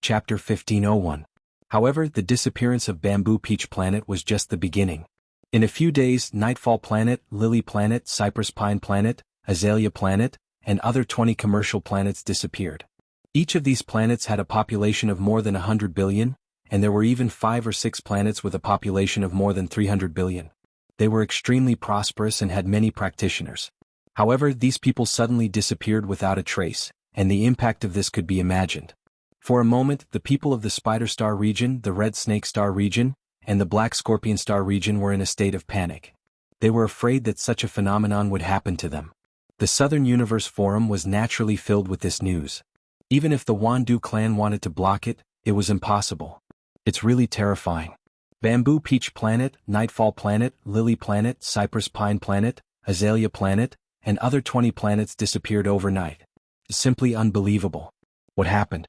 Chapter 1501. However, the disappearance of Bamboo Peach Planet was just the beginning. In a few days, Nightfall Planet, Lily Planet, Cypress Pine Planet, Azalea Planet, and other 20 commercial planets disappeared. Each of these planets had a population of more than 100 billion, and there were even 5 or 6 planets with a population of more than 300 billion. They were extremely prosperous and had many practitioners. However, these people suddenly disappeared without a trace, and the impact of this could be imagined. For a moment, the people of the Spider Star region, the Red Snake Star region, and the Black Scorpion Star region were in a state of panic. They were afraid that such a phenomenon would happen to them. The Southern Universe Forum was naturally filled with this news. Even if the Wandu clan wanted to block it, it was impossible. It's really terrifying. Bamboo Peach Planet, Nightfall Planet, Lily Planet, Cypress Pine Planet, Azalea Planet, and other 20 planets disappeared overnight. It's simply unbelievable. What happened?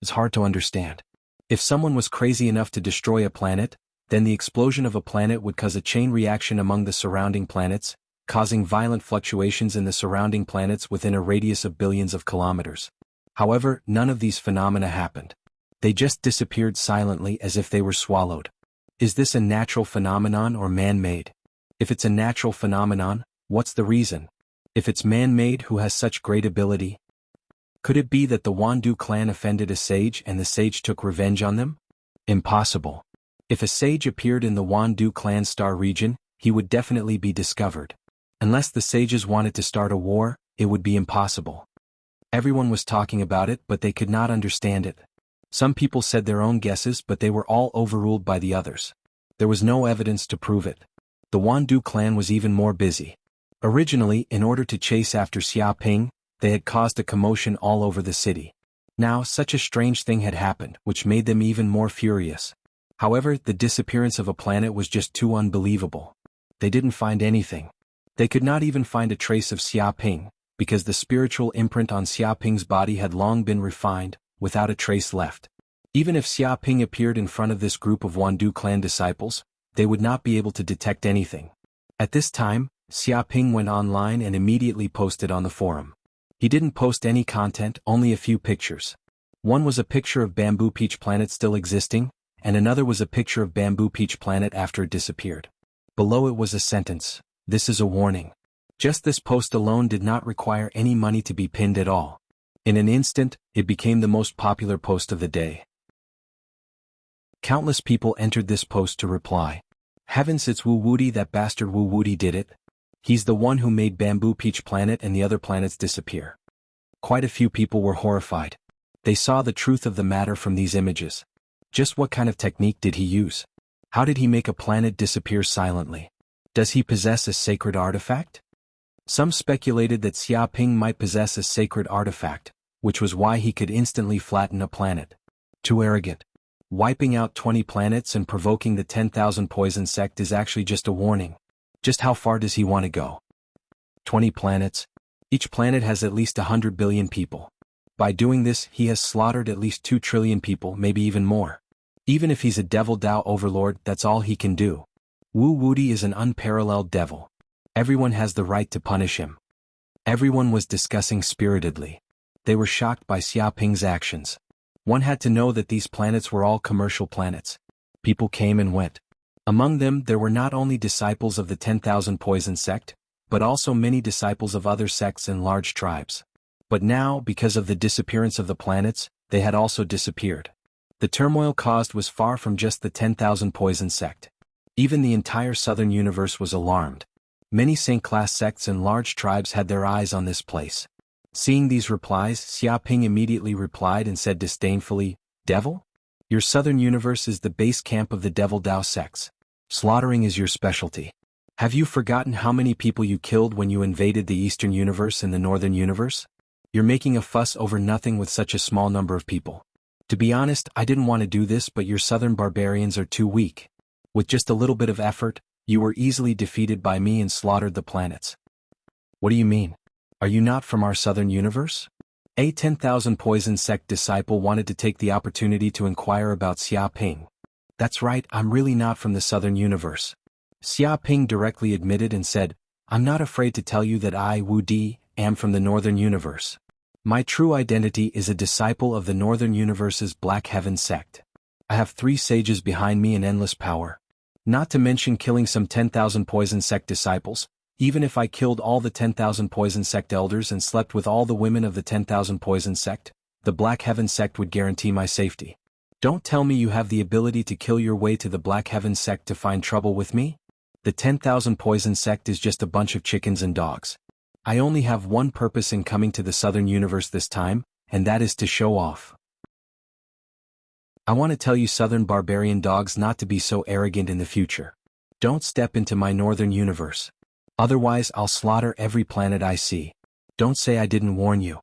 It's hard to understand. If someone was crazy enough to destroy a planet, then the explosion of a planet would cause a chain reaction among the surrounding planets, causing violent fluctuations in the surrounding planets within a radius of billions of kilometers. However, none of these phenomena happened. They just disappeared silently as if they were swallowed. Is this a natural phenomenon or man-made? If it's a natural phenomenon, what's the reason? If it's man-made, who has such great ability? Could it be that the Wandu clan offended a sage and the sage took revenge on them? Impossible. If a sage appeared in the Wandu clan star region, he would definitely be discovered. Unless the sages wanted to start a war, it would be impossible. Everyone was talking about it, but they could not understand it. Some people said their own guesses, but they were all overruled by the others. There was no evidence to prove it. The Wandu clan was even more busy. Originally, in order to chase after Xia Ping, they had caused a commotion all over the city. Now, such a strange thing had happened, which made them even more furious. However, the disappearance of a planet was just too unbelievable. They didn't find anything. They could not even find a trace of Xia Ping, because the spiritual imprint on Xia Ping's body had long been refined, without a trace left. Even if Xia Ping appeared in front of this group of Wandu clan disciples, they would not be able to detect anything. At this time, Xia Ping went online and immediately posted on the forum. He didn't post any content, only a few pictures. One was a picture of Bamboo Peach Planet still existing, and another was a picture of Bamboo Peach Planet after it disappeared. Below it was a sentence: "This is a warning." Just this post alone did not require any money to be pinned at all. In an instant, it became the most popular post of the day. Countless people entered this post to reply. "Heavens, it's Wu Wuti, that bastard Wu Wuti did it. He's the one who made Bamboo Peach Planet and the other planets disappear." Quite a few people were horrified. They saw the truth of the matter from these images. Just what kind of technique did he use? How did he make a planet disappear silently? Does he possess a sacred artifact? Some speculated that Xia Ping might possess a sacred artifact, which was why he could instantly flatten a planet. Too arrogant. Wiping out 20 planets and provoking the 10,000 poison sect is actually just a warning. Just how far does he want to go? 20 planets. Each planet has at least 100 billion people. By doing this, he has slaughtered at least 2 trillion people, maybe even more. Even if he's a devil Dao overlord, that's all he can do. Wu Wuti is an unparalleled devil. Everyone has the right to punish him. Everyone was discussing spiritedly. They were shocked by Xia Ping's actions. One had to know that these planets were all commercial planets. People came and went. Among them, there were not only disciples of the 10,000 poison sect, but also many disciples of other sects and large tribes. But now, because of the disappearance of the planets, they had also disappeared. The turmoil caused was far from just the 10,000 poison sect. Even the entire southern universe was alarmed. Many Saint-class sects and large tribes had their eyes on this place. Seeing these replies, Xia Ping immediately replied and said disdainfully, "Devil? Your southern universe is the base camp of the devil Dao sects. Slaughtering is your specialty. Have you forgotten how many people you killed when you invaded the eastern universe and the northern universe? You're making a fuss over nothing with such a small number of people. To be honest, I didn't want to do this, but your southern barbarians are too weak. With just a little bit of effort, you were easily defeated by me and slaughtered the planets." "What do you mean? Are you not from our southern universe?" A 10,000 poison sect disciple wanted to take the opportunity to inquire about Xia Ping. "That's right, I'm really not from the southern universe." Xia Ping directly admitted and said, "I'm not afraid to tell you that I, Wu Di, am from the northern universe. My true identity is a disciple of the Northern Universe's Black Heaven sect. I have 3 sages behind me and endless power. Not to mention killing some 10,000 poison sect disciples. Even if I killed all the 10,000 poison sect elders and slept with all the women of the 10,000 poison sect, the Black Heaven sect would guarantee my safety. Don't tell me you have the ability to kill your way to the Black Heaven sect to find trouble with me? The 10,000 poison sect is just a bunch of chickens and dogs. I only have one purpose in coming to the Southern Universe this time, and that is to show off. I want to tell you Southern barbarian dogs not to be so arrogant in the future. Don't step into my Northern Universe. Otherwise I'll slaughter every planet I see. Don't say I didn't warn you.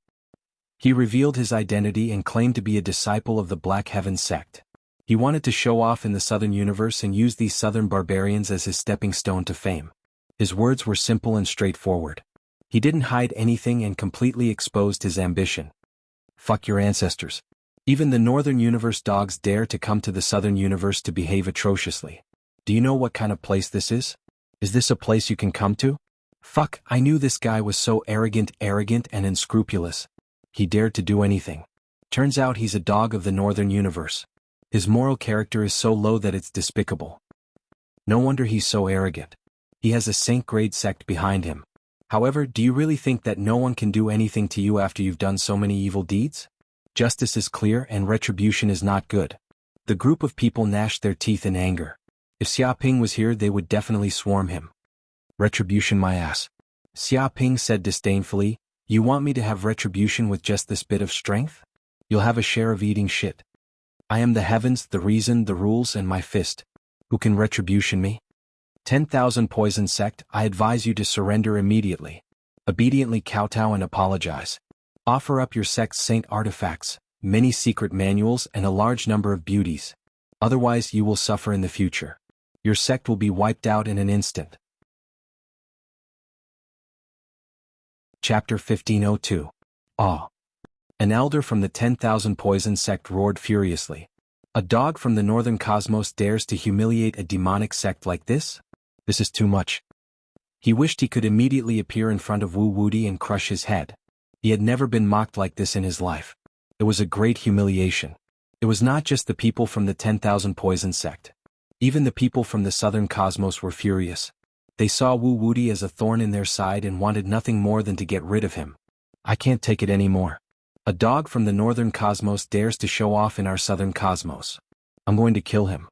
He revealed his identity and claimed to be a disciple of the Black Heaven sect. He wanted to show off in the Southern Universe and use these Southern barbarians as his stepping stone to fame. His words were simple and straightforward. He didn't hide anything and completely exposed his ambition. Fuck your ancestors. Even the Northern Universe dogs dare to come to the Southern Universe to behave atrociously. Do you know what kind of place this is? Is this a place you can come to? Fuck, I knew this guy was so arrogant and unscrupulous. He dared to do anything. Turns out he's a dog of the Northern Universe. His moral character is so low that it's despicable. No wonder he's so arrogant. He has a saint-grade sect behind him. However, do you really think that no one can do anything to you after you've done so many evil deeds? Justice is clear and retribution is not good. The group of people gnashed their teeth in anger. If Xiaoping was here they would definitely swarm him. Retribution my ass. Xiaoping said disdainfully, you want me to have retribution with just this bit of strength? You'll have a share of eating shit. I am the heavens, the reason, the rules, and my fist. Who can retribution me? 10,000 poison sect, I advise you to surrender immediately. Obediently kowtow and apologize. Offer up your sect's saint artifacts, many secret manuals and a large number of beauties. Otherwise you will suffer in the future. Your sect will be wiped out in an instant. Chapter 1502. Awe. An elder from the 10,000 poison sect roared furiously. A dog from the Northern Cosmos dares to humiliate a demonic sect like this? This is too much. He wished he could immediately appear in front of Wu Wudi and crush his head. He had never been mocked like this in his life. It was a great humiliation. It was not just the people from the 10,000 poison sect. Even the people from the Southern Cosmos were furious. They saw Wu Wudi as a thorn in their side and wanted nothing more than to get rid of him. I can't take it anymore. A dog from the Northern Cosmos dares to show off in our Southern Cosmos. I'm going to kill him.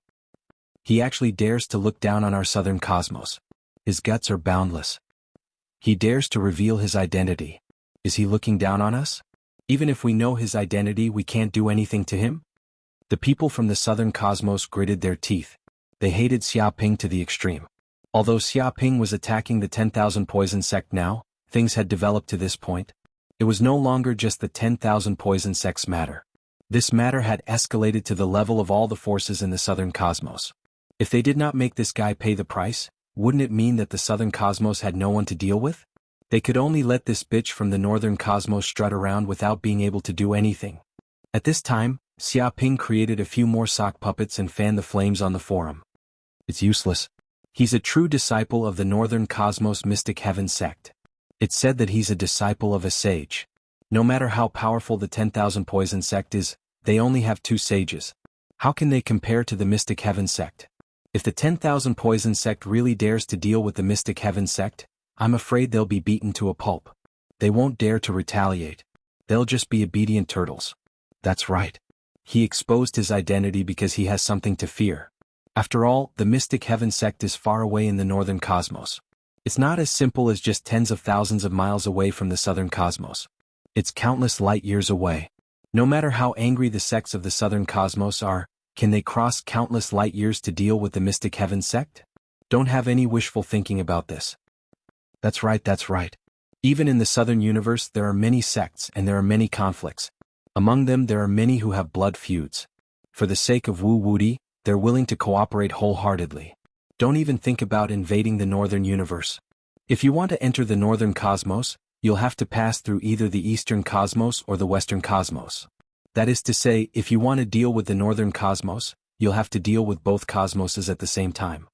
He actually dares to look down on our Southern Cosmos. His guts are boundless. He dares to reveal his identity. Is he looking down on us? Even if we know his identity, we can't do anything to him? The people from the Southern Cosmos gritted their teeth. They hated Xiaoping to the extreme. Although Xiaoping was attacking the 10,000 poison sect now, things had developed to this point. It was no longer just the 10,000 poison sect's matter. This matter had escalated to the level of all the forces in the Southern Cosmos. If they did not make this guy pay the price, wouldn't it mean that the Southern Cosmos had no one to deal with? They could only let this bitch from the Northern Cosmos strut around without being able to do anything. At this time, Xiaoping created a few more sock puppets and fanned the flames on the forum. It's useless. He's a true disciple of the Northern Cosmos Mystic Heaven sect. It's said that he's a disciple of a sage. No matter how powerful the 10,000 poison sect is, they only have 2 sages. How can they compare to the Mystic Heaven sect? If the 10,000 poison sect really dares to deal with the Mystic Heaven sect, I'm afraid they'll be beaten to a pulp. They won't dare to retaliate. They'll just be obedient turtles. That's right. He exposed his identity because he has something to fear. After all, the Mystic Heaven sect is far away in the Northern Cosmos. It's not as simple as just tens of thousands of miles away from the Southern Cosmos. It's countless light years away. No matter how angry the sects of the Southern Cosmos are, can they cross countless light years to deal with the Mystic Heaven sect? Don't have any wishful thinking about this. That's right, that's right. Even in the Southern Universe there are many sects and there are many conflicts. Among them there are many who have blood feuds. For the sake of Wu Wudi, they're willing to cooperate wholeheartedly. Don't even think about invading the Northern Universe. If you want to enter the Northern Cosmos, you'll have to pass through either the Eastern Cosmos or the Western Cosmos. That is to say, if you want to deal with the Northern Cosmos, you'll have to deal with both cosmoses at the same time.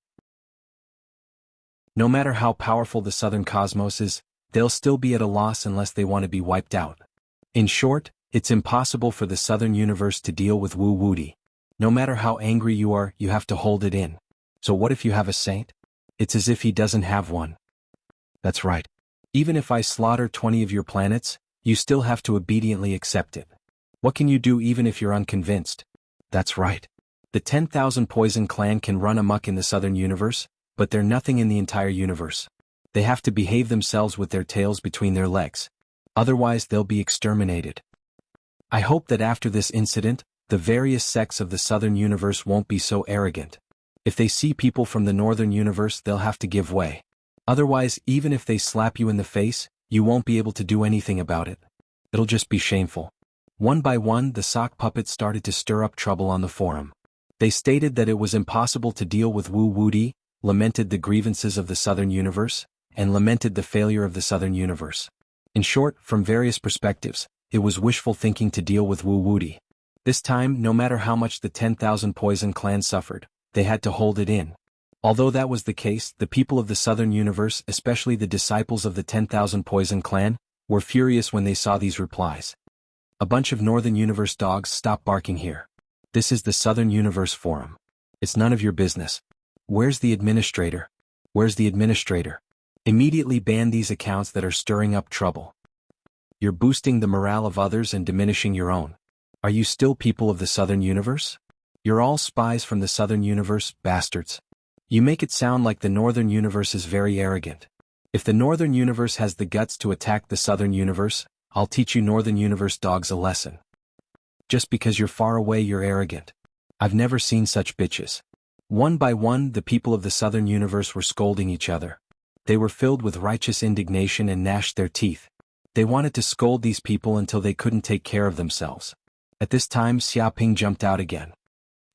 No matter how powerful the Southern Cosmos is, they'll still be at a loss unless they want to be wiped out. In short, it's impossible for the Southern Universe to deal with Wu Wuti. No matter how angry you are, you have to hold it in. So what if you have a saint? It's as if he doesn't have one. That's right. Even if I slaughter 20 of your planets, you still have to obediently accept it. What can you do even if you're unconvinced? That's right. The 10,000 Poison Clan can run amok in the Southern Universe, but they're nothing in the entire universe. They have to behave themselves with their tails between their legs. Otherwise they'll be exterminated. I hope that after this incident, the various sects of the Southern Universe won't be so arrogant. If they see people from the Northern Universe, they'll have to give way. Otherwise, even if they slap you in the face, you won't be able to do anything about it. It'll just be shameful. One by one, the sock puppets started to stir up trouble on the forum. They stated that it was impossible to deal with Wu Wuti, lamented the grievances of the Southern Universe, and lamented the failure of the Southern Universe. In short, from various perspectives, it was wishful thinking to deal with Wu Wuti. This time, no matter how much the 10,000 Poison Clan suffered, they had to hold it in. Although that was the case, the people of the Southern Universe, especially the disciples of the 10,000 Poison Clan, were furious when they saw these replies. A bunch of Northern Universe dogs, stop barking here. This is the Southern Universe Forum. It's none of your business. Where's the administrator? Where's the administrator? Immediately ban these accounts that are stirring up trouble. You're boosting the morale of others and diminishing your own. Are you still people of the Southern Universe? You're all spies from the Southern Universe, bastards. You make it sound like the Northern Universe is very arrogant. If the Northern Universe has the guts to attack the Southern Universe, I'll teach you Northern Universe dogs a lesson. Just because you're far away, you're arrogant. I've never seen such bitches. One by one, the people of the Southern Universe were scolding each other. They were filled with righteous indignation and gnashed their teeth. They wanted to scold these people until they couldn't take care of themselves. At this time, Xiaoping jumped out again.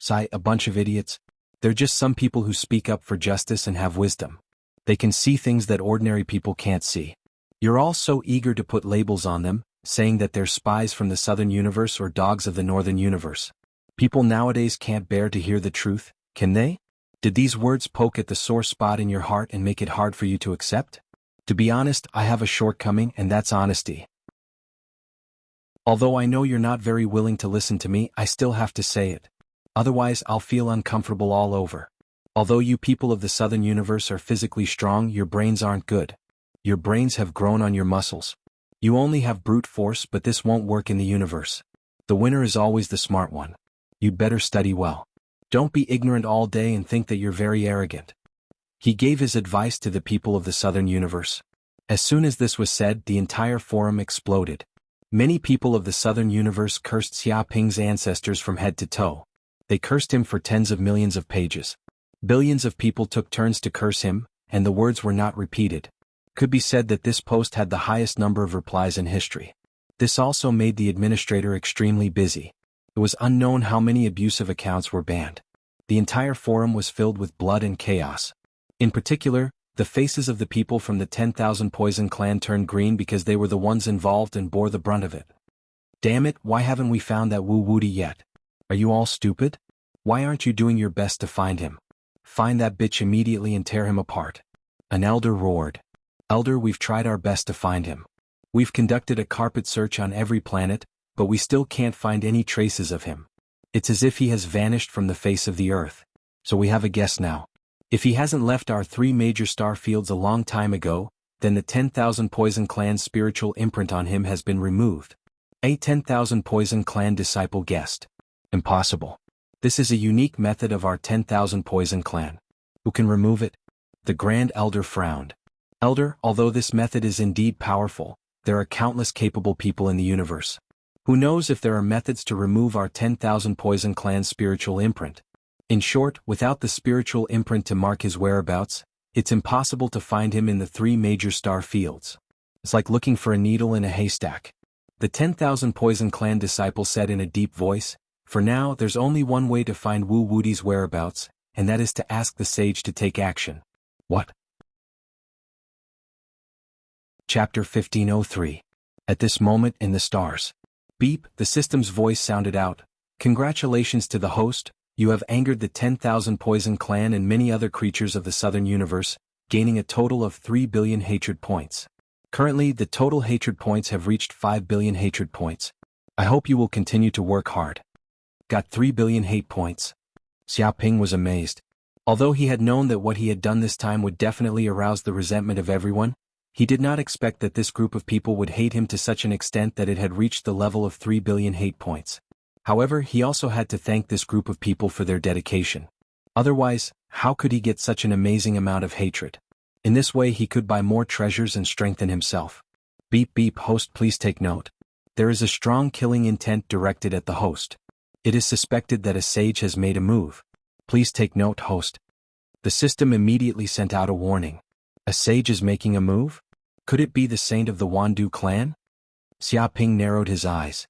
Sigh, a bunch of idiots. They're just some people who speak up for justice and have wisdom. They can see things that ordinary people can't see. You're all so eager to put labels on them, saying that they're spies from the Southern Universe or dogs of the Northern Universe. People nowadays can't bear to hear the truth, can they? Did these words poke at the sore spot in your heart and make it hard for you to accept? To be honest, I have a shortcoming, and that's honesty. Although I know you're not very willing to listen to me, I still have to say it. Otherwise, I'll feel uncomfortable all over. Although you people of the Southern Universe are physically strong, your brains aren't good. Your brains have grown on your muscles. You only have brute force, but this won't work in the universe. The winner is always the smart one. You'd better study well. Don't be ignorant all day and think that you're very arrogant. He gave his advice to the people of the Southern Universe. As soon as this was said, the entire forum exploded. Many people of the Southern Universe cursed Xiaoping's ancestors from head to toe. They cursed him for tens of millions of pages. Billions of people took turns to curse him, and the words were not repeated. Could be said that this post had the highest number of replies in history. This also made the administrator extremely busy. It was unknown how many abusive accounts were banned. The entire forum was filled with blood and chaos. In particular, the faces of the people from the 10,000 Poison Clan turned green because they were the ones involved and bore the brunt of it. Damn it, why haven't we found that Wu Wuti yet? Are you all stupid? Why aren't you doing your best to find him? Find that bitch immediately and tear him apart. An elder roared. Elder, we've tried our best to find him. We've conducted a carpet search on every planet, but we still can't find any traces of him. It's as if he has vanished from the face of the earth. So we have a guess now. If he hasn't left our 3 major star fields a long time ago, then the 10,000 Poison Clan's spiritual imprint on him has been removed. A 10,000 Poison Clan disciple guessed. Impossible. This is a unique method of our 10,000 Poison Clan. Who can remove it? The Grand Elder frowned. Elder, although this method is indeed powerful, there are countless capable people in the universe. Who knows if there are methods to remove our 10,000 Poison Clan's spiritual imprint? In short, without the spiritual imprint to mark his whereabouts, it's impossible to find him in the 3 major star fields. It's like looking for a needle in a haystack. The 10,000 Poison Clan disciple said in a deep voice, for now, there's only one way to find Wu Wuti's whereabouts, and that is to ask the sage to take action. What? Chapter 1503. At this moment in the stars. Beep, the system's voice sounded out. Congratulations to the host, you have angered the 10,000 Poison Clan and many other creatures of the Southern Universe, gaining a total of 3 billion hatred points. Currently, the total hatred points have reached 5 billion hatred points. I hope you will continue to work hard. Got 3 billion hate points. Xiaoping was amazed. Although he had known that what he had done this time would definitely arouse the resentment of everyone, he did not expect that this group of people would hate him to such an extent that it had reached the level of 3 billion hate points. However, he also had to thank this group of people for their dedication. Otherwise, how could he get such an amazing amount of hatred? In this way he could buy more treasures and strengthen himself. Beep beep host, please take note. There is a strong killing intent directed at the host. It is suspected that a sage has made a move. Please take note host. The system immediately sent out a warning. A sage is making a move? Could it be the saint of the Wandu clan? Xiaoping narrowed his eyes.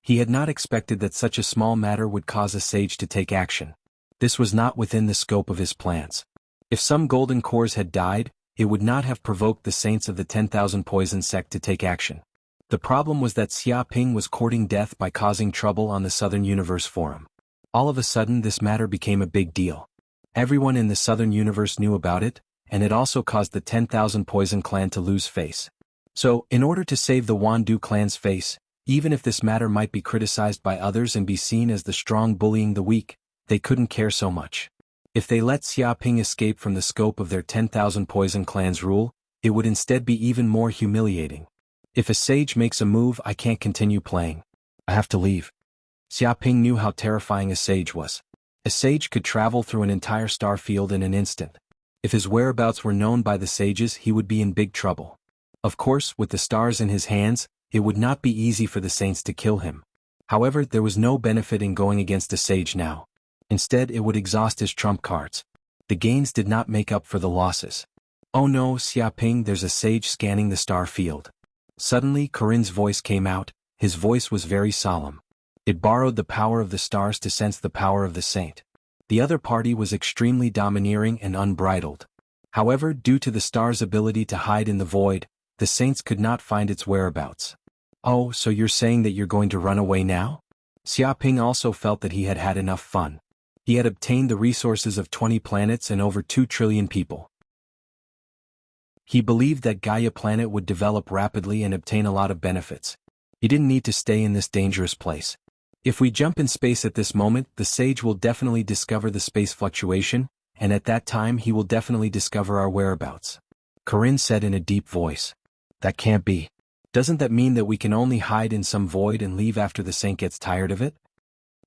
He had not expected that such a small matter would cause a sage to take action. This was not within the scope of his plans. If some golden cores had died, it would not have provoked the saints of the 10,000 poison sect to take action. The problem was that Xiaoping was courting death by causing trouble on the Southern Universe Forum. All of a sudden this matter became a big deal. Everyone in the Southern Universe knew about it, and it also caused the 10,000 Poison clan to lose face. So, in order to save the Wandu clan's face, even if this matter might be criticized by others and be seen as the strong bullying the weak, they couldn't care so much. If they let Xiaoping escape from the scope of their 10,000 Poison clan's rule, it would instead be even more humiliating. If a sage makes a move, I can't continue playing. I have to leave. Xiaoping knew how terrifying a sage was. A sage could travel through an entire star field in an instant. If his whereabouts were known by the sages, he would be in big trouble. Of course, with the stars in his hands, it would not be easy for the saints to kill him. However, there was no benefit in going against a sage now. Instead, it would exhaust his trump cards. The gains did not make up for the losses. Oh no, Xiaoping, there's a sage scanning the star field. Suddenly, Corinne's voice came out. His voice was very solemn. It borrowed the power of the stars to sense the power of the saint. The other party was extremely domineering and unbridled. However, due to the star's ability to hide in the void, the saints could not find its whereabouts. Oh, so you're saying that you're going to run away now? Xiaoping also felt that he had had enough fun. He had obtained the resources of 20 planets and over 2 trillion people. He believed that Gaia planet would develop rapidly and obtain a lot of benefits. He didn't need to stay in this dangerous place. If we jump in space at this moment, the sage will definitely discover the space fluctuation, and at that time he will definitely discover our whereabouts. Corinne said in a deep voice. That can't be. Doesn't that mean that we can only hide in some void and leave after the saint gets tired of it?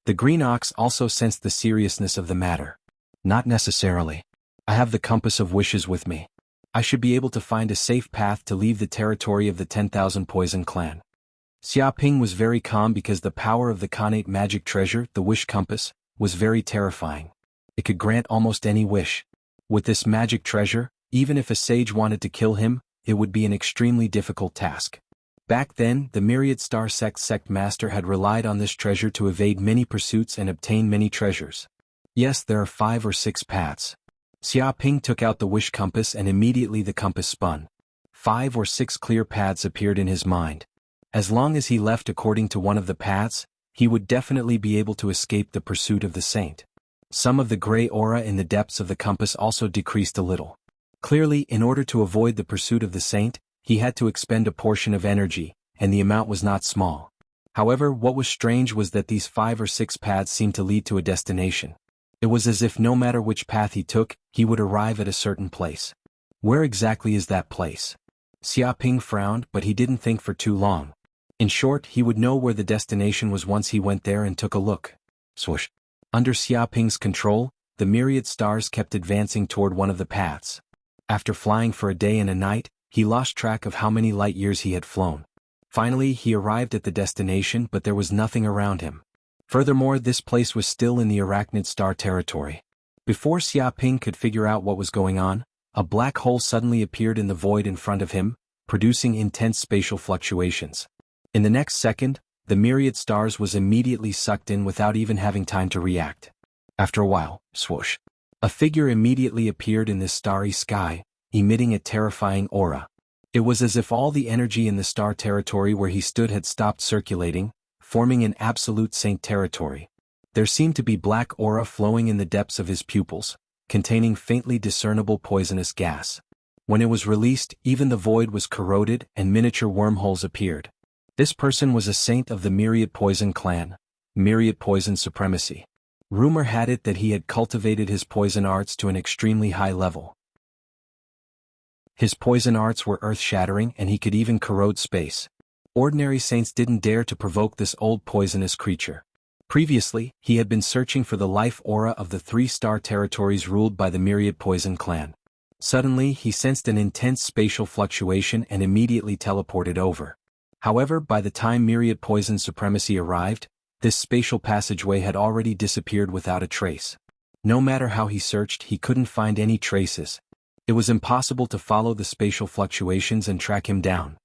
The green ox also sensed the seriousness of the matter. Not necessarily. I have the compass of wishes with me. I should be able to find a safe path to leave the territory of the 10,000 Poison clan. Xiaoping was very calm because the power of the Khanate magic treasure, the wish compass, was very terrifying. It could grant almost any wish. With this magic treasure, even if a sage wanted to kill him, it would be an extremely difficult task. Back then, the myriad star sect master had relied on this treasure to evade many pursuits and obtain many treasures. Yes, there are 5 or 6 paths. Xiaoping took out the wish compass and immediately the compass spun. 5 or 6 clear paths appeared in his mind. As long as he left according to one of the paths, he would definitely be able to escape the pursuit of the saint. Some of the gray aura in the depths of the compass also decreased a little. Clearly, in order to avoid the pursuit of the saint, he had to expend a portion of energy, and the amount was not small. However, what was strange was that these 5 or 6 paths seemed to lead to a destination. It was as if no matter which path he took, he would arrive at a certain place. Where exactly is that place? Xiaoping frowned, but he didn't think for too long. In short, he would know where the destination was once he went there and took a look. Swoosh. Under Xiaoping's control, the myriad stars kept advancing toward one of the paths. After flying for a day and a night, he lost track of how many light years he had flown. Finally, he arrived at the destination, but there was nothing around him. Furthermore, this place was still in the arachnid star territory. Before Xiaoping could figure out what was going on, a black hole suddenly appeared in the void in front of him, producing intense spatial fluctuations. In the next second, the myriad stars was immediately sucked in without even having time to react. After a while, swoosh. A figure immediately appeared in this starry sky, emitting a terrifying aura. It was as if all the energy in the star territory where he stood had stopped circulating, forming an absolute saint territory. There seemed to be black aura flowing in the depths of his pupils, containing faintly discernible poisonous gas. When it was released, even the void was corroded and miniature wormholes appeared. This person was a saint of the Myriad Poison clan, Myriad Poison Supremacy. Rumor had it that he had cultivated his poison arts to an extremely high level. His poison arts were earth-shattering and he could even corrode space. Ordinary saints didn't dare to provoke this old poisonous creature. Previously, he had been searching for the life aura of the 3-star territories ruled by the Myriad Poison clan. Suddenly, he sensed an intense spatial fluctuation and immediately teleported over. However, by the time Myriad Poison Supremacy arrived, this spatial passageway had already disappeared without a trace. No matter how he searched, he couldn't find any traces. It was impossible to follow the spatial fluctuations and track him down.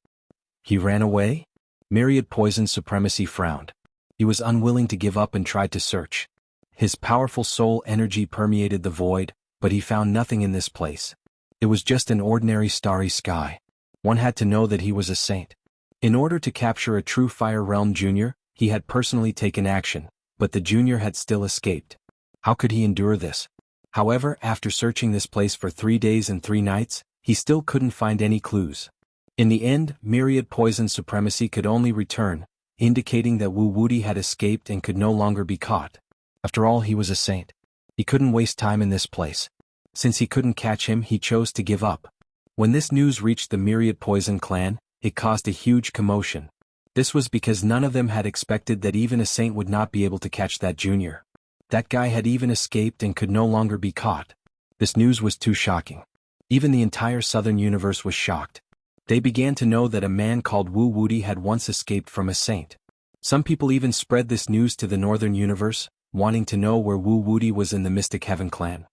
He ran away? Myriad Poison Supremacy frowned. He was unwilling to give up and tried to search. His powerful soul energy permeated the void, but he found nothing in this place. It was just an ordinary starry sky. One had to know that he was a saint. In order to capture a true Fire Realm Junior, he had personally taken action, but the Junior had still escaped. How could he endure this? However, after searching this place for 3 days and 3 nights, he still couldn't find any clues. In the end, Myriad Poison Supremacy could only return, indicating that Wu Wuti had escaped and could no longer be caught. After all, he was a saint. He couldn't waste time in this place. Since he couldn't catch him, he chose to give up. When this news reached the Myriad Poison clan, it caused a huge commotion. This was because none of them had expected that even a saint would not be able to catch that Junior. That guy had even escaped and could no longer be caught. This news was too shocking. Even the entire southern universe was shocked. They began to know that a man called Wu Wuti had once escaped from a saint. Some people even spread this news to the northern universe, wanting to know where Wu Wuti was in the Mystic Heaven clan.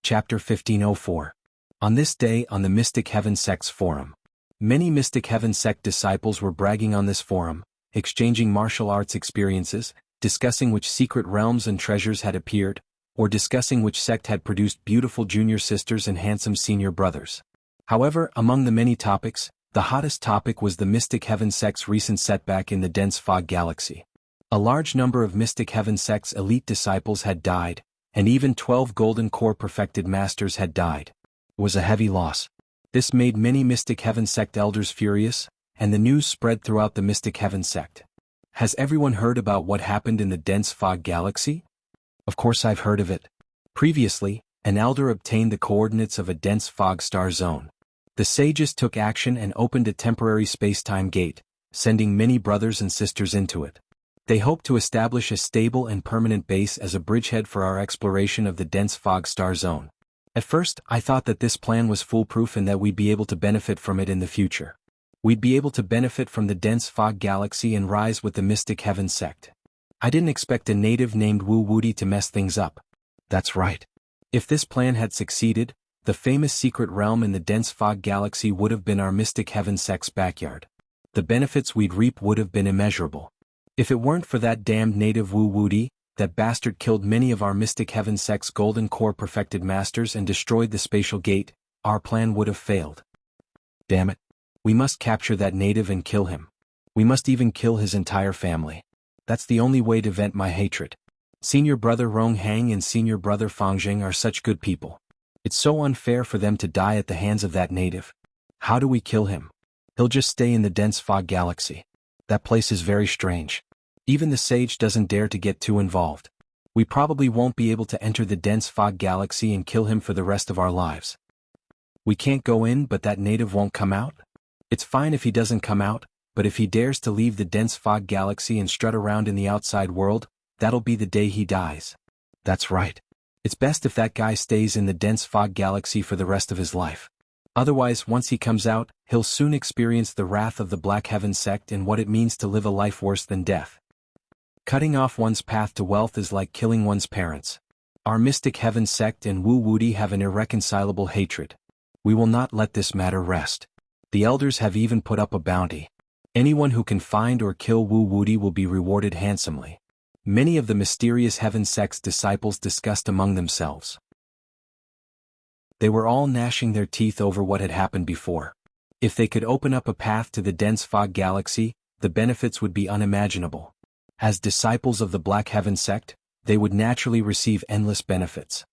Chapter 1504. On this day on the Mystic Heaven sect's forum. Many Mystic Heaven sect disciples were bragging on this forum, exchanging martial arts experiences, discussing which secret realms and treasures had appeared, or discussing which sect had produced beautiful junior sisters and handsome senior brothers. However, among the many topics, the hottest topic was the Mystic Heaven sect's recent setback in the dense fog galaxy. A large number of Mystic Heaven sect's elite disciples had died, and even 12 Golden Core perfected masters had died. It was a heavy loss. This made many Mystic Heaven sect elders furious, and the news spread throughout the Mystic Heaven sect. Has everyone heard about what happened in the dense fog galaxy? Of course I've heard of it. Previously, an elder obtained the coordinates of a dense fog star zone. The sages took action and opened a temporary space-time gate, sending many brothers and sisters into it. They hoped to establish a stable and permanent base as a bridgehead for our exploration of the dense fog star zone. At first, I thought that this plan was foolproof and that we'd be able to benefit from it in the future. We'd be able to benefit from the dense fog galaxy and rise with the Mystic Heaven sect. I didn't expect a native named Wu Wuti to mess things up. That's right. If this plan had succeeded, the famous secret realm in the dense fog galaxy would have been our Mystic Heaven sect's backyard. The benefits we'd reap would have been immeasurable. If it weren't for that damned native Wu Wuti, that bastard killed many of our Mystic Heaven sect's Golden Core perfected masters and destroyed the spatial gate, our plan would have failed. Damn it. We must capture that native and kill him. We must even kill his entire family. That's the only way to vent my hatred. Senior brother Rong Hang and senior brother Fangjing are such good people. It's so unfair for them to die at the hands of that native. How do we kill him? He'll just stay in the dense fog galaxy. That place is very strange. Even the sage doesn't dare to get too involved. We probably won't be able to enter the dense fog galaxy and kill him for the rest of our lives. We can't go in, but that native won't come out? It's fine if he doesn't come out, but if he dares to leave the dense fog galaxy and strut around in the outside world, that'll be the day he dies. That's right. It's best if that guy stays in the dense fog galaxy for the rest of his life. Otherwise, once he comes out, he'll soon experience the wrath of the Black Heaven sect and what it means to live a life worse than death. Cutting off one's path to wealth is like killing one's parents. Our Mystic Heaven sect and Wu Wuti have an irreconcilable hatred. We will not let this matter rest. The elders have even put up a bounty. Anyone who can find or kill Wu Wuti will be rewarded handsomely. Many of the mysterious Heaven sect's disciples discussed among themselves. They were all gnashing their teeth over what had happened before. If they could open up a path to the dense fog galaxy, the benefits would be unimaginable. As disciples of the Black Heaven sect, they would naturally receive endless benefits.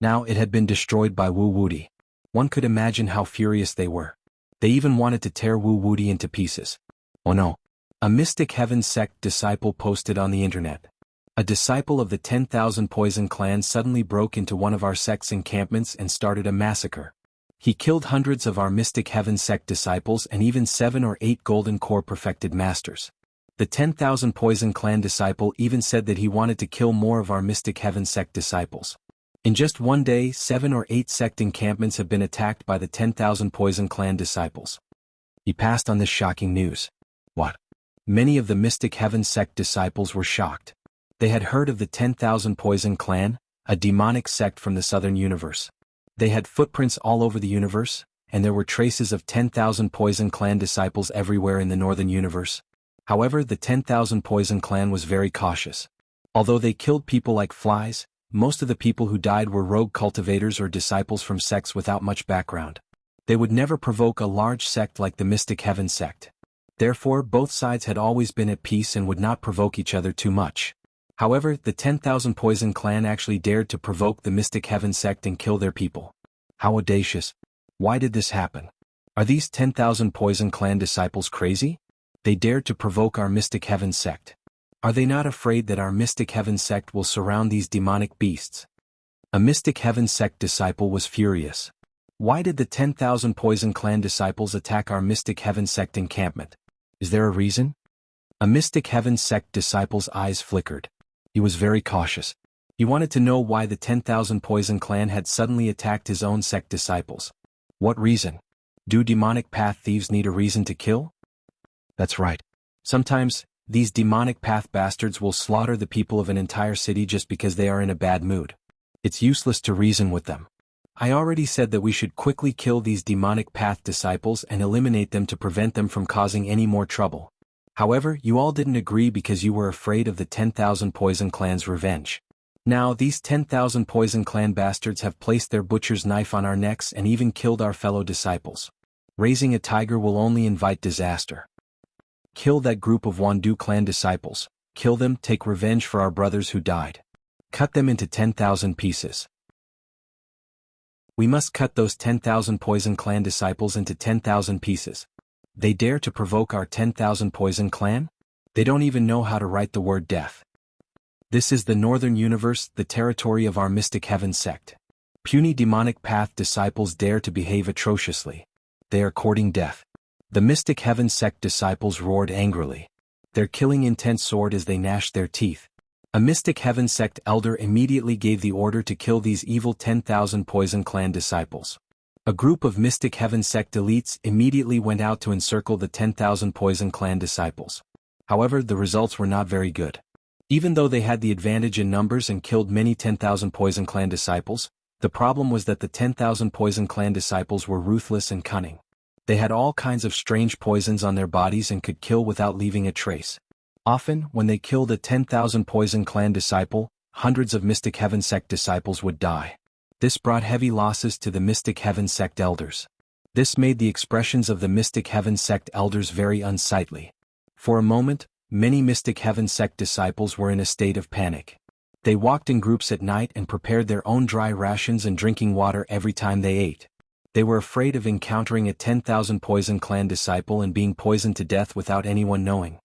Now it had been destroyed by Wu Wudi. One could imagine how furious they were. They even wanted to tear Wu Wudi into pieces. Oh no. A Mystic Heaven sect disciple posted on the internet. A disciple of the 10,000 Poison clan suddenly broke into one of our sect's encampments and started a massacre. He killed hundreds of our Mystic Heaven sect disciples and even 7 or 8 Golden Core perfected masters. The 10,000 Poison clan disciple even said that he wanted to kill more of our Mystic Heaven sect disciples. In just one day, 7 or 8 sect encampments have been attacked by the 10,000 Poison clan disciples. He passed on this shocking news. What? Many of the Mystic Heaven sect disciples were shocked. They had heard of the 10,000 Poison clan, a demonic sect from the southern universe. They had footprints all over the universe, and there were traces of 10,000 Poison clan disciples everywhere in the northern universe. However, the 10,000 Poison clan was very cautious. Although they killed people like flies, most of the people who died were rogue cultivators or disciples from sects without much background. They would never provoke a large sect like the Mystic Heaven sect. Therefore, both sides had always been at peace and would not provoke each other too much. However, the 10,000 Poison clan actually dared to provoke the Mystic Heaven sect and kill their people. How audacious. Why did this happen? Are these 10,000 Poison clan disciples crazy? They dared to provoke our Mystic Heaven sect. Are they not afraid that our Mystic Heaven sect will surround these demonic beasts? A Mystic Heaven sect disciple was furious. Why did the 10,000 Poison clan disciples attack our Mystic Heaven sect encampment? Is there a reason? A Mystic Heaven sect disciple's eyes flickered. He was very cautious. He wanted to know why the 10,000 Poison clan had suddenly attacked his own sect disciples. What reason? Do demonic path thieves need a reason to kill? That's right. Sometimes, these demonic path bastards will slaughter the people of an entire city just because they are in a bad mood. It's useless to reason with them. I already said that we should quickly kill these demonic path disciples and eliminate them to prevent them from causing any more trouble. However, you all didn't agree because you were afraid of the 10,000 Poison clan's revenge. Now these 10,000 Poison clan bastards have placed their butcher's knife on our necks and even killed our fellow disciples. Raising a tiger will only invite disaster. Kill that group of Wandu clan disciples. Kill them, take revenge for our brothers who died. Cut them into 10,000 pieces. We must cut those 10,000 Poison clan disciples into 10,000 pieces. They dare to provoke our 10,000 Poison clan? They don't even know how to write the word death. This is the northern universe, the territory of our Mystic Heaven sect. Puny demonic path disciples dare to behave atrociously. They are courting death. The Mystic Heaven sect disciples roared angrily. Their killing intent soared as they gnashed their teeth. A Mystic Heaven sect elder immediately gave the order to kill these evil 10,000 Poison clan disciples. A group of Mystic Heaven sect elites immediately went out to encircle the 10,000 Poison clan disciples. However, the results were not very good. Even though they had the advantage in numbers and killed many 10,000 Poison clan disciples, the problem was that the 10,000 Poison clan disciples were ruthless and cunning. They had all kinds of strange poisons on their bodies and could kill without leaving a trace. Often, when they killed a 10,000 Poison clan disciple, hundreds of Mystic Heaven sect disciples would die. This brought heavy losses to the Mystic Heaven sect elders. This made the expressions of the Mystic Heaven sect elders very unsightly. For a moment, many Mystic Heaven sect disciples were in a state of panic. They walked in groups at night and prepared their own dry rations and drinking water every time they ate. They were afraid of encountering a 10,000 Poison clan disciple and being poisoned to death without anyone knowing.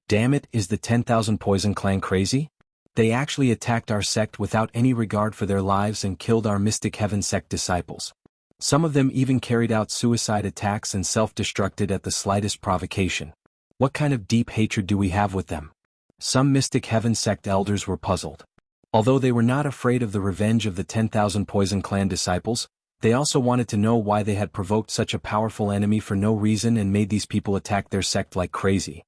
Damn it, is the 10,000 Poison clan crazy? They actually attacked our sect without any regard for their lives and killed our Mystic Heaven sect disciples. Some of them even carried out suicide attacks and self-destructed at the slightest provocation. What kind of deep hatred do we have with them? Some Mystic Heaven sect elders were puzzled. Although they were not afraid of the revenge of the 10,000 Poison clan disciples, they also wanted to know why they had provoked such a powerful enemy for no reason and made these people attack their sect like crazy.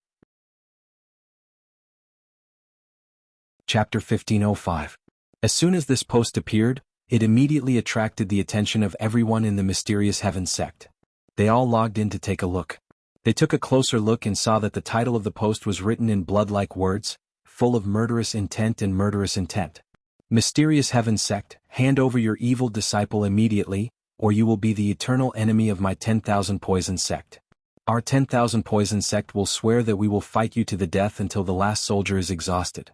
Chapter 1505. As soon as this post appeared, it immediately attracted the attention of everyone in the Mysterious Heaven sect. They all logged in to take a look. They took a closer look and saw that the title of the post was written in blood-like words, full of murderous intent and murderous intent. Mysterious Heaven sect, hand over your evil disciple immediately, or you will be the eternal enemy of my 10,000 Poison sect. Our 10,000 Poison sect will swear that we will fight you to the death until the last soldier is exhausted.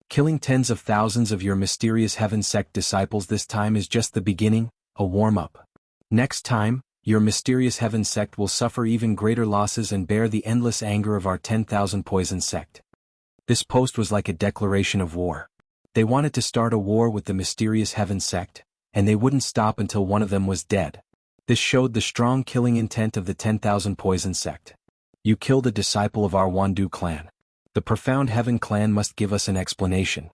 Killing tens of thousands of your mysterious heaven sect disciples this time is just the beginning, a warm-up. Next time, your mysterious heaven sect will suffer even greater losses and bear the endless anger of our 10,000 poison sect. This post was like a declaration of war. They wanted to start a war with the mysterious heaven sect, and they wouldn't stop until one of them was dead. This showed the strong killing intent of the 10,000 poison sect. You killed a disciple of our Wandu clan. The Profound Heaven clan must give us an explanation.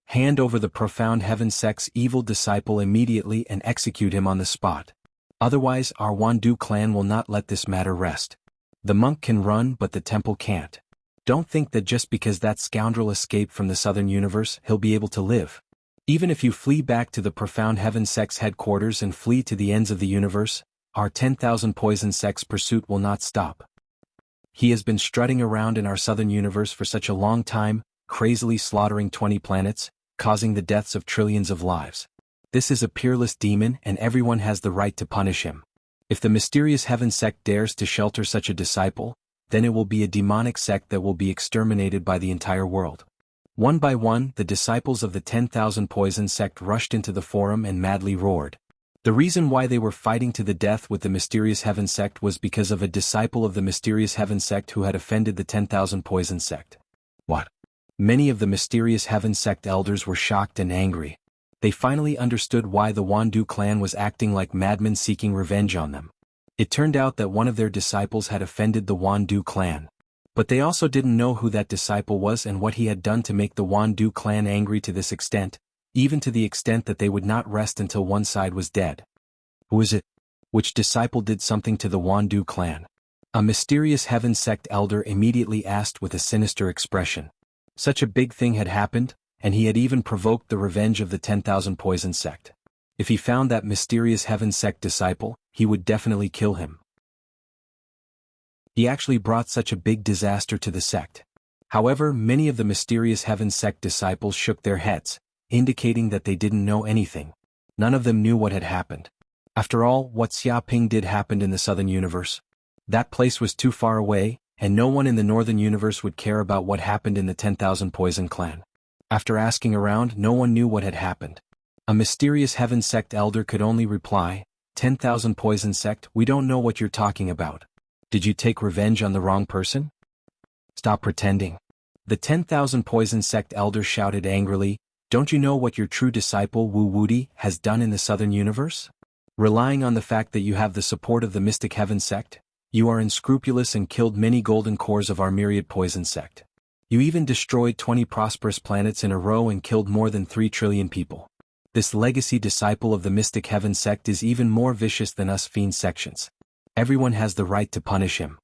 Hand over the Profound Heaven sect's evil disciple immediately and execute him on the spot. Otherwise, our Wandu clan will not let this matter rest. The monk can run but the temple can't. Don't think that just because that scoundrel escaped from the southern universe he'll be able to live. Even if you flee back to the Profound Heaven sect's headquarters and flee to the ends of the universe, our 10,000 poison sect's pursuit will not stop. He has been strutting around in our southern universe for such a long time, crazily slaughtering 20 planets, causing the deaths of trillions of lives. This is a peerless demon and everyone has the right to punish him. If the mysterious heaven sect dares to shelter such a disciple, then it will be a demonic sect that will be exterminated by the entire world. One by one, the disciples of the 10,000 poison sect rushed into the forum and madly roared. The reason why they were fighting to the death with the mysterious heaven sect was because of a disciple of the mysterious heaven sect who had offended the 10,000 poison sect. What? Many of the mysterious heaven sect elders were shocked and angry. They finally understood why the Wandu clan was acting like madmen seeking revenge on them. It turned out that one of their disciples had offended the Wandu clan. But they also didn't know who that disciple was and what he had done to make the Wandu clan angry to this extent, even to the extent that they would not rest until one side was dead. Who is it? Which disciple did something to the Wandu clan? A mysterious heaven sect elder immediately asked with a sinister expression. Such a big thing had happened, and he had even provoked the revenge of the 10,000 poison sect. If he found that mysterious heaven sect disciple, he would definitely kill him. He actually brought such a big disaster to the sect. However, many of the mysterious heaven sect disciples shook their heads, indicating that they didn't know anything. None of them knew what had happened. After all, what Xiaoping did happened in the southern universe. That place was too far away, and no one in the northern universe would care about what happened in the 10,000 poison clan. After asking around, no one knew what had happened. A mysterious heaven sect elder could only reply, 10,000 poison sect, we don't know what you're talking about. Did you take revenge on the wrong person? Stop pretending. The 10,000 poison sect elder shouted angrily, don't you know what your true disciple Wu Wudi has done in the southern universe? Relying on the fact that you have the support of the mystic heaven sect, you are unscrupulous and killed many golden cores of our myriad poison sect. You even destroyed 20 prosperous planets in a row and killed more than 3 trillion people. This legacy disciple of the mystic heaven sect is even more vicious than us fiend sections. Everyone has the right to punish him.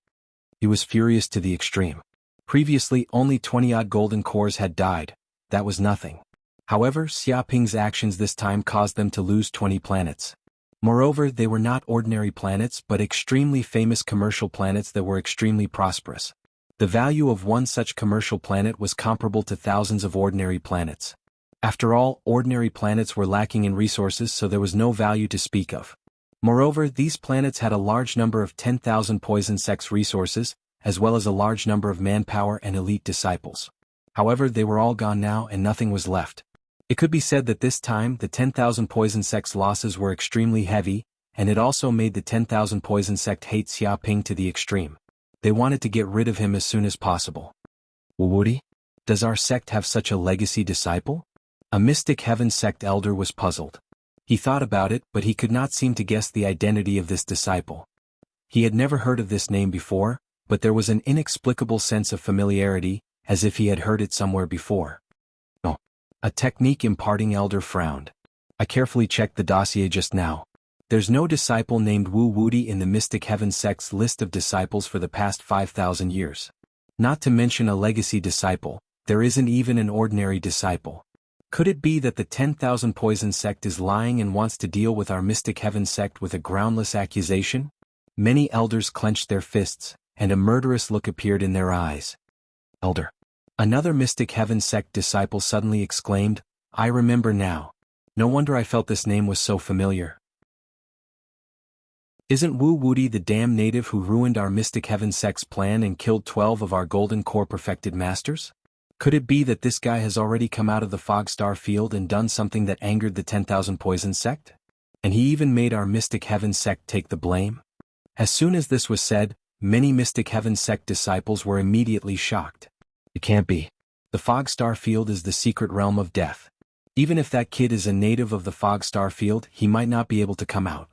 He was furious to the extreme. Previously, only 20-odd golden cores had died. That was nothing. However, Xiaoping's actions this time caused them to lose 20 planets. Moreover, they were not ordinary planets but extremely famous commercial planets that were extremely prosperous. The value of one such commercial planet was comparable to thousands of ordinary planets. After all, ordinary planets were lacking in resources, so there was no value to speak of. Moreover, these planets had a large number of 10,000 poison sects resources, as well as a large number of manpower and elite disciples. However, they were all gone now and nothing was left. It could be said that this time the 10,000 poison sect's losses were extremely heavy, and it also made the 10,000 poison sect hate Xiaoping to the extreme. They wanted to get rid of him as soon as possible. Wuwudi? Does our sect have such a legacy disciple? A mystic heaven sect elder was puzzled. He thought about it, but he could not seem to guess the identity of this disciple. He had never heard of this name before, but there was an inexplicable sense of familiarity, as if he had heard it somewhere before. Oh. A technique imparting elder frowned. I carefully checked the dossier just now. There's no disciple named Wu Wudi in the Mystic Heaven sect's list of disciples for the past 5,000 years. Not to mention a legacy disciple, there isn't even an ordinary disciple. Could it be that the 10,000 poison sect is lying and wants to deal with our Mystic Heaven sect with a groundless accusation? Many elders clenched their fists, and a murderous look appeared in their eyes. Elder. Another Mystic Heaven sect disciple suddenly exclaimed, I remember now. No wonder I felt this name was so familiar. Isn't Wu Wudi the damn native who ruined our Mystic Heaven sect's plan and killed 12 of our Golden Core perfected masters? Could it be that this guy has already come out of the Fog Star Field and done something that angered the 10,000 Poison sect? And he even made our Mystic Heaven sect take the blame? As soon as this was said, many Mystic Heaven sect disciples were immediately shocked. It can't be. The Fog Star Field is the secret realm of death. Even if that kid is a native of the Fog Star Field, he might not be able to come out.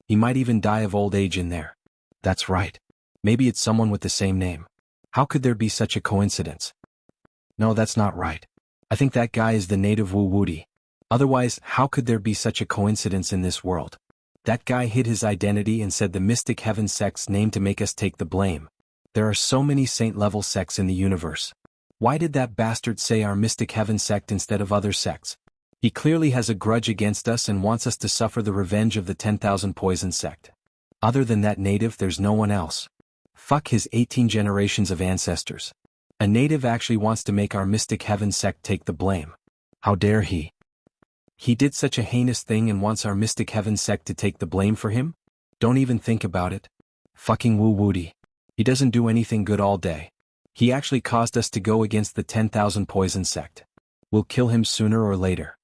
He might even die of old age in there. That's right. Maybe it's someone with the same name. How could there be such a coincidence? No, that's not right. I think that guy is the native Wu Wuti. Otherwise, how could there be such a coincidence in this world? That guy hid his identity and said the Mystic Heaven sect's name to make us take the blame. There are so many saint-level sects in the universe. Why did that bastard say our Mystic Heaven sect instead of other sects? He clearly has a grudge against us and wants us to suffer the revenge of the 10,000 Poison sect. Other than that native, there's no one else. Fuck his 18 generations of ancestors. A native actually wants to make our Mystic Heaven sect take the blame. How dare he? He did such a heinous thing and wants our Mystic Heaven sect to take the blame for him? Don't even think about it. Fucking Wu Wuti. He doesn't do anything good all day. He actually caused us to go against the 10,000 Poison sect. We'll kill him sooner or later.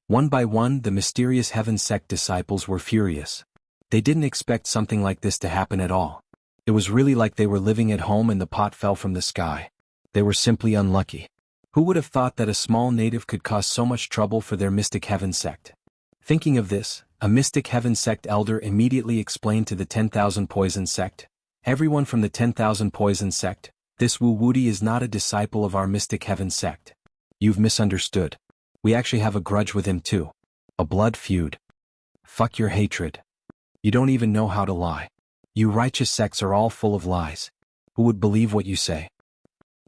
One by one, the mysterious Heaven sect disciples were furious. They didn't expect something like this to happen at all. It was really like they were living at home and the pot fell from the sky. They were simply unlucky. Who would have thought that a small native could cause so much trouble for their Mystic Heaven sect? Thinking of this, a Mystic Heaven sect elder immediately explained to the 10,000 Poison sect, "Everyone from the 10,000 Poison sect, this Wu Wuti is not a disciple of our Mystic Heaven sect. You've misunderstood. We actually have a grudge with him too. A blood feud. Fuck your hatred. You don't even know how to lie. You righteous sects are all full of lies. Who would believe what you say?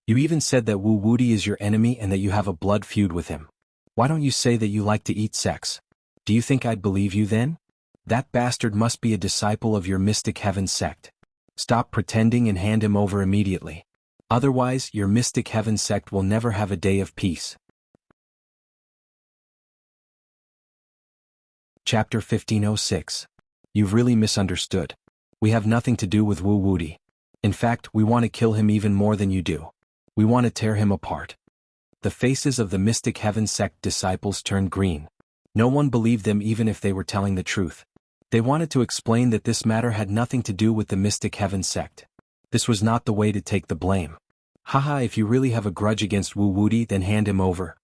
You even said that Wu Wuti is your enemy and that you have a blood feud with him. Why don't you say that you like to eat sex? Do you think I'd believe you then? That bastard must be a disciple of your Mystic Heaven sect. Stop pretending and hand him over immediately. Otherwise, your Mystic Heaven sect will never have a day of peace." Chapter 1506. You've really misunderstood. We have nothing to do with Wu Wuti. In fact, we want to kill him even more than you do. We want to tear him apart. The faces of the Mystic Heaven sect disciples turned green. No one believed them even if they were telling the truth. They wanted to explain that this matter had nothing to do with the Mystic Heaven sect. This was not the way to take the blame. Haha, if you really have a grudge against Wu Wuti, then hand him over.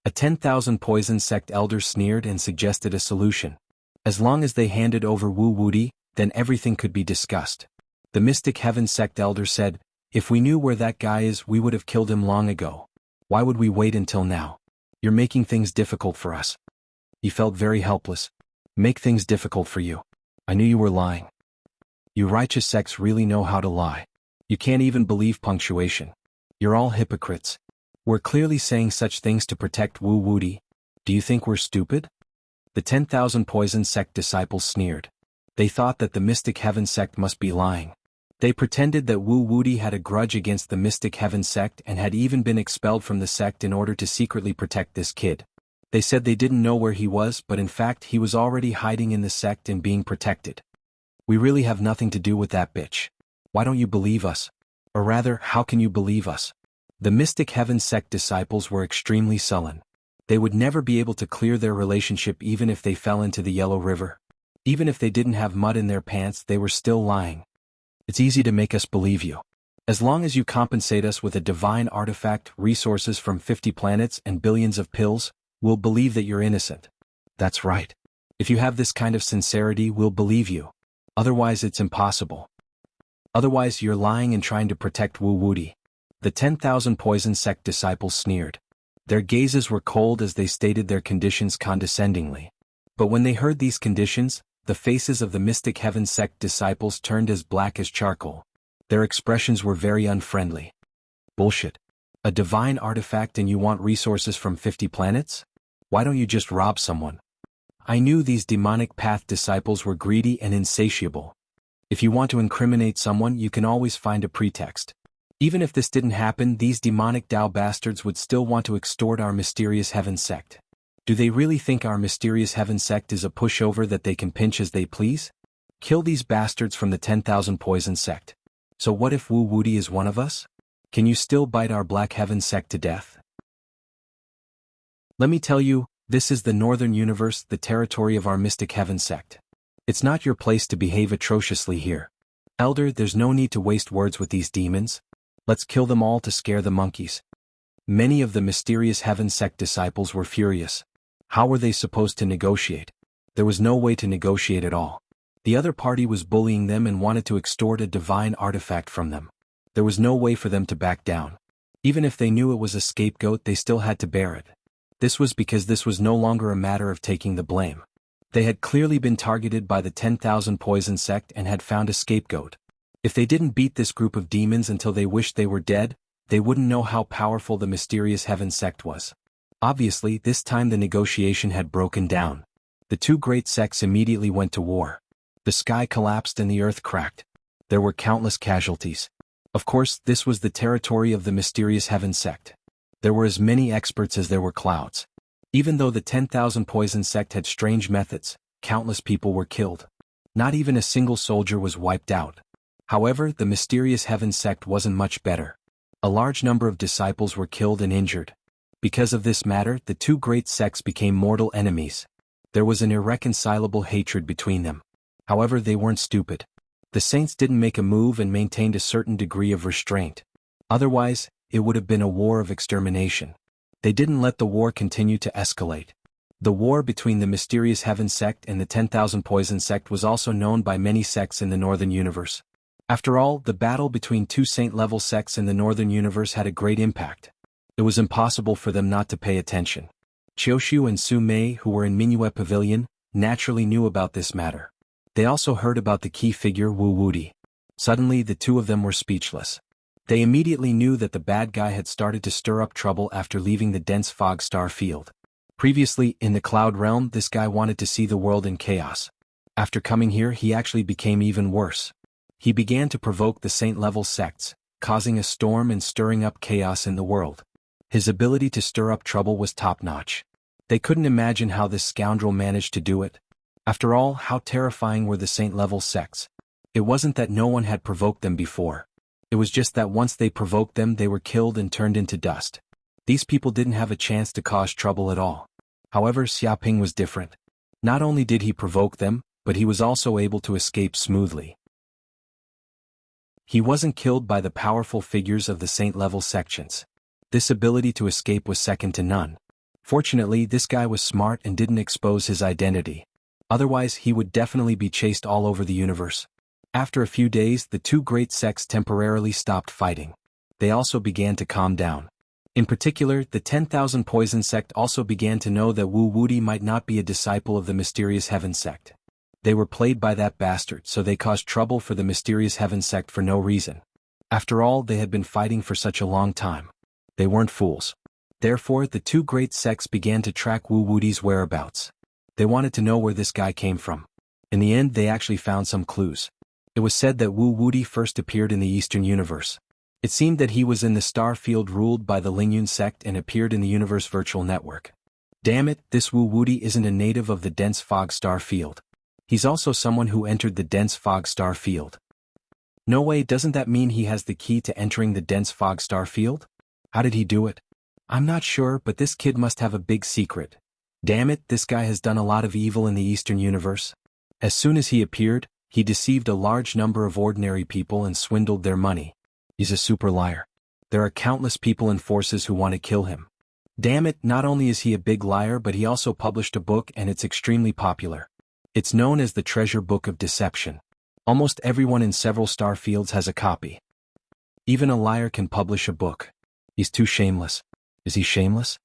A 10,000 Poison sect elder sneered and suggested a solution. As long as they handed over Wu Wuti, then everything could be discussed. The Mystic Heaven sect elder said, "If we knew where that guy is, we would have killed him long ago. Why would we wait until now? You're making things difficult for us." He felt very helpless. Make things difficult for you. I knew you were lying. You righteous sects really know how to lie. You can't even believe punctuation. You're all hypocrites. We're clearly saying such things to protect Wu Wuti. Do you think we're stupid? The 10,000 Poison sect disciples sneered. They thought that the Mystic Heaven sect must be lying. They pretended that Wu Wuti had a grudge against the Mystic Heaven sect and had even been expelled from the sect in order to secretly protect this kid. They said they didn't know where he was, but in fact he was already hiding in the sect and being protected. We really have nothing to do with that bitch. Why don't you believe us? Or rather, how can you believe us? The Mystic Heaven sect disciples were extremely sullen. They would never be able to clear their relationship even if they fell into the Yellow River. Even if they didn't have mud in their pants, they were still lying. It's easy to make us believe you. As long as you compensate us with a divine artifact, resources from 50 planets and billions of pills, we'll believe that you're innocent. That's right. If you have this kind of sincerity, we'll believe you. Otherwise, it's impossible. Otherwise, you're lying and trying to protect Wu Wuti. The 10,000 Poison sect disciples sneered. Their gazes were cold as they stated their conditions condescendingly. But when they heard these conditions, the faces of the Mystic Heaven sect disciples turned as black as charcoal. Their expressions were very unfriendly. Bullshit. A divine artifact and you want resources from 50 planets? Why don't you just rob someone? I knew these demonic path disciples were greedy and insatiable. If you want to incriminate someone, you can always find a pretext. Even if this didn't happen, these demonic Dao bastards would still want to extort our mysterious Heaven sect. Do they really think our mysterious Heaven sect is a pushover that they can pinch as they please? Kill these bastards from the 10,000 Poison sect. So what if Wu Wuti is one of us? Can you still bite our Black Heaven sect to death? Let me tell you, this is the Northern Universe, the territory of our Mystic Heaven sect. It's not your place to behave atrociously here. Elder, there's no need to waste words with these demons. Let's kill them all to scare the monkeys. Many of the mysterious Heaven sect disciples were furious. How were they supposed to negotiate? There was no way to negotiate at all. The other party was bullying them and wanted to extort a divine artifact from them. There was no way for them to back down. Even if they knew it was a scapegoat, they still had to bear it. This was because this was no longer a matter of taking the blame. They had clearly been targeted by the 10,000 Poison sect and had found a scapegoat. If they didn't beat this group of demons until they wished they were dead, they wouldn't know how powerful the mysterious Heaven sect was. Obviously, this time the negotiation had broken down. The two great sects immediately went to war. The sky collapsed and the earth cracked. There were countless casualties. Of course, this was the territory of the mysterious Heaven sect. There were as many experts as there were clouds. Even though the 10,000 Poison sect had strange methods, countless people were killed. Not even a single soldier was wiped out. However, the mysterious Heaven sect wasn't much better. A large number of disciples were killed and injured. Because of this matter, the two great sects became mortal enemies. There was an irreconcilable hatred between them. However, they weren't stupid. The saints didn't make a move and maintained a certain degree of restraint. Otherwise, it would have been a war of extermination. They didn't let the war continue to escalate. The war between the mysterious Heaven sect and the 10,000 Poison sect was also known by many sects in the Northern Universe. After all, the battle between two saint-level sects in the Northern Universe had a great impact. It was impossible for them not to pay attention. Qiushu and Su Mei, who were in Minuet Pavilion, naturally knew about this matter. They also heard about the key figure Wu Wudi. Suddenly the two of them were speechless. They immediately knew that the bad guy had started to stir up trouble after leaving the dense fog star field. Previously, in the Cloud Realm, this guy wanted to see the world in chaos. After coming here, he actually became even worse. He began to provoke the saint-level sects, causing a storm and stirring up chaos in the world. His ability to stir up trouble was top-notch. They couldn't imagine how this scoundrel managed to do it. After all, how terrifying were the saint-level sects? It wasn't that no one had provoked them before. It was just that once they provoked them, they were killed and turned into dust. These people didn't have a chance to cause trouble at all. However, Xiaoping was different. Not only did he provoke them, but he was also able to escape smoothly. He wasn't killed by the powerful figures of the saint-level sections. This ability to escape was second to none. Fortunately, this guy was smart and didn't expose his identity. Otherwise, he would definitely be chased all over the universe. After a few days, the two great sects temporarily stopped fighting. They also began to calm down. In particular, the 10,000 Poison sect also began to know that Wu Wudi might not be a disciple of the mysterious Heaven sect. They were played by that bastard, so they caused trouble for the mysterious Heaven sect for no reason. After all, they had been fighting for such a long time. They weren't fools. Therefore, the two great sects began to track Wu Wudi's whereabouts. They wanted to know where this guy came from. In the end, they actually found some clues. It was said that Wu Wudi first appeared in the Eastern Universe. It seemed that he was in the star field ruled by the Lingyun sect and appeared in the Universe Virtual Network. Damn it, this Wu Wudi isn't a native of the dense fog star field. He's also someone who entered the dense fog star field. No way, doesn't that mean he has the key to entering the dense fog star field? How did he do it? I'm not sure, but this kid must have a big secret. Damn it, this guy has done a lot of evil in the Eastern Universe. As soon as he appeared, he deceived a large number of ordinary people and swindled their money. He's a super liar. There are countless people and forces who want to kill him. Damn it, not only is he a big liar, but he also published a book and it's extremely popular. It's known as the Treasure Book of Deception. Almost everyone in several star fields has a copy. Even a liar can publish a book. He's too shameless. Is he shameless?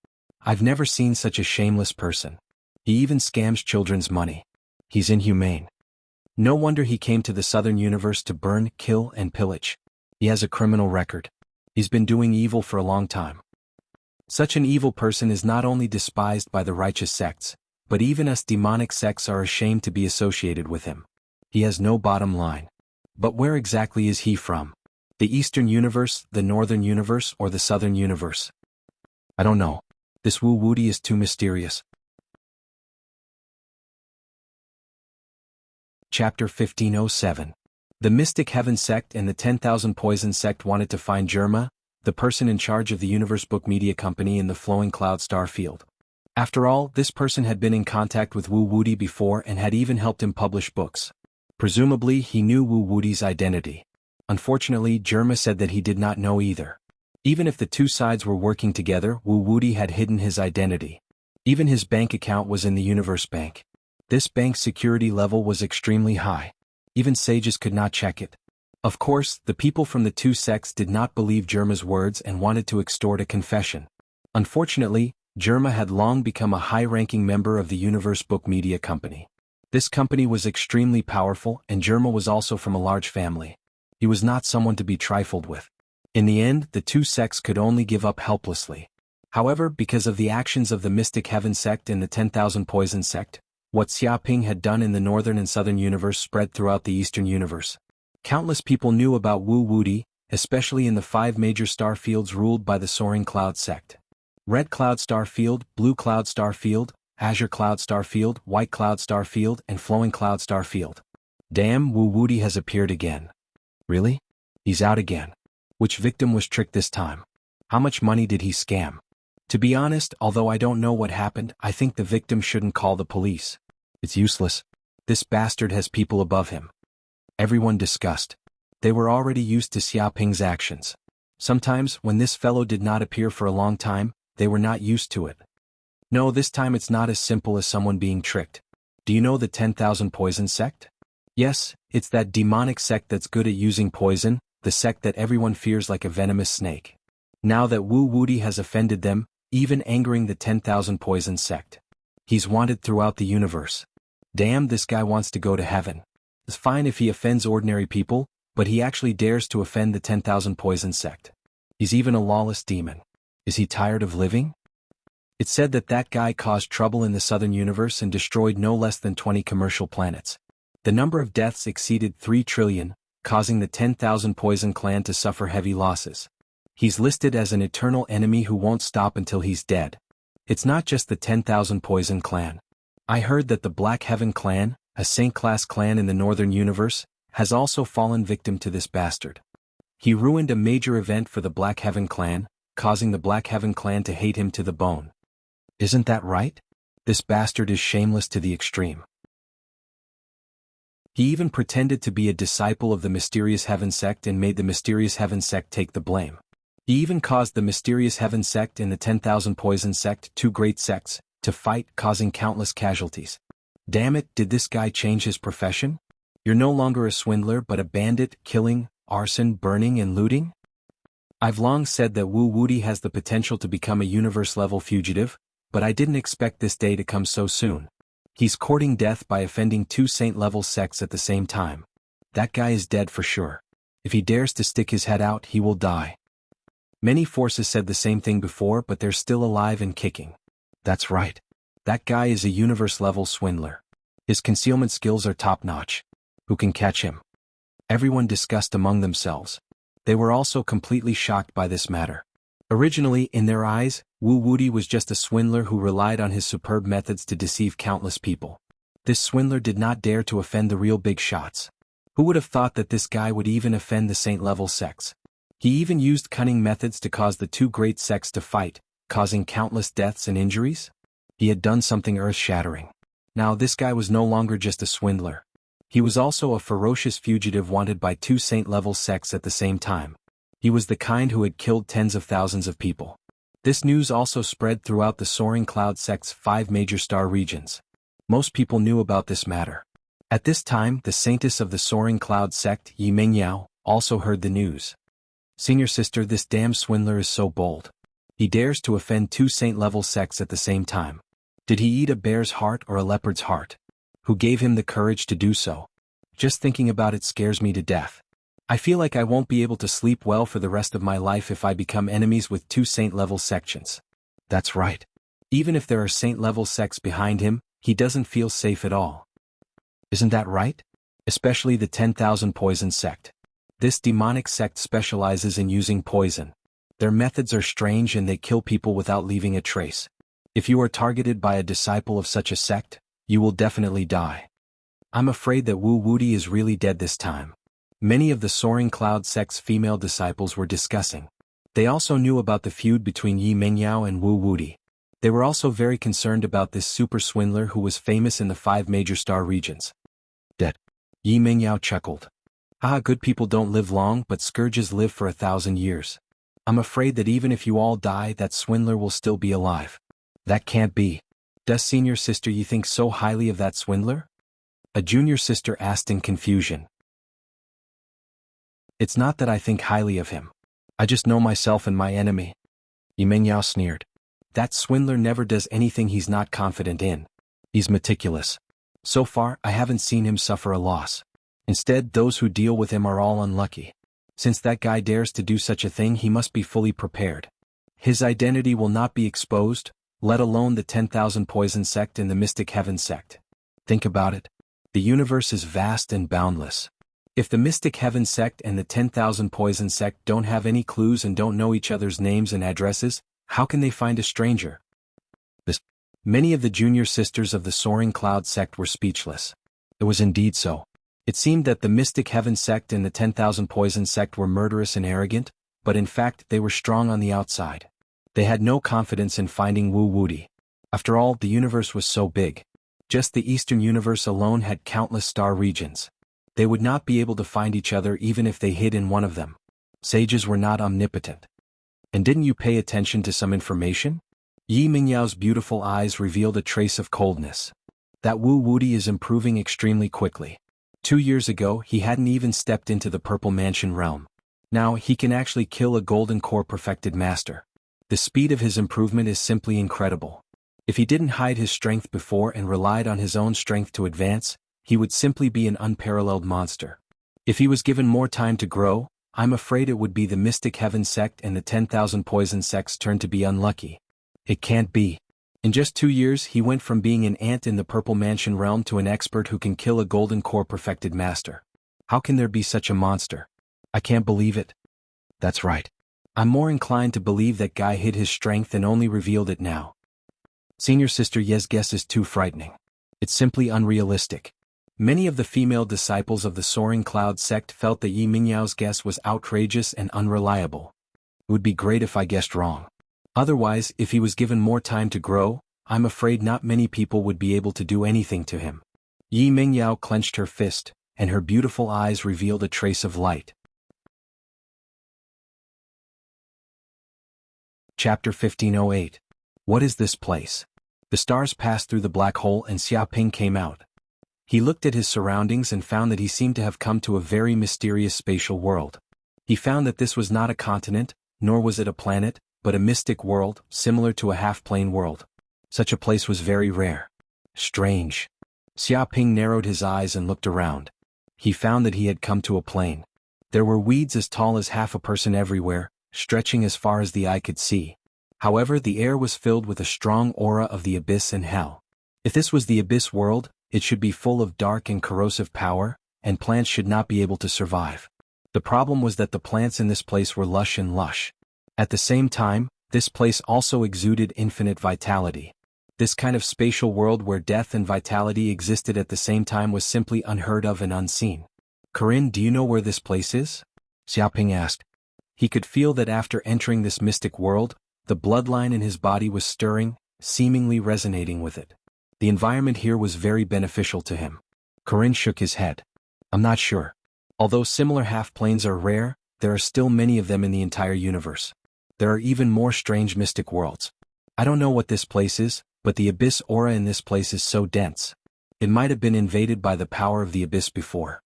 I've never seen such a shameless person. He even scams children's money. He's inhumane. No wonder he came to the Southern Universe to burn, kill, and pillage. He has a criminal record. He's been doing evil for a long time. Such an evil person is not only despised by the righteous sects, but even us demonic sects are ashamed to be associated with him. He has no bottom line. But where exactly is he from? The Eastern Universe, the Northern Universe, or the Southern Universe? I don't know. This Wu Wudi is too mysterious. Chapter 1507. The Mystic Heaven sect and the 10,000 Poison sect wanted to find Germa, the person in charge of the Universe Book Media Company in the Flowing Cloud star field. After all, this person had been in contact with Wu Wudi before and had even helped him publish books. Presumably, he knew Wu Wudi's identity. Unfortunately, Germa said that he did not know either. Even if the two sides were working together, Wu Wudi had hidden his identity. Even his bank account was in the Universe Bank. This bank's security level was extremely high. Even sages could not check it. Of course, the people from the two sects did not believe Germa's words and wanted to extort a confession. Unfortunately, Germa had long become a high-ranking member of the Universe Book Media Company. This company was extremely powerful, and Germa was also from a large family. He was not someone to be trifled with. In the end, the two sects could only give up helplessly. However, because of the actions of the Mystic Heaven sect and the 10,000 Poison sect, what Xiaoping had done in the northern and southern universe spread throughout the eastern universe. Countless people knew about Wu Wudi, especially in the 5 major star fields ruled by the Soaring Cloud sect. Red Cloud Star Field, Blue Cloud Star Field, Azure Cloud Star Field, White Cloud Star Field, and Flowing Cloud Star Field. Damn, Wu Wudi has appeared again. Really? He's out again. Which victim was tricked this time? How much money did he scam? To be honest, although I don't know what happened, I think the victim shouldn't call the police. It's useless. This bastard has people above him. Everyone discussed. They were already used to Xiaoping's actions. Sometimes, when this fellow did not appear for a long time, they were not used to it. No, this time it's not as simple as someone being tricked. Do you know the 10,000 Poison sect? Yes, it's that demonic sect that's good at using poison, the sect that everyone fears like a venomous snake. Now that Wu Wudi has offended them, even angering the 10,000 Poison sect. He's wanted throughout the universe. Damn, this guy wants to go to heaven. It's fine if he offends ordinary people, but he actually dares to offend the 10,000 Poison sect. He's even a lawless demon. Is he tired of living? It's said that that guy caused trouble in the southern universe and destroyed no less than 20 commercial planets. The number of deaths exceeded 3 trillion, causing the 10,000 Poison clan to suffer heavy losses. He's listed as an eternal enemy who won't stop until he's dead. It's not just the 10,000 Poison clan. I heard that the Black Heaven clan, a Saint-class clan in the northern universe, has also fallen victim to this bastard. He ruined a major event for the Black Heaven clan, causing the Black Heaven clan to hate him to the bone. Isn't that right? This bastard is shameless to the extreme. He even pretended to be a disciple of the Mysterious Heaven sect and made the Mysterious Heaven sect take the blame. He even caused the Mysterious Heaven sect and the 10,000 Poison sect, 2 great sects, to fight, causing countless casualties. Damn it, did this guy change his profession? You're no longer a swindler but a bandit, killing, arson, burning and looting? I've long said that Wu Wudi has the potential to become a universe-level fugitive, but I didn't expect this day to come so soon. He's courting death by offending 2 saint-level sects at the same time. That guy is dead for sure. If he dares to stick his head out, he will die. Many forces said the same thing before, but they're still alive and kicking. That's right. That guy is a universe-level swindler. His concealment skills are top-notch. Who can catch him? Everyone discussed among themselves. They were also completely shocked by this matter. Originally, in their eyes, Wu Wudi was just a swindler who relied on his superb methods to deceive countless people. This swindler did not dare to offend the real big shots. Who would have thought that this guy would even offend the saint-level sects? He even used cunning methods to cause the 2 great sects to fight, causing countless deaths and injuries? He had done something earth-shattering. Now this guy was no longer just a swindler. He was also a ferocious fugitive wanted by 2 saint-level sects at the same time. He was the kind who had killed tens of thousands of people. This news also spread throughout the Soaring Cloud sect's 5 major star regions. Most people knew about this matter. At this time, the saintess of the Soaring Cloud sect, Yi Mengyao, also heard the news. Senior sister, this damn swindler is so bold. He dares to offend 2 saint-level sects at the same time. Did he eat a bear's heart or a leopard's heart? Who gave him the courage to do so? Just thinking about it scares me to death. I feel like I won't be able to sleep well for the rest of my life if I become enemies with 2 saint-level sections. That's right. Even if there are saint-level sects behind him, he doesn't feel safe at all. Isn't that right? Especially the 10,000 Poison sect. This demonic sect specializes in using poison. Their methods are strange and they kill people without leaving a trace. If you are targeted by a disciple of such a sect, you will definitely die. I'm afraid that Wu Wudi is really dead this time. Many of the Soaring Cloud sect's female disciples were discussing. They also knew about the feud between Yi Mengyao and Wu Wudi. They were also very concerned about this super swindler who was famous in the 5 major star regions. Dead. Yi Mingyao chuckled. Ah, good people don't live long, but scourges live for 1,000 years. I'm afraid that even if you all die, that swindler will still be alive. That can't be. Does senior sister Yi think so highly of that swindler? A junior sister asked in confusion. It's not that I think highly of him. I just know myself and my enemy. Yi Mingyao sneered. That swindler never does anything he's not confident in. He's meticulous. So far, I haven't seen him suffer a loss. Instead, those who deal with him are all unlucky. Since that guy dares to do such a thing, he must be fully prepared. His identity will not be exposed, let alone the 10,000 Poison sect and the Mystic Heaven sect. Think about it. The universe is vast and boundless. If the Mystic Heaven sect and the 10,000 Poison sect don't have any clues and don't know each other's names and addresses, how can they find a stranger? Many of the junior sisters of the Soaring Cloud sect were speechless. It was indeed so. It seemed that the Mystic Heaven sect and the 10,000 Poison sect were murderous and arrogant, but in fact they were strong on the outside. They had no confidence in finding Wu Wuti. After all, the universe was so big. Just the Eastern universe alone had countless star regions. They would not be able to find each other even if they hid in one of them. Sages were not omnipotent. And didn't you pay attention to some information? Yi Mingyao's beautiful eyes revealed a trace of coldness. That Wu Wuti is improving extremely quickly. 2 years ago, he hadn't even stepped into the Purple Mansion realm. Now, he can actually kill a Golden Core perfected master. The speed of his improvement is simply incredible. If he didn't hide his strength before and relied on his own strength to advance, he would simply be an unparalleled monster. If he was given more time to grow, I'm afraid it would be the Mystic Heaven sect and the 10,000 Poison sect's turn to be unlucky. It can't be. In just 2 years, he went from being an ant in the Purple Mansion realm to an expert who can kill a Golden Core perfected master. How can there be such a monster? I can't believe it. That's right. I'm more inclined to believe that guy hid his strength and only revealed it now. Senior Sister Ye's guess is too frightening. It's simply unrealistic. Many of the female disciples of the Soaring Cloud sect felt that Yi Mingyao's guess was outrageous and unreliable. It would be great if I guessed wrong. Otherwise, if he was given more time to grow, I'm afraid not many people would be able to do anything to him. Yi Mingyao clenched her fist, and her beautiful eyes revealed a trace of light. Chapter 1508. What is this place? The stars passed through the black hole and Xiaoping came out. He looked at his surroundings and found that he seemed to have come to a very mysterious spatial world. He found that this was not a continent, nor was it a planet, but a mystic world, similar to a half-plane world. Such a place was very rare. Strange. Xiaoping narrowed his eyes and looked around. He found that he had come to a plain. There were weeds as tall as half a person everywhere, stretching as far as the eye could see. However, the air was filled with a strong aura of the abyss and hell. If this was the abyss world, it should be full of dark and corrosive power, and plants should not be able to survive. The problem was that the plants in this place were lush and lush. At the same time, this place also exuded infinite vitality. This kind of spatial world where death and vitality existed at the same time was simply unheard of and unseen. Corinne, do you know where this place is? Xiaoping asked. He could feel that after entering this mystic world, the bloodline in his body was stirring, seemingly resonating with it. The environment here was very beneficial to him. Corinne shook his head. I'm not sure. Although similar half-planes are rare, there are still many of them in the entire universe. There are even more strange mystic worlds. I don't know what this place is, but the abyss aura in this place is so dense. It might have been invaded by the power of the abyss before.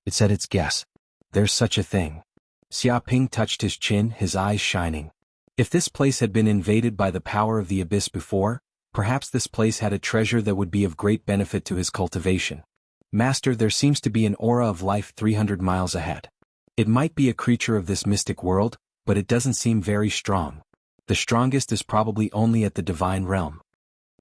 It said its guess. There's such a thing. Xiaoping touched his chin, his eyes shining. If this place had been invaded by the power of the abyss before, perhaps this place had a treasure that would be of great benefit to his cultivation. Master, there seems to be an aura of life 300 miles ahead. It might be a creature of this mystic world, but it doesn't seem very strong. The strongest is probably only at the divine realm.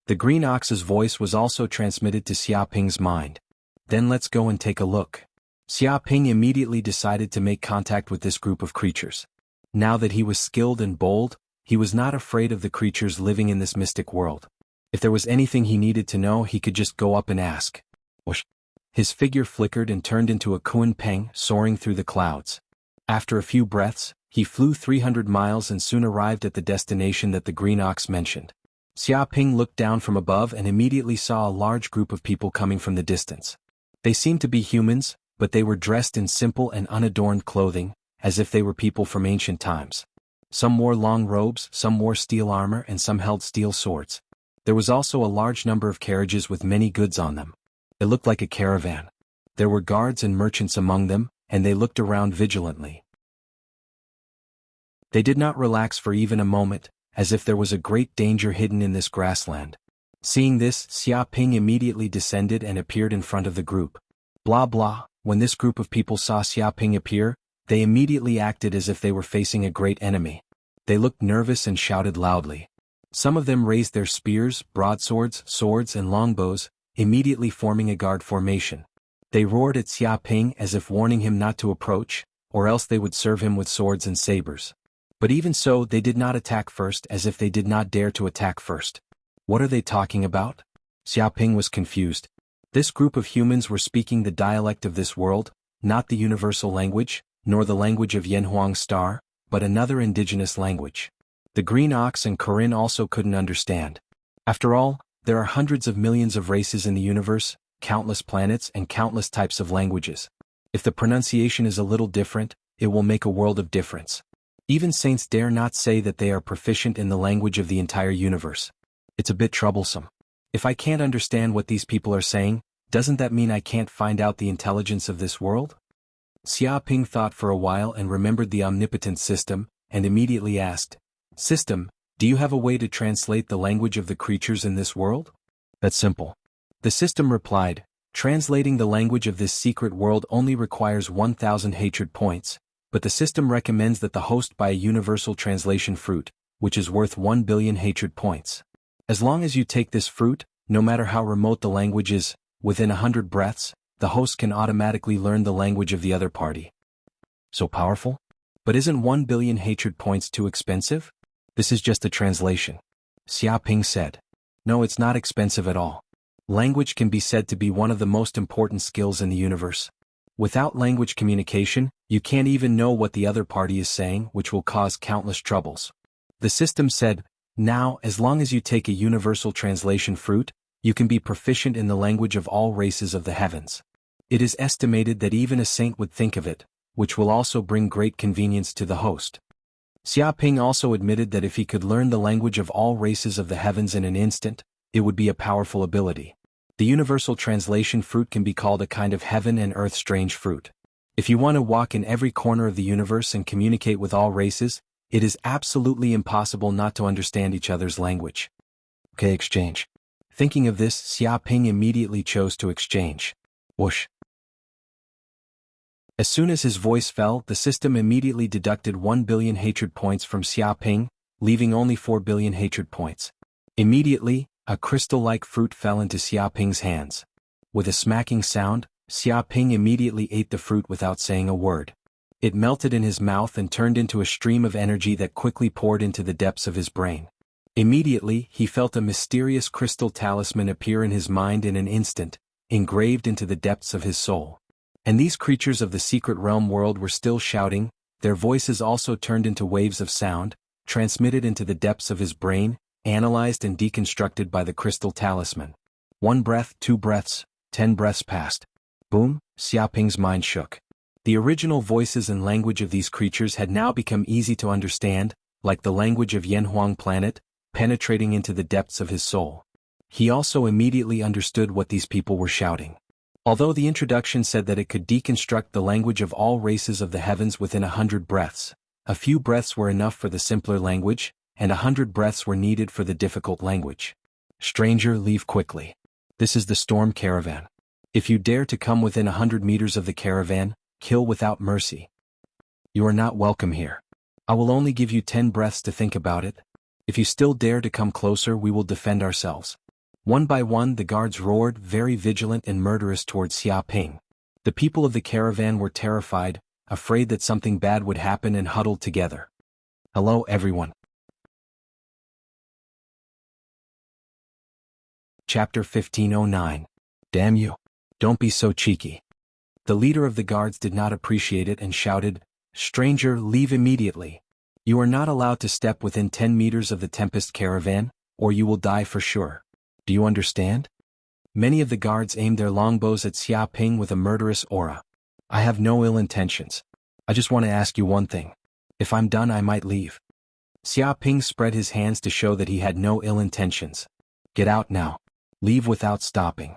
The green ox's voice was also transmitted to Xiaoping's mind. Then let's go and take a look. Xiaoping immediately decided to make contact with this group of creatures. Now that he was skilled and bold, he was not afraid of the creatures living in this mystic world. If there was anything he needed to know, he could just go up and ask. Whoosh. His figure flickered and turned into a Kunpeng soaring through the clouds. After a few breaths, he flew 300 miles and soon arrived at the destination that the green ox mentioned. Xia Ping looked down from above and immediately saw a large group of people coming from the distance. They seemed to be humans, but they were dressed in simple and unadorned clothing, as if they were people from ancient times. Some wore long robes, some wore steel armor, and some held steel swords. There was also a large number of carriages with many goods on them. It looked like a caravan. There were guards and merchants among them, and they looked around vigilantly. They did not relax for even a moment, as if there was a great danger hidden in this grassland. Seeing this, Xia Ping immediately descended and appeared in front of the group. Blah blah. When this group of people saw Xia Ping appear, they immediately acted as if they were facing a great enemy. They looked nervous and shouted loudly. Some of them raised their spears, broadswords, swords and longbows, immediately forming a guard formation. They roared at Xia Ping as if warning him not to approach, or else they would serve him with swords and sabers. But even so, they did not attack first, as if they did not dare to attack first. What are they talking about? Xia Ping was confused. This group of humans were speaking the dialect of this world, not the universal language, nor the language of Yanhuang Star, but another indigenous language. The Green Ox and Corinne also couldn't understand. After all, there are hundreds of millions of races in the universe, countless planets and countless types of languages. If the pronunciation is a little different, it will make a world of difference. Even saints dare not say that they are proficient in the language of the entire universe. It's a bit troublesome. If I can't understand what these people are saying, doesn't that mean I can't find out the intelligence of this world? Xia Ping thought for a while and remembered the omnipotent system, and immediately asked, "System, do you have a way to translate the language of the creatures in this world?" "That's simple." The system replied, "Translating the language of this secret world only requires 1,000 hatred points, but the system recommends that the host buy a universal translation fruit, which is worth 1 billion hatred points. As long as you take this fruit, no matter how remote the language is, within 100 breaths, the host can automatically learn the language of the other party." So powerful? But isn't 1 billion hatred points too expensive? "This is just a translation," Xia Ping said. "No, it's not expensive at all. Language can be said to be one of the most important skills in the universe. Without language communication, you can't even know what the other party is saying, which will cause countless troubles." The system said, "Now, as long as you take a universal translation fruit, you can be proficient in the language of all races of the heavens. It is estimated that even a saint would think of it, which will also bring great convenience to the host." Xia Ping also admitted that if he could learn the language of all races of the heavens in an instant, it would be a powerful ability. The universal translation fruit can be called a kind of heaven and earth strange fruit. If you want to walk in every corner of the universe and communicate with all races, it is absolutely impossible not to understand each other's language. Okay, exchange. Thinking of this, Xia Ping immediately chose to exchange. Whoosh. As soon as his voice fell, the system immediately deducted 1 billion hatred points from Xia Ping, leaving only 4 billion hatred points. Immediately, a crystal-like fruit fell into Xia Ping's hands. With a smacking sound, Xia Ping immediately ate the fruit without saying a word. It melted in his mouth and turned into a stream of energy that quickly poured into the depths of his brain. Immediately, he felt a mysterious crystal talisman appear in his mind in an instant, engraved into the depths of his soul. And these creatures of the secret realm world were still shouting, their voices also turned into waves of sound, transmitted into the depths of his brain, analyzed and deconstructed by the crystal talisman. 1 breath, 2 breaths, 10 breaths passed. Boom, Xia Ping's mind shook. The original voices and language of these creatures had now become easy to understand, like the language of Yanhuang planet, penetrating into the depths of his soul. He also immediately understood what these people were shouting. Although the introduction said that it could deconstruct the language of all races of the heavens within 100 breaths, a few breaths were enough for the simpler language, and 100 breaths were needed for the difficult language. "Stranger, leave quickly. This is the storm caravan. If you dare to come within 100 meters of the caravan, kill without mercy. You are not welcome here. I will only give you 10 breaths to think about it. If you still dare to come closer, we will defend ourselves." One by one, the guards roared, very vigilant and murderous towards Xia Ping. The people of the caravan were terrified, afraid that something bad would happen, and huddled together. "Hello, everyone." Chapter 1509. Damn you. Don't be so cheeky. The leader of the guards did not appreciate it and shouted, "Stranger, leave immediately. You are not allowed to step within 10 meters of the Tempest caravan. or you will die for sure. Do you understand? Many of the guards aimed their longbows at Xia Ping with a murderous aura. I have no ill intentions. I just want to ask you one thing. If I'm done, I might leave. Xia Ping spread his hands to show that he had no ill intentions. Get out now. Leave without stopping.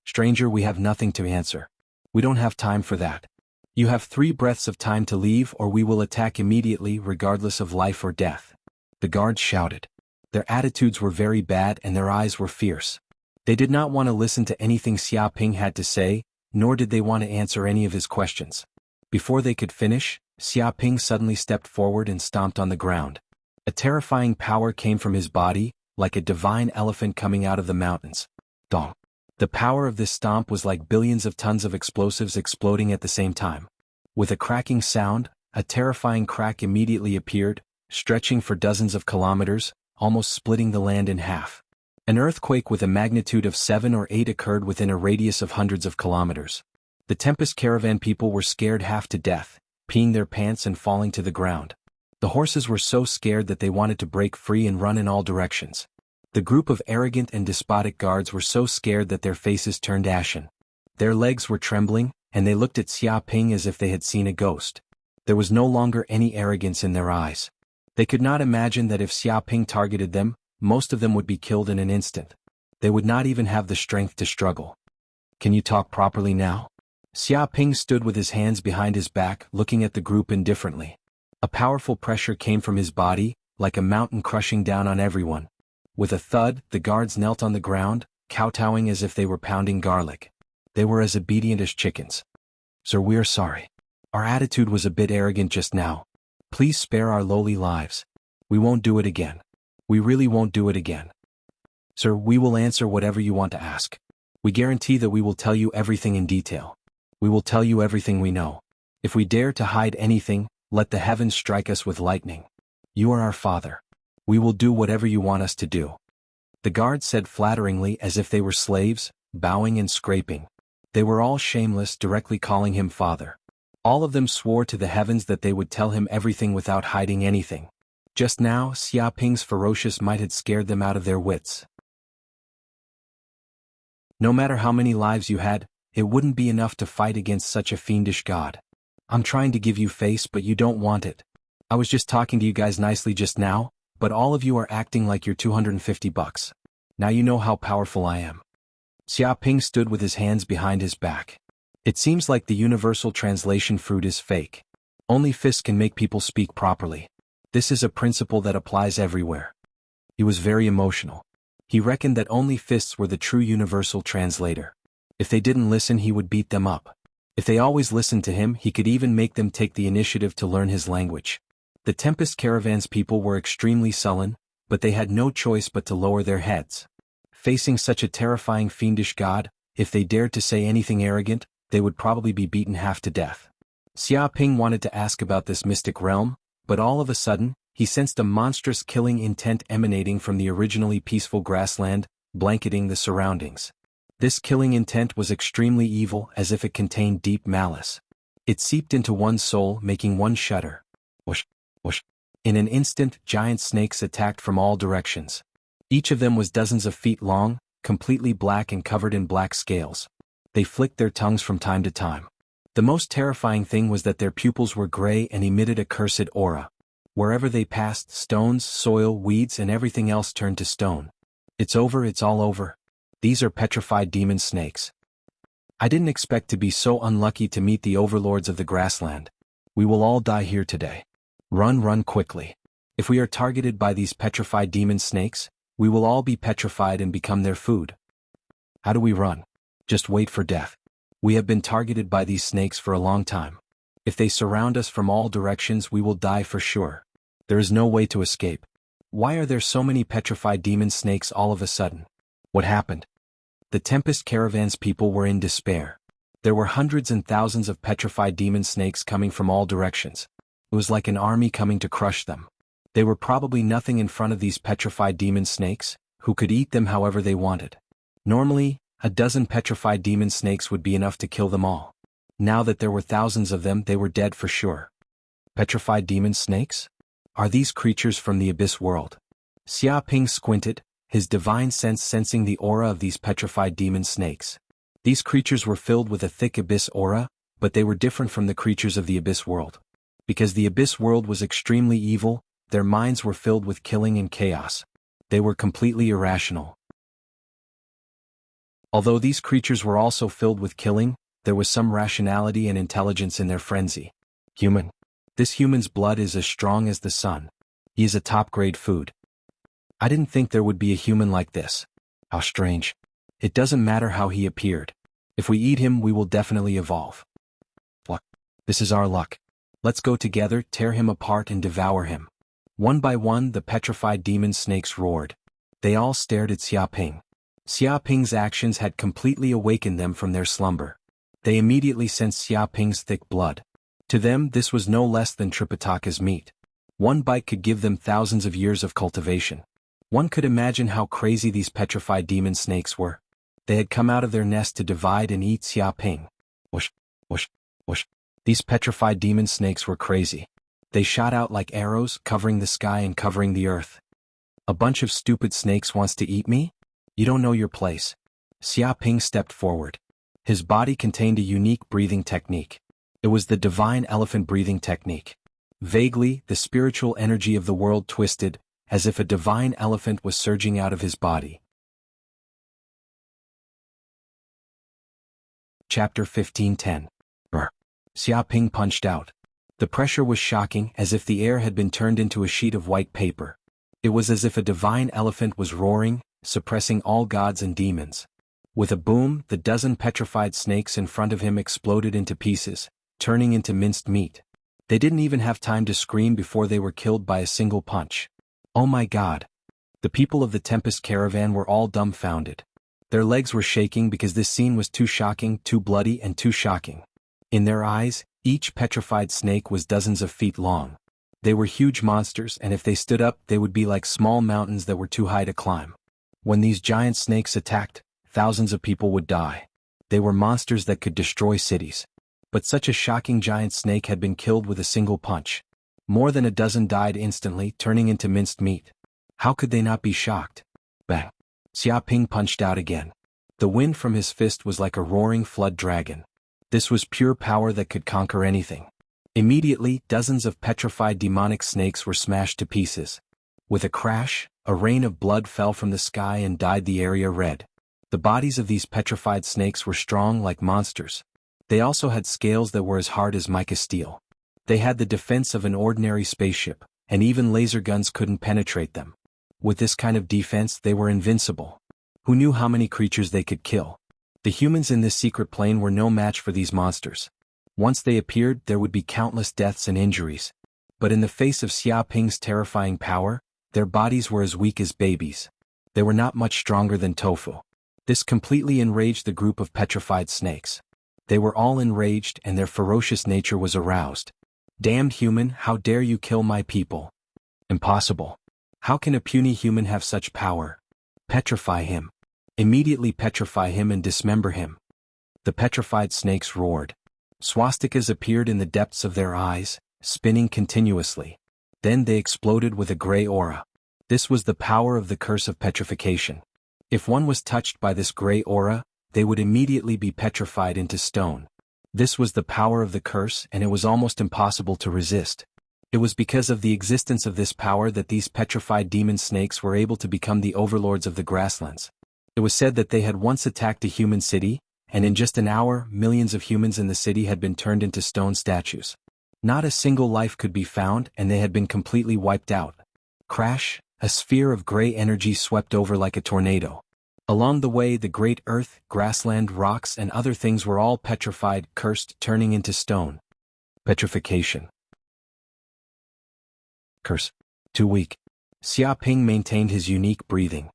Stranger, we have nothing to answer. We don't have time for that. You have 3 breaths of time to leave, or we will attack immediately regardless of life or death. The guards shouted. Their attitudes were very bad and their eyes were fierce. They did not want to listen to anything Xia Ping had to say, nor did they want to answer any of his questions. Before they could finish, Xia Ping suddenly stepped forward and stomped on the ground. A terrifying power came from his body, like a divine elephant coming out of the mountains. Dong. The power of this stomp was like billions of tons of explosives exploding at the same time. With a cracking sound, a terrifying crack immediately appeared, stretching for dozens of kilometers, almost splitting the land in half. An earthquake with a magnitude of 7 or 8 occurred within a radius of hundreds of kilometers. The Tempest Caravan people were scared half to death, peeing their pants and falling to the ground. The horses were so scared that they wanted to break free and run in all directions. The group of arrogant and despotic guards were so scared that their faces turned ashen. Their legs were trembling, and they looked at Xia Ping as if they had seen a ghost. There was no longer any arrogance in their eyes. They could not imagine that if Xia Ping targeted them, most of them would be killed in an instant. They would not even have the strength to struggle. Can you talk properly now? Xia Ping stood with his hands behind his back, looking at the group indifferently. A powerful pressure came from his body, like a mountain crushing down on everyone. With a thud, the guards knelt on the ground, kowtowing as if they were pounding garlic. They were as obedient as chickens. Sir, we are sorry. Our attitude was a bit arrogant just now. Please spare our lowly lives. We won't do it again. We really won't do it again. Sir, we will answer whatever you want to ask. We guarantee that we will tell you everything in detail. We will tell you everything we know. If we dare to hide anything, let the heavens strike us with lightning. You are our father. We will do whatever you want us to do. The guards said flatteringly as if they were slaves, bowing and scraping. They were all shameless, directly calling him father. All of them swore to the heavens that they would tell him everything without hiding anything. Just now, Xia Ping's ferocious might had scared them out of their wits. No matter how many lives you had, it wouldn't be enough to fight against such a fiendish god. I'm trying to give you face, but you don't want it. I was just talking to you guys nicely just now, but all of you are acting like you're $250. Now you know how powerful I am. Xia Ping stood with his hands behind his back. It seems like the universal translation fruit is fake. Only fists can make people speak properly. This is a principle that applies everywhere. He was very emotional. He reckoned that only fists were the true universal translator. If they didn't listen, he would beat them up. If they always listened to him, he could even make them take the initiative to learn his language. The Tempest Caravan's people were extremely sullen, but they had no choice but to lower their heads. Facing such a terrifying fiendish god, if they dared to say anything arrogant, they would probably be beaten half to death. Xia Ping wanted to ask about this mystic realm, but all of a sudden, he sensed a monstrous killing intent emanating from the originally peaceful grassland, blanketing the surroundings. This killing intent was extremely evil, as if it contained deep malice. It seeped into one's soul, making one shudder. Whoosh, whoosh. In an instant, giant snakes attacked from all directions. Each of them was dozens of feet long, completely black and covered in black scales. They flicked their tongues from time to time. The most terrifying thing was that their pupils were gray and emitted a cursed aura. Wherever they passed, stones, soil, weeds, and everything else turned to stone. It's over, it's all over. These are petrified demon snakes. I didn't expect to be so unlucky to meet the overlords of the grassland. We will all die here today. Run quickly. If we are targeted by these petrified demon snakes, we will all be petrified and become their food. How do we run? Just wait for death. We have been targeted by these snakes for a long time. If they surround us from all directions, we will die for sure. There is no way to escape. Why are there so many petrified demon snakes all of a sudden? What happened? The Tempest Caravan's people were in despair. There were hundreds and thousands of petrified demon snakes coming from all directions. It was like an army coming to crush them. They were probably nothing in front of these petrified demon snakes, who could eat them however they wanted. Normally, a dozen petrified demon snakes would be enough to kill them all. Now that there were thousands of them, they were dead for sure. Petrified demon snakes? Are these creatures from the abyss world? Xia Ping squinted, his divine sense sensing the aura of these petrified demon snakes. These creatures were filled with a thick abyss aura, but they were different from the creatures of the abyss world. Because the abyss world was extremely evil, their minds were filled with killing and chaos. They were completely irrational. Although these creatures were also filled with killing, there was some rationality and intelligence in their frenzy. Human. This human's blood is as strong as the sun. He is a top-grade food. I didn't think there would be a human like this. How strange. It doesn't matter how he appeared. If we eat him, we will definitely evolve. Luck. This is our luck. Let's go together, tear him apart and devour him. One by one, the petrified demon snakes roared. They all stared at Xia Ping. Xia Ping's actions had completely awakened them from their slumber. They immediately sensed Xia Ping's thick blood. To them, this was no less than Tripitaka's meat. One bite could give them thousands of years of cultivation. One could imagine how crazy these petrified demon snakes were. They had come out of their nest to divide and eat Xia Ping. Whoosh, whoosh, whoosh. These petrified demon snakes were crazy. They shot out like arrows, covering the sky and covering the earth. A bunch of stupid snakes wants to eat me? You don't know your place. Xia Ping stepped forward. His body contained a unique breathing technique. It was the divine elephant breathing technique. Vaguely, the spiritual energy of the world twisted, as if a divine elephant was surging out of his body. Chapter 15:10. Xia Ping punched out. The pressure was shocking, as if the air had been turned into a sheet of white paper. It was as if a divine elephant was roaring, suppressing all gods and demons. With a boom, the dozen petrified snakes in front of him exploded into pieces, turning into minced meat. They didn't even have time to scream before they were killed by a single punch. Oh my God! The people of the Tempest Caravan were all dumbfounded. Their legs were shaking because this scene was too shocking, too bloody, and too shocking. In their eyes, each petrified snake was dozens of feet long. They were huge monsters, and if they stood up, they would be like small mountains that were too high to climb. When these giant snakes attacked, thousands of people would die. They were monsters that could destroy cities. But such a shocking giant snake had been killed with a single punch. More than a dozen died instantly, turning into minced meat. How could they not be shocked? Bang! Xia Ping punched out again. The wind from his fist was like a roaring flood dragon. This was pure power that could conquer anything. Immediately, dozens of petrified demonic snakes were smashed to pieces. With a crash, a rain of blood fell from the sky and dyed the area red. The bodies of these petrified snakes were strong like monsters. They also had scales that were as hard as mica steel. They had the defense of an ordinary spaceship, and even laser guns couldn't penetrate them. With this kind of defense, they were invincible. Who knew how many creatures they could kill? The humans in this secret plane were no match for these monsters. Once they appeared, there would be countless deaths and injuries. But in the face of Xia Ping's terrifying power, their bodies were as weak as babies. They were not much stronger than tofu. This completely enraged the group of petrified snakes. They were all enraged and their ferocious nature was aroused. Damned human, how dare you kill my people? Impossible. How can a puny human have such power? Petrify him. Immediately petrify him and dismember him. The petrified snakes roared. Swastikas appeared in the depths of their eyes, spinning continuously. Then they exploded with a gray aura. This was the power of the curse of petrification. If one was touched by this gray aura, they would immediately be petrified into stone. This was the power of the curse, and it was almost impossible to resist. It was because of the existence of this power that these petrified demon snakes were able to become the overlords of the grasslands. It was said that they had once attacked a human city, and in just an hour, millions of humans in the city had been turned into stone statues. Not a single life could be found, and they had been completely wiped out. Crash! A sphere of gray energy swept over like a tornado. Along the way, the great earth, grassland, rocks, and other things were all petrified, cursed, turning into stone. Petrification. Curse. Too weak. Xia Ping maintained his unique breathing.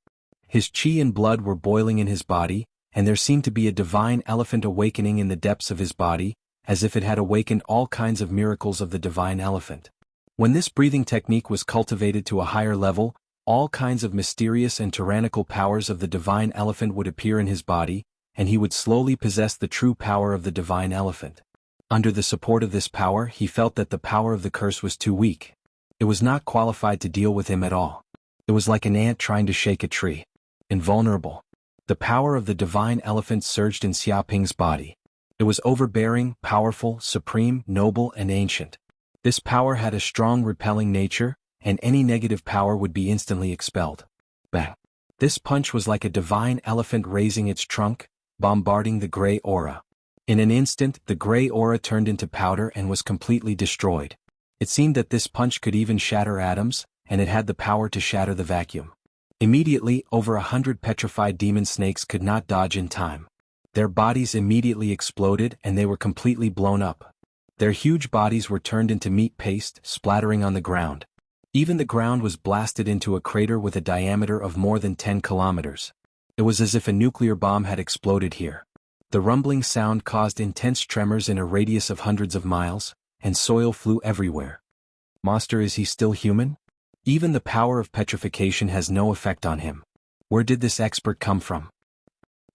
His qi and blood were boiling in his body, and there seemed to be a divine elephant awakening in the depths of his body, as if it had awakened all kinds of miracles of the divine elephant. When this breathing technique was cultivated to a higher level, all kinds of mysterious and tyrannical powers of the divine elephant would appear in his body, and he would slowly possess the true power of the divine elephant. Under the support of this power, he felt that the power of the curse was too weak. It was not qualified to deal with him at all. It was like an ant trying to shake a tree. Invulnerable. The power of the divine elephant surged in Xiaoping's body. It was overbearing, powerful, supreme, noble, and ancient. This power had a strong repelling nature, and any negative power would be instantly expelled. Bang! This punch was like a divine elephant raising its trunk, bombarding the gray aura. In an instant, the gray aura turned into powder and was completely destroyed. It seemed that this punch could even shatter atoms, and it had the power to shatter the vacuum. Immediately, over 100 petrified demon snakes could not dodge in time. Their bodies immediately exploded and they were completely blown up. Their huge bodies were turned into meat paste, splattering on the ground. Even the ground was blasted into a crater with a diameter of more than 10 kilometers. It was as if a nuclear bomb had exploded here. The rumbling sound caused intense tremors in a radius of hundreds of miles, and soil flew everywhere. Monster, is he still human? Even the power of petrification has no effect on him. Where did this expert come from?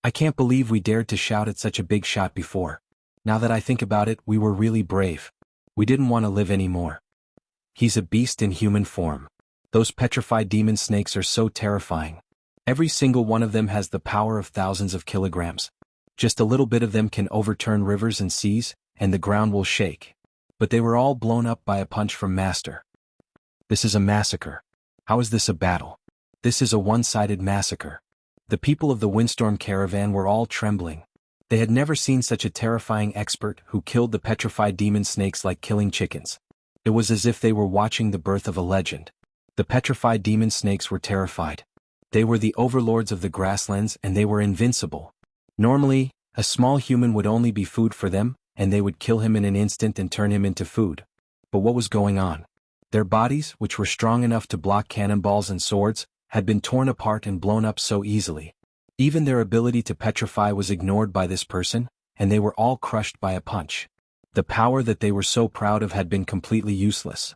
I can't believe we dared to shout at such a big shot before. Now that I think about it, we were really brave. We didn't want to live anymore. He's a beast in human form. Those petrified demon snakes are so terrifying. Every single one of them has the power of thousands of kilograms. Just a little bit of them can overturn rivers and seas, and the ground will shake. But they were all blown up by a punch from Master. This is a massacre. How is this a battle? This is a one-sided massacre. The people of the Windstorm Caravan were all trembling. They had never seen such a terrifying expert who killed the petrified demon snakes like killing chickens. It was as if they were watching the birth of a legend. The petrified demon snakes were terrified. They were the overlords of the grasslands and they were invincible. Normally, a small human would only be food for them, and they would kill him in an instant and turn him into food. But what was going on? Their bodies, which were strong enough to block cannonballs and swords, had been torn apart and blown up so easily. Even their ability to petrify was ignored by this person, and they were all crushed by a punch. The power that they were so proud of had been completely useless.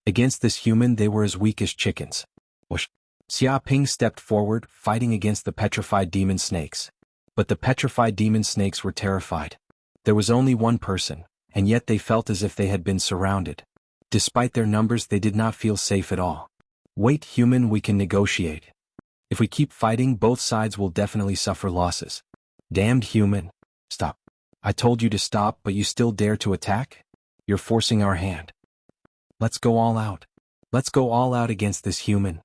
Against this human they were as weak as chickens. Whoosh! Xiaoping stepped forward, fighting against the petrified demon snakes. But the petrified demon snakes were terrified. There was only one person, and yet they felt as if they had been surrounded. Despite their numbers, they did not feel safe at all. Wait, human, we can negotiate. If we keep fighting, both sides will definitely suffer losses. Damned human. Stop. I told you to stop, but you still dare to attack? You're forcing our hand. Let's go all out. Let's go all out against this human.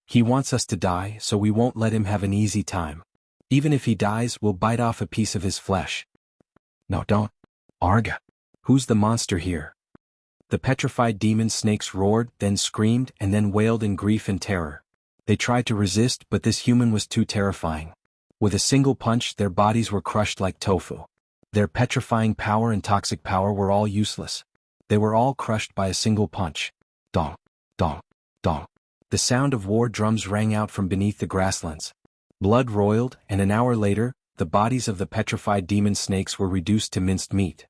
He wants us to die, so we won't let him have an easy time. Even if he dies, we'll bite off a piece of his flesh. No, don't. Arga. Who's the monster here? The petrified demon snakes roared, then screamed, and then wailed in grief and terror. They tried to resist, but this human was too terrifying. With a single punch, their bodies were crushed like tofu. Their petrifying power and toxic power were all useless. They were all crushed by a single punch. Dong, dong, dong. The sound of war drums rang out from beneath the grasslands. Blood roiled, and an hour later, the bodies of the petrified demon snakes were reduced to minced meat.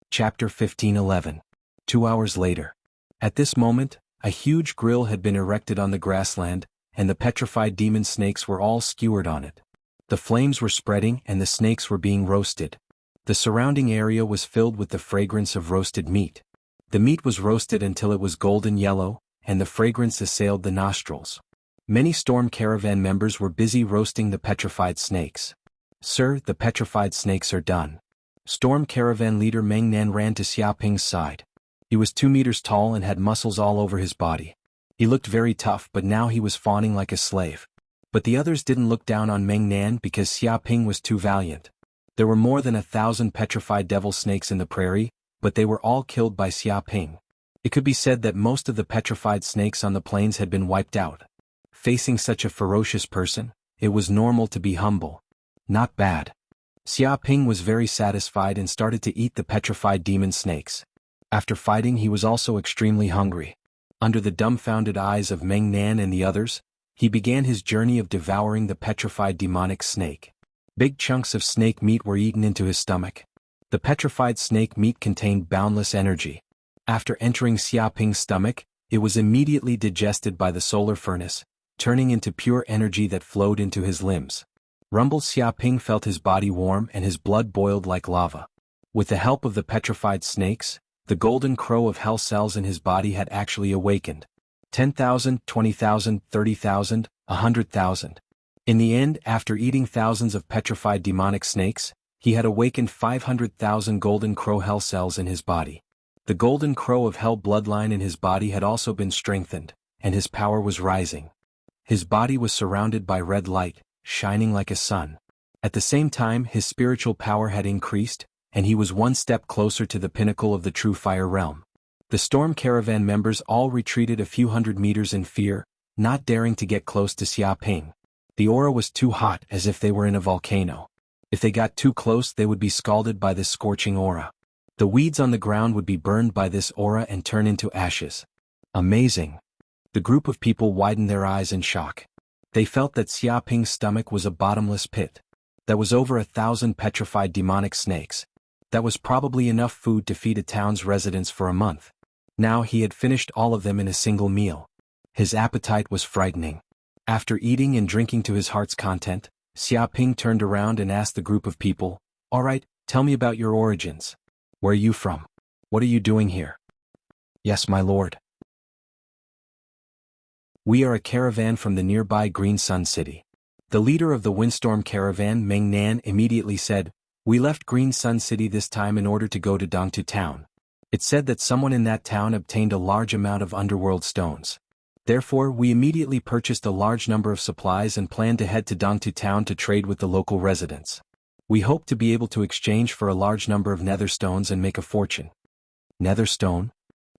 Chapter 1511. 2 hours later. At this moment, a huge grill had been erected on the grassland, and the petrified demon snakes were all skewered on it. The flames were spreading and the snakes were being roasted. The surrounding area was filled with the fragrance of roasted meat. The meat was roasted until it was golden yellow, and the fragrance assailed the nostrils. Many Storm Caravan members were busy roasting the petrified snakes. Sir, the petrified snakes are done. Storm Caravan leader Meng Nan ran to Xiaoping's side. He was 2 meters tall and had muscles all over his body. He looked very tough, but now he was fawning like a slave. But the others didn't look down on Meng Nan because Xiaoping was too valiant. There were more than 1,000 petrified devil snakes in the prairie, but they were all killed by Xiaoping. It could be said that most of the petrified snakes on the plains had been wiped out. Facing such a ferocious person, it was normal to be humble. Not bad. Xiaoping was very satisfied and started to eat the petrified demon snakes. After fighting, he was also extremely hungry. Under the dumbfounded eyes of Meng Nan and the others, he began his journey of devouring the petrified demonic snake. Big chunks of snake meat were eaten into his stomach. The petrified snake meat contained boundless energy. After entering Xiaoping's stomach, it was immediately digested by the solar furnace, turning into pure energy that flowed into his limbs. Rumble Xiaoping felt his body warm and his blood boiled like lava. With the help of the petrified snakes, the golden crow of hell cells in his body had actually awakened. 10,000, 20,000, 30,000, 100,000. In the end, after eating thousands of petrified demonic snakes, he had awakened 500,000 golden crow hell cells in his body. The golden crow of hell bloodline in his body had also been strengthened, and his power was rising. His body was surrounded by red light, shining like a sun. At the same time, his spiritual power had increased, and he was one step closer to the pinnacle of the true fire realm. The storm caravan members all retreated a few hundred meters in fear, not daring to get close to Xia Ping. The aura was too hot, as if they were in a volcano. If they got too close, they would be scalded by this scorching aura. The weeds on the ground would be burned by this aura and turn into ashes. Amazing. The group of people widened their eyes in shock. They felt that Xia Ping's stomach was a bottomless pit. That was over 1,000 petrified demonic snakes. That was probably enough food to feed a town's residents for a month. Now he had finished all of them in a single meal. His appetite was frightening. After eating and drinking to his heart's content, Xia Ping turned around and asked the group of people, "All right, tell me about your origins. Where are you from? What are you doing here?" "Yes, my lord. We are a caravan from the nearby Green Sun City." The leader of the Windstorm caravan, Meng Nan, immediately said, "We left Green Sun City this time in order to go to Dongtu Town. It said that someone in that town obtained a large amount of underworld stones. Therefore, we immediately purchased a large number of supplies and planned to head to Dongtu Town to trade with the local residents. We hope to be able to exchange for a large number of nether stones and make a fortune." Nether stone?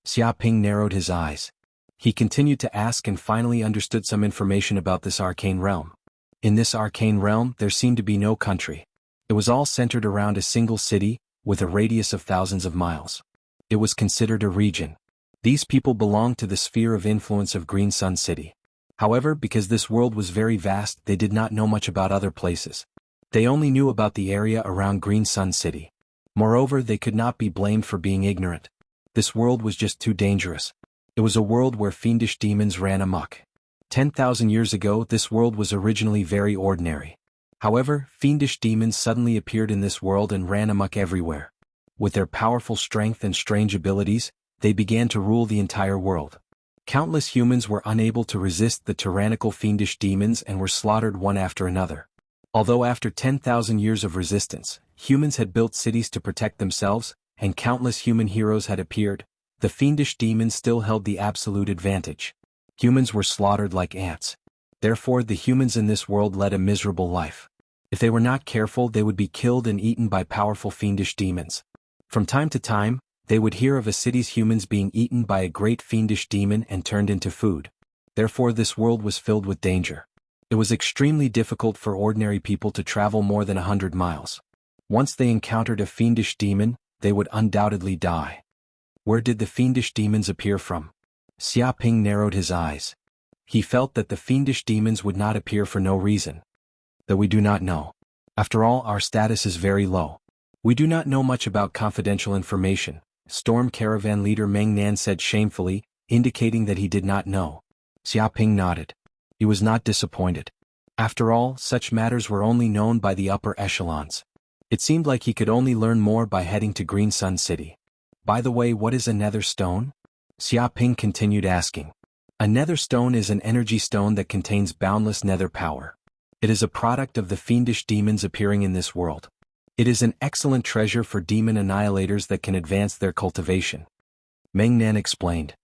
Xia Ping narrowed his eyes. He continued to ask and finally understood some information about this arcane realm. In this arcane realm, there seemed to be no country. It was all centered around a single city, with a radius of thousands of miles. It was considered a region. These people belonged to the sphere of influence of Green Sun City. However, because this world was very vast, they did not know much about other places. They only knew about the area around Green Sun City. Moreover, they could not be blamed for being ignorant. This world was just too dangerous. It was a world where fiendish demons ran amok. 10,000 years ago, this world was originally very ordinary. However, fiendish demons suddenly appeared in this world and ran amok everywhere. With their powerful strength and strange abilities, they began to rule the entire world. Countless humans were unable to resist the tyrannical fiendish demons and were slaughtered one after another. Although after 10,000 years of resistance, humans had built cities to protect themselves, and countless human heroes had appeared, the fiendish demons still held the absolute advantage. Humans were slaughtered like ants. Therefore, the humans in this world led a miserable life. If they were not careful, they would be killed and eaten by powerful fiendish demons. From time to time, they would hear of a city's humans being eaten by a great fiendish demon and turned into food. Therefore, this world was filled with danger. It was extremely difficult for ordinary people to travel more than 100 miles. Once they encountered a fiendish demon, they would undoubtedly die. Where did the fiendish demons appear from? Xia Ping narrowed his eyes. He felt that the fiendish demons would not appear for no reason. That we do not know. After all, our status is very low. We do not know much about confidential information, Storm Caravan leader Meng Nan said shamefully, indicating that he did not know. Xia Ping nodded. He was not disappointed. After all, such matters were only known by the upper echelons. It seemed like he could only learn more by heading to Green Sun City. By the way, what is a nether stone? Xia Ping continued asking. A nether stone is an energy stone that contains boundless nether power. It is a product of the fiendish demons appearing in this world. It is an excellent treasure for demon annihilators that can advance their cultivation. Meng Nan explained.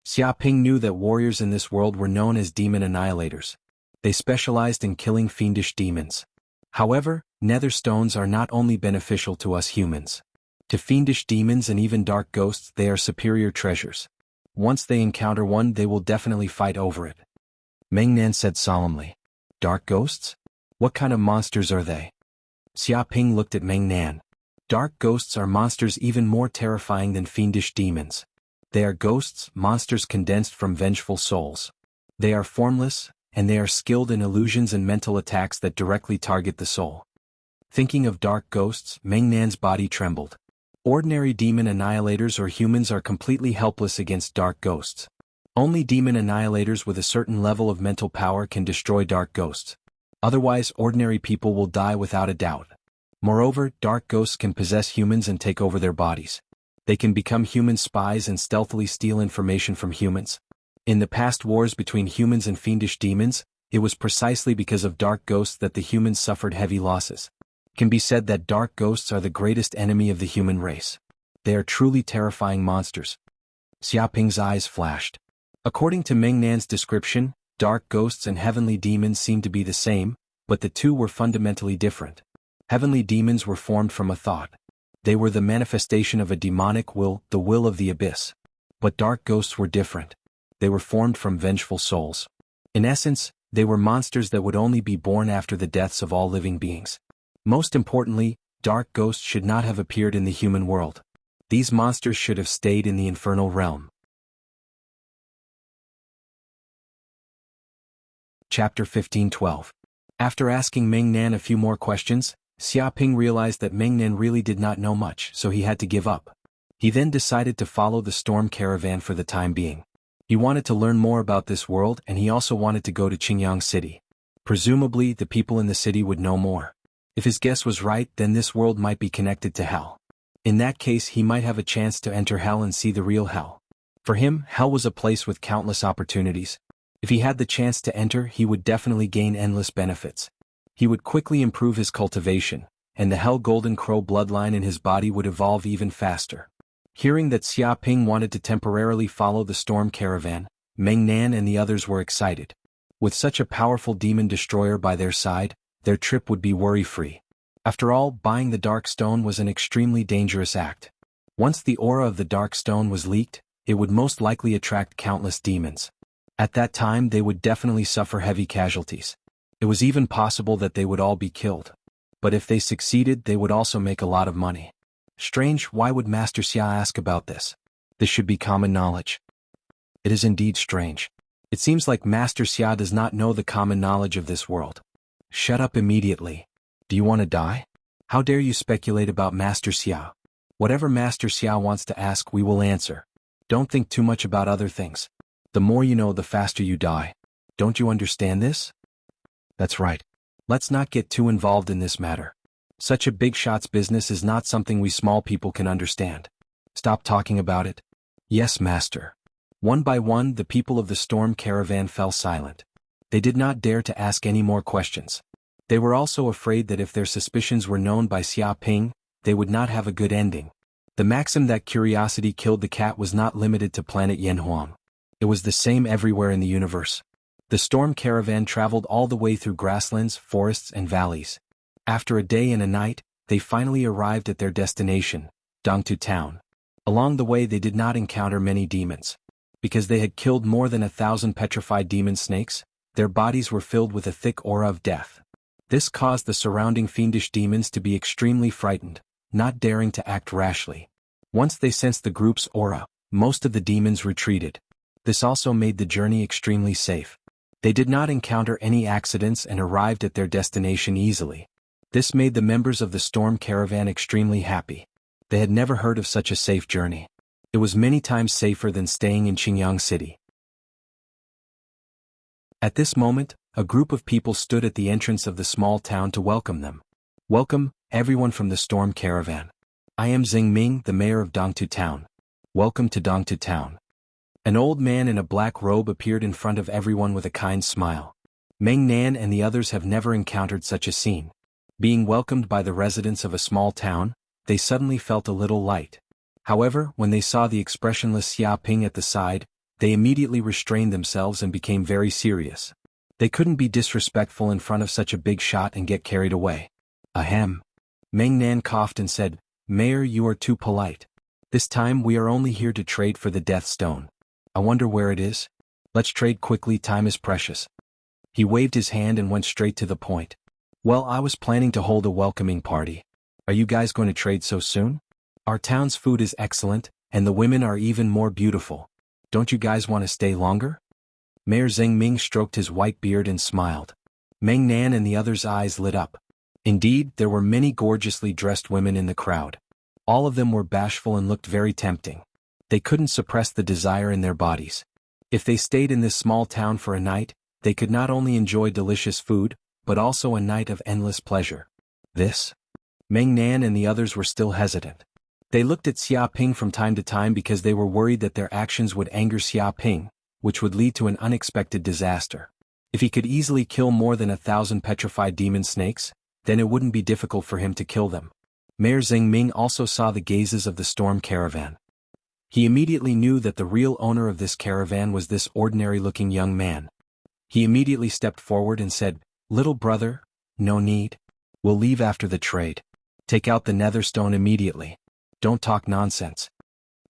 Xia Ping knew that warriors in this world were known as demon annihilators. They specialized in killing fiendish demons. However, nether stones are not only beneficial to us humans. To fiendish demons and even dark ghosts, they are superior treasures. Once they encounter one, they will definitely fight over it. Meng Nan said solemnly. Dark ghosts? What kind of monsters are they? Xia Ping looked at Meng Nan. Dark ghosts are monsters even more terrifying than fiendish demons. They are ghosts, monsters condensed from vengeful souls. They are formless, and they are skilled in illusions and mental attacks that directly target the soul. Thinking of dark ghosts, Meng Nan's body trembled. Ordinary demon annihilators or humans are completely helpless against dark ghosts. Only demon annihilators with a certain level of mental power can destroy dark ghosts. Otherwise, ordinary people will die without a doubt. Moreover, dark ghosts can possess humans and take over their bodies. They can become human spies and stealthily steal information from humans. In the past wars between humans and fiendish demons, it was precisely because of dark ghosts that the humans suffered heavy losses. It can be said that dark ghosts are the greatest enemy of the human race. They are truly terrifying monsters. Xiaoping's eyes flashed. According to Meng Nan's description, dark ghosts and heavenly demons seemed to be the same, but the two were fundamentally different. Heavenly demons were formed from a thought. They were the manifestation of a demonic will, the will of the abyss. But dark ghosts were different. They were formed from vengeful souls. In essence, they were monsters that would only be born after the deaths of all living beings. Most importantly, dark ghosts should not have appeared in the human world. These monsters should have stayed in the infernal realm. Chapter 15:12. After asking Meng Nan a few more questions, Xiaoping realized that Meng Nan really did not know much, so he had to give up. He then decided to follow the storm caravan for the time being. He wanted to learn more about this world, and he also wanted to go to Jianghu city. Presumably, the people in the city would know more. If his guess was right, then this world might be connected to hell. In that case, he might have a chance to enter hell and see the real hell. For him, hell was a place with countless opportunities. If he had the chance to enter, he would definitely gain endless benefits. He would quickly improve his cultivation, and the Hell Golden Crow bloodline in his body would evolve even faster. Hearing that Xiaoping wanted to temporarily follow the storm caravan, Meng Nan and the others were excited. With such a powerful demon destroyer by their side, their trip would be worry-free. After all, buying the Dark Stone was an extremely dangerous act. Once the aura of the Dark Stone was leaked, it would most likely attract countless demons. At that time, they would definitely suffer heavy casualties. It was even possible that they would all be killed. But if they succeeded, they would also make a lot of money. Strange, why would Master Xia ask about this? This should be common knowledge. It is indeed strange. It seems like Master Xia does not know the common knowledge of this world. Shut up immediately. Do you want to die? How dare you speculate about Master Xia? Whatever Master Xia wants to ask, we will answer. Don't think too much about other things. The more you know, the faster you die. Don't you understand this? That's right. Let's not get too involved in this matter. Such a big shot's business is not something we small people can understand. Stop talking about it. Yes, Master. One by one, the people of the storm caravan fell silent. They did not dare to ask any more questions. They were also afraid that if their suspicions were known by Xiaoping, they would not have a good ending. The maxim that curiosity killed the cat was not limited to planet Yanhuang. It was the same everywhere in the universe. The storm caravan traveled all the way through grasslands, forests, and valleys. After a day and a night, they finally arrived at their destination, Jianghu town. Along the way, they did not encounter many demons. Because they had killed more than 1,000 petrified demon snakes, their bodies were filled with a thick aura of death. This caused the surrounding fiendish demons to be extremely frightened, not daring to act rashly. Once they sensed the group's aura, most of the demons retreated. This also made the journey extremely safe. They did not encounter any accidents and arrived at their destination easily. This made the members of the storm caravan extremely happy. They had never heard of such a safe journey. It was many times safer than staying in Jianghu city. At this moment, a group of people stood at the entrance of the small town to welcome them. Welcome, everyone from the storm caravan. I am Zheng Ming, the mayor of Jianghu town. Welcome to Jianghu town. An old man in a black robe appeared in front of everyone with a kind smile. Meng Nan and the others have never encountered such a scene. Being welcomed by the residents of a small town, they suddenly felt a little light. However, when they saw the expressionless Xiaoping at the side, they immediately restrained themselves and became very serious. They couldn't be disrespectful in front of such a big shot and get carried away. Ahem. Meng Nan coughed and said, Mayor, you are too polite. This time we are only here to trade for the Death Stone. I wonder where it is? Let's trade quickly, time is precious. He waved his hand and went straight to the point. Well, I was planning to hold a welcoming party. Are you guys going to trade so soon? Our town's food is excellent, and the women are even more beautiful. Don't you guys want to stay longer? Mayor Zheng Ming stroked his white beard and smiled. Meng Nan and the others' eyes lit up. Indeed, there were many gorgeously dressed women in the crowd. All of them were bashful and looked very tempting. They couldn't suppress the desire in their bodies. If they stayed in this small town for a night, they could not only enjoy delicious food, but also a night of endless pleasure. This Meng Nan and the others were still hesitant. They looked at Xia Ping from time to time because they were worried that their actions would anger Xia Ping, which would lead to an unexpected disaster. If he could easily kill more than 1,000 petrified demon snakes, then it wouldn't be difficult for him to kill them. Mayor Zhengming also saw the gazes of the storm caravan. He immediately knew that the real owner of this caravan was this ordinary-looking young man. He immediately stepped forward and said, "Little brother, no need. We'll leave after the trade. Take out the nether stone immediately. Don't talk nonsense."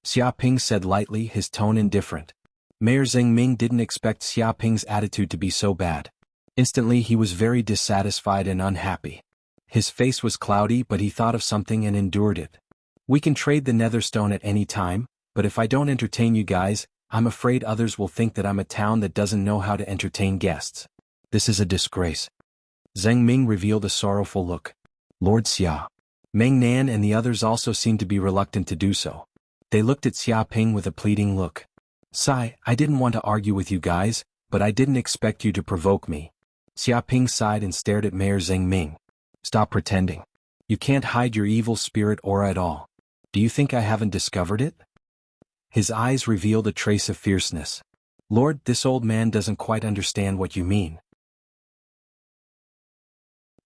Xia Ping said lightly, his tone indifferent. Mayor Zhengming didn't expect Xia Ping's attitude to be so bad. Instantly he was very dissatisfied and unhappy. His face was cloudy, but he thought of something and endured it. "We can trade the nether stone at any time, but if I don't entertain you guys, I'm afraid others will think that I'm a town that doesn't know how to entertain guests. This is a disgrace." Zhengming revealed a sorrowful look. "Lord Xia." Meng Nan and the others also seemed to be reluctant to do so. They looked at Xia Ping with a pleading look. "Sigh, I didn't want to argue with you guys, but I didn't expect you to provoke me." Xia Ping sighed and stared at Mayor Zhengming. "Stop pretending. You can't hide your evil spirit aura at all. Do you think I haven't discovered it?" His eyes revealed a trace of fierceness. "Lord, this old man doesn't quite understand what you mean."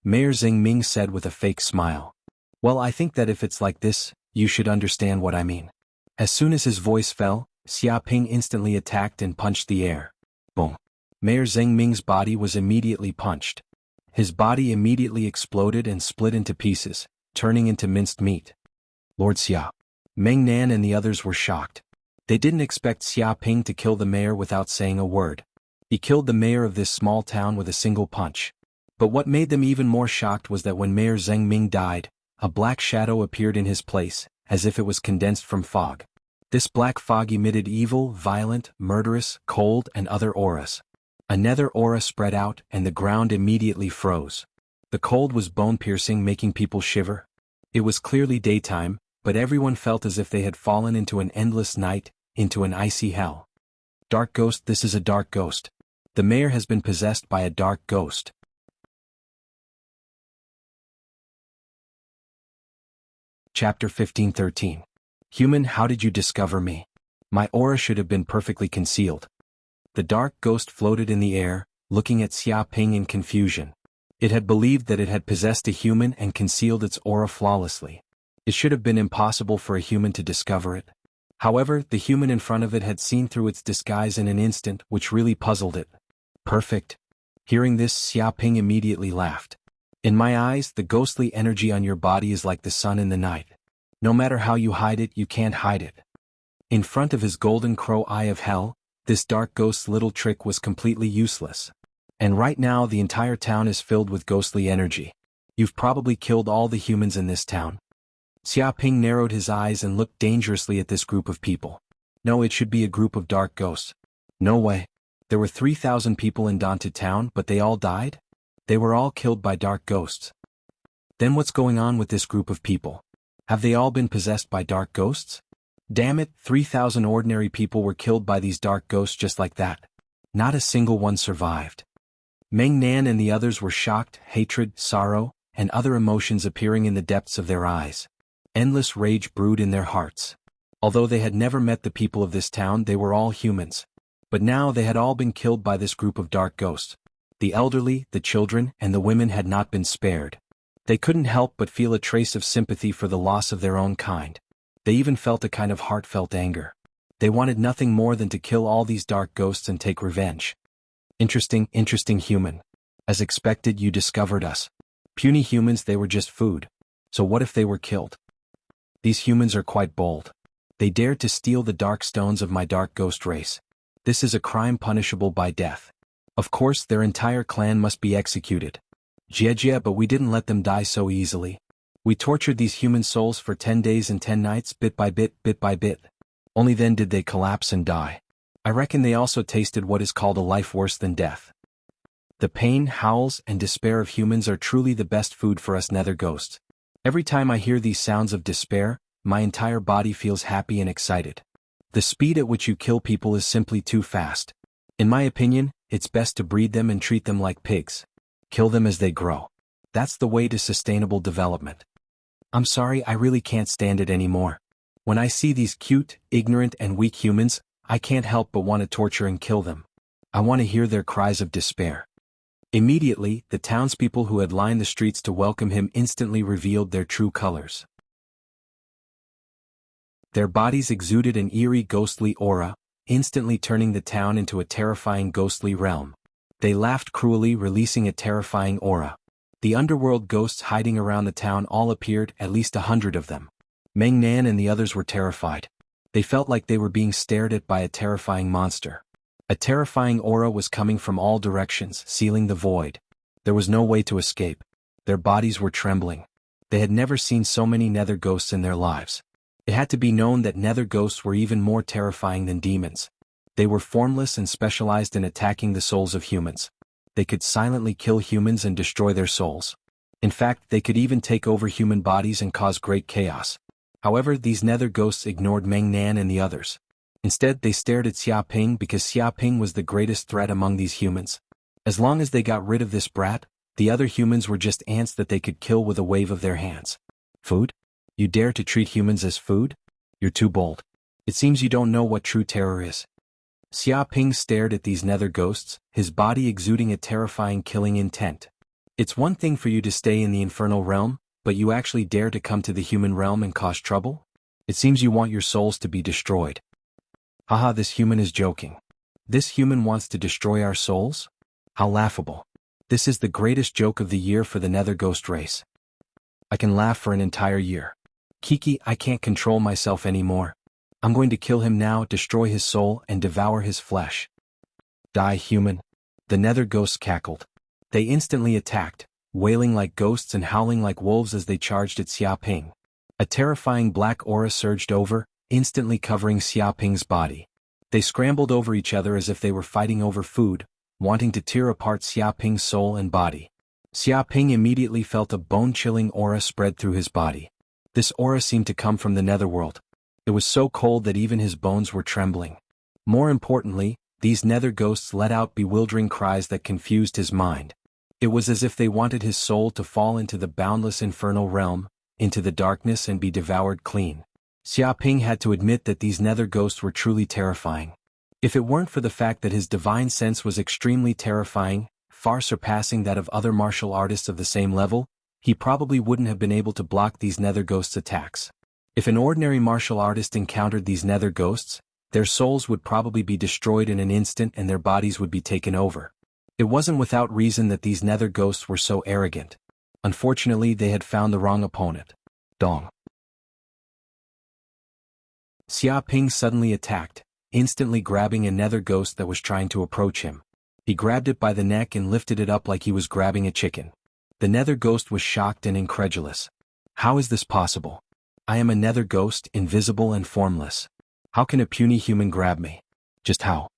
Mayor Zhengming said with a fake smile. "Well, I think that if it's like this, you should understand what I mean." As soon as his voice fell, Xia Ping instantly attacked and punched the air. Boom. Mayor Zhengming's body was immediately punched. His body immediately exploded and split into pieces, turning into minced meat. "Lord Xia." Meng Nan and the others were shocked. They didn't expect Xia Ping to kill the mayor without saying a word. He killed the mayor of this small town with a single punch. But what made them even more shocked was that when Mayor Zhengming died, a black shadow appeared in his place, as if it was condensed from fog. This black fog emitted evil, violent, murderous, cold, and other auras. A nether aura spread out, and the ground immediately froze. The cold was bone-piercing, making people shiver. It was clearly daytime, but everyone felt as if they had fallen into an endless night, into an icy hell. "Dark ghost, this is a dark ghost. The mayor has been possessed by a dark ghost." Chapter 15:13. Human, how did you discover me? My aura should have been perfectly concealed. The dark ghost floated in the air, looking at Xia Ping in confusion. It had believed that it had possessed a human and concealed its aura flawlessly. It should have been impossible for a human to discover it. However, the human in front of it had seen through its disguise in an instant, which really puzzled it. "Perfect." Hearing this, Xia Ping immediately laughed. "In my eyes, the ghostly energy on your body is like the sun in the night. No matter how you hide it, you can't hide it." In front of his golden crow eye of hell, this dark ghost's little trick was completely useless. And right now the entire town is filled with ghostly energy. You've probably killed all the humans in this town. Xia Ping narrowed his eyes and looked dangerously at this group of people. No, it should be a group of dark ghosts. No way. There were 3,000 people in Daunted Town, but they all died? They were all killed by dark ghosts. Then what's going on with this group of people? Have they all been possessed by dark ghosts? Damn it, 3,000 ordinary people were killed by these dark ghosts just like that. Not a single one survived. Meng Nan and the others were shocked, hatred, sorrow, and other emotions appearing in the depths of their eyes. Endless rage brewed in their hearts. Although they had never met the people of this town, they were all humans. But now they had all been killed by this group of dark ghosts. The elderly, the children, and the women had not been spared. They couldn't help but feel a trace of sympathy for the loss of their own kind. They even felt a kind of heartfelt anger. They wanted nothing more than to kill all these dark ghosts and take revenge. Interesting human. As expected, you discovered us. Puny humans, they were just food. So what if they were killed? These humans are quite bold. They dared to steal the dark stones of my dark ghost race. This is a crime punishable by death. Of course, their entire clan must be executed. Jia, but we didn't let them die so easily. We tortured these human souls for 10 days and 10 nights, bit by bit, bit by bit. Only then did they collapse and die. I reckon they also tasted what is called a life worse than death. The pain, howls, and despair of humans are truly the best food for us nether ghosts. Every time I hear these sounds of despair, my entire body feels happy and excited. The speed at which you kill people is simply too fast. In my opinion, it's best to breed them and treat them like pigs. Kill them as they grow. That's the way to sustainable development. I'm sorry, I really can't stand it anymore. When I see these cute, ignorant and weak humans, I can't help but want to torture and kill them. I want to hear their cries of despair. Immediately, the townspeople who had lined the streets to welcome him instantly revealed their true colors. Their bodies exuded an eerie ghostly aura, instantly turning the town into a terrifying ghostly realm. They laughed cruelly, releasing a terrifying aura. The underworld ghosts hiding around the town all appeared, at least 100 of them. Meng Nan and the others were terrified. They felt like they were being stared at by a terrifying monster. A terrifying aura was coming from all directions, sealing the void. There was no way to escape. Their bodies were trembling. They had never seen so many nether ghosts in their lives. It had to be known that nether ghosts were even more terrifying than demons. They were formless and specialized in attacking the souls of humans. They could silently kill humans and destroy their souls. In fact, they could even take over human bodies and cause great chaos. However, these nether ghosts ignored Meng Nan and the others. Instead, they stared at Xia Ping because Xia Ping was the greatest threat among these humans. As long as they got rid of this brat, the other humans were just ants that they could kill with a wave of their hands. Food? You dare to treat humans as food? You're too bold. It seems you don't know what true terror is. Xia Ping stared at these nether ghosts, his body exuding a terrifying killing intent. It's one thing for you to stay in the infernal realm, but you actually dare to come to the human realm and cause trouble? It seems you want your souls to be destroyed. Haha, this human is joking. This human wants to destroy our souls? How laughable. This is the greatest joke of the year for the nether ghost race. I can laugh for an entire year. Kiki, I can't control myself anymore. I'm going to kill him now, destroy his soul, and devour his flesh. Die, human. The nether ghosts cackled. They instantly attacked, wailing like ghosts and howling like wolves as they charged at Xia Ping. A terrifying black aura surged over, instantly covering Xia Ping's body. They scrambled over each other as if they were fighting over food, wanting to tear apart Xia Ping's soul and body. Xia Ping immediately felt a bone-chilling aura spread through his body. This aura seemed to come from the netherworld. It was so cold that even his bones were trembling. More importantly, these nether ghosts let out bewildering cries that confused his mind. It was as if they wanted his soul to fall into the boundless infernal realm, into the darkness and be devoured clean. Xia Ping had to admit that these nether ghosts were truly terrifying. If it weren't for the fact that his divine sense was extremely terrifying, far surpassing that of other martial artists of the same level, he probably wouldn't have been able to block these nether ghosts' attacks. If an ordinary martial artist encountered these nether ghosts, their souls would probably be destroyed in an instant and their bodies would be taken over. It wasn't without reason that these nether ghosts were so arrogant. Unfortunately, they had found the wrong opponent. Dong. Xia Ping suddenly attacked, instantly grabbing a nether ghost that was trying to approach him. He grabbed it by the neck and lifted it up like he was grabbing a chicken. The nether ghost was shocked and incredulous. How is this possible? I am a nether ghost, invisible and formless. How can a puny human grab me? Just how?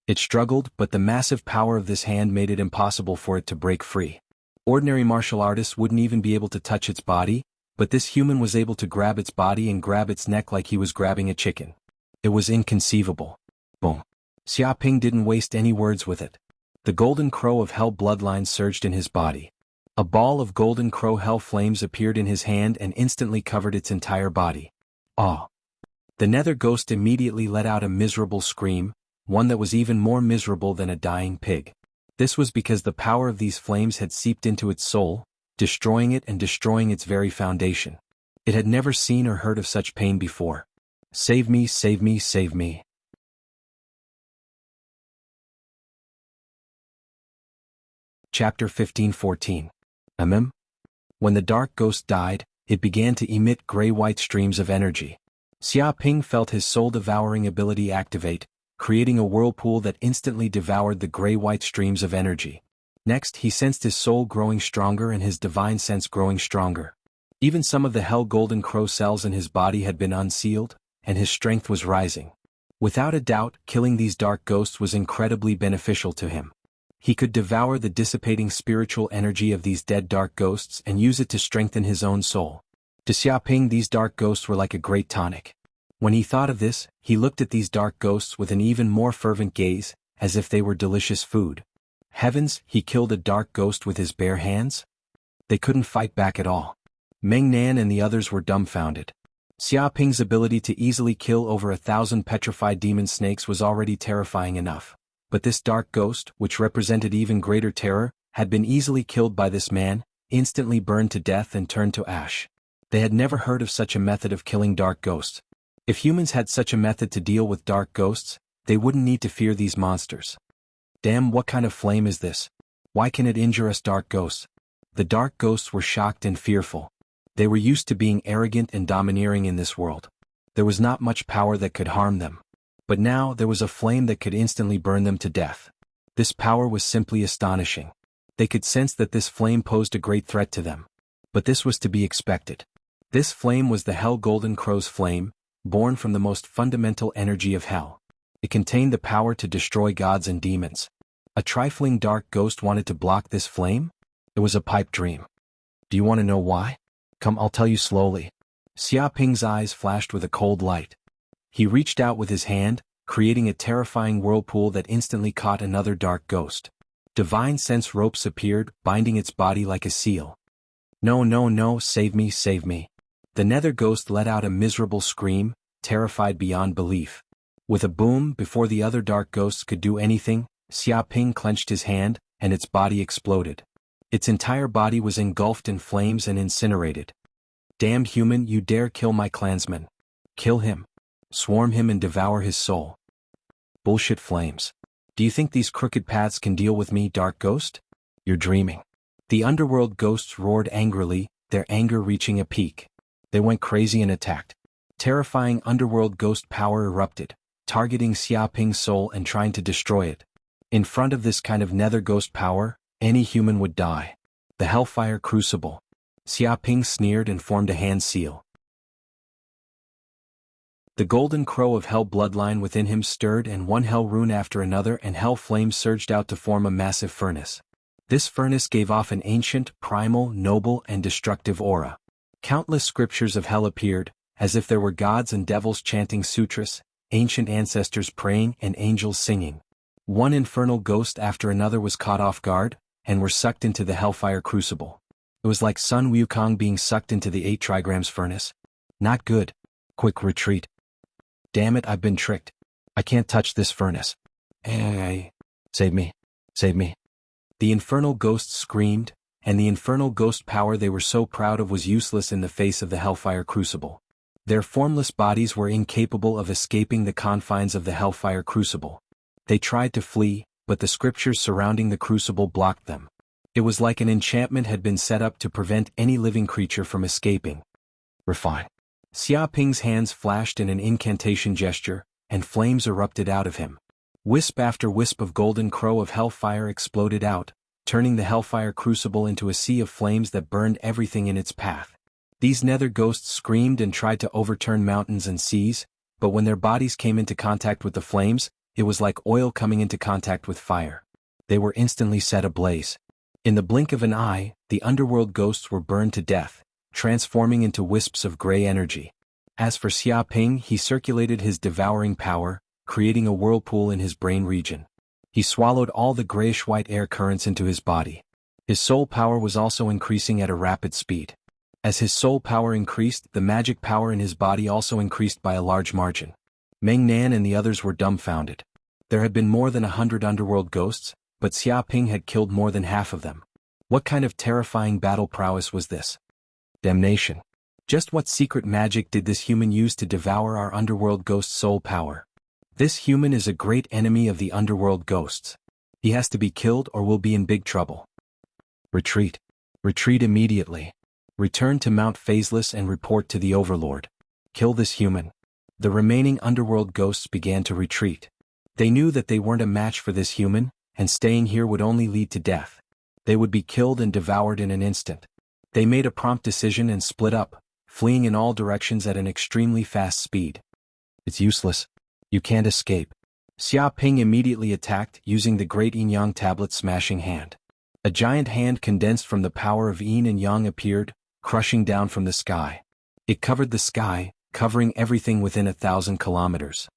It struggled, but the massive power of this hand made it impossible for it to break free. Ordinary martial artists wouldn't even be able to touch its body, but this human was able to grab its body and grab its neck like he was grabbing a chicken. It was inconceivable. Boom. Xia Ping didn't waste any words with it. The golden crow of hell bloodline surged in his body. A ball of golden crow hell flames appeared in his hand and instantly covered its entire body. Aw! The nether ghost immediately let out a miserable scream, one that was even more miserable than a dying pig. This was because the power of these flames had seeped into its soul, destroying it and destroying its very foundation. It had never seen or heard of such pain before. Save me, save me, save me. Chapter 15-14. When the dark ghost died, it began to emit gray-white streams of energy. Xia Ping felt his soul-devouring ability activate, creating a whirlpool that instantly devoured the gray-white streams of energy. Next, he sensed his soul growing stronger and his divine sense growing stronger. Even some of the hell golden crow cells in his body had been unsealed, and his strength was rising. Without a doubt, killing these dark ghosts was incredibly beneficial to him. He could devour the dissipating spiritual energy of these dead dark ghosts and use it to strengthen his own soul. To Xia Ping, these dark ghosts were like a great tonic. When he thought of this, he looked at these dark ghosts with an even more fervent gaze, as if they were delicious food. Heavens, he killed a dark ghost with his bare hands? They couldn't fight back at all. Meng Nan and the others were dumbfounded. Xia Ping's ability to easily kill over 1,000 petrified demon snakes was already terrifying enough. But this dark ghost, which represented even greater terror, had been easily killed by this man, instantly burned to death and turned to ash. They had never heard of such a method of killing dark ghosts. If humans had such a method to deal with dark ghosts, they wouldn't need to fear these monsters. Damn, what kind of flame is this? Why can it injure us dark ghosts? The dark ghosts were shocked and fearful. They were used to being arrogant and domineering in this world. There was not much power that could harm them. But now there was a flame that could instantly burn them to death. This power was simply astonishing. They could sense that this flame posed a great threat to them. But this was to be expected. This flame was the Hell Golden Crow's flame, born from the most fundamental energy of hell. It contained the power to destroy gods and demons. A trifling dark ghost wanted to block this flame? It was a pipe dream. Do you want to know why? Come, I'll tell you slowly. Xia Ping's eyes flashed with a cold light. He reached out with his hand, creating a terrifying whirlpool that instantly caught another dark ghost. Divine sense ropes appeared, binding its body like a seal. No, no, no, save me, save me. The nether ghost let out a miserable scream, terrified beyond belief. With a boom, before the other dark ghosts could do anything, Xia Ping clenched his hand, and its body exploded. Its entire body was engulfed in flames and incinerated. Damned human, you dare kill my clansman. Kill him. Swarm him and devour his soul. Bullshit flames. Do you think these crooked paths can deal with me, dark ghost? You're dreaming. The underworld ghosts roared angrily, their anger reaching a peak. They went crazy and attacked. Terrifying underworld ghost power erupted, targeting Xia Ping's soul and trying to destroy it. In front of this kind of nether ghost power, any human would die. The Hellfire Crucible. Xia Ping sneered and formed a hand seal. The golden crow of hell bloodline within him stirred, and one hell rune after another and hell flames surged out to form a massive furnace. This furnace gave off an ancient, primal, noble, and destructive aura. Countless scriptures of hell appeared, as if there were gods and devils chanting sutras, ancient ancestors praying, and angels singing. One infernal ghost after another was caught off guard, and were sucked into the Hellfire Crucible. It was like Sun Wukong being sucked into the 8 trigrams furnace. Not good. Quick retreat. Damn it, I've been tricked. I can't touch this furnace. Hey, save me. Save me. The infernal ghosts screamed, and the infernal ghost power they were so proud of was useless in the face of the Hellfire Crucible. Their formless bodies were incapable of escaping the confines of the Hellfire Crucible. They tried to flee, but the scriptures surrounding the crucible blocked them. It was like an enchantment had been set up to prevent any living creature from escaping. Refine. Xia Ping's hands flashed in an incantation gesture, and flames erupted out of him. Wisp after wisp of golden crow of hellfire exploded out, turning the Hellfire Crucible into a sea of flames that burned everything in its path. These nether ghosts screamed and tried to overturn mountains and seas, but when their bodies came into contact with the flames, it was like oil coming into contact with fire. They were instantly set ablaze. In the blink of an eye, the underworld ghosts were burned to death, transforming into wisps of gray energy. As for Xia Ping, he circulated his devouring power, creating a whirlpool in his brain region. He swallowed all the grayish-white air currents into his body. His soul power was also increasing at a rapid speed. As his soul power increased, the magic power in his body also increased by a large margin. Meng Nan and the others were dumbfounded. There had been more than 100 underworld ghosts, but Xia Ping had killed more than half of them. What kind of terrifying battle prowess was this? Damnation. Just what secret magic did this human use to devour our underworld ghost soul power? This human is a great enemy of the underworld ghosts. He has to be killed or we'll be in big trouble. Retreat. Retreat immediately. Return to Mount Phaseless and report to the Overlord. Kill this human. The remaining underworld ghosts began to retreat. They knew that they weren't a match for this human, and staying here would only lead to death. They would be killed and devoured in an instant. They made a prompt decision and split up, fleeing in all directions at an extremely fast speed. It's useless. You can't escape. Xia Ping immediately attacked, using the Great Yin Yang Tablet smashing hand. A giant hand condensed from the power of Yin and Yang appeared, crushing down from the sky. It covered the sky, covering everything within 1,000 kilometers.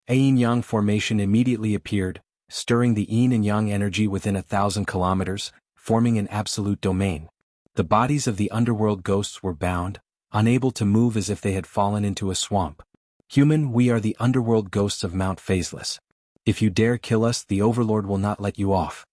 A yin-yang formation immediately appeared, stirring the yin and yang energy within 1,000 kilometers, forming an absolute domain. The bodies of the underworld ghosts were bound, unable to move as if they had fallen into a swamp. Human, we are the underworld ghosts of Mount Faceless. If you dare kill us, the Overlord will not let you off.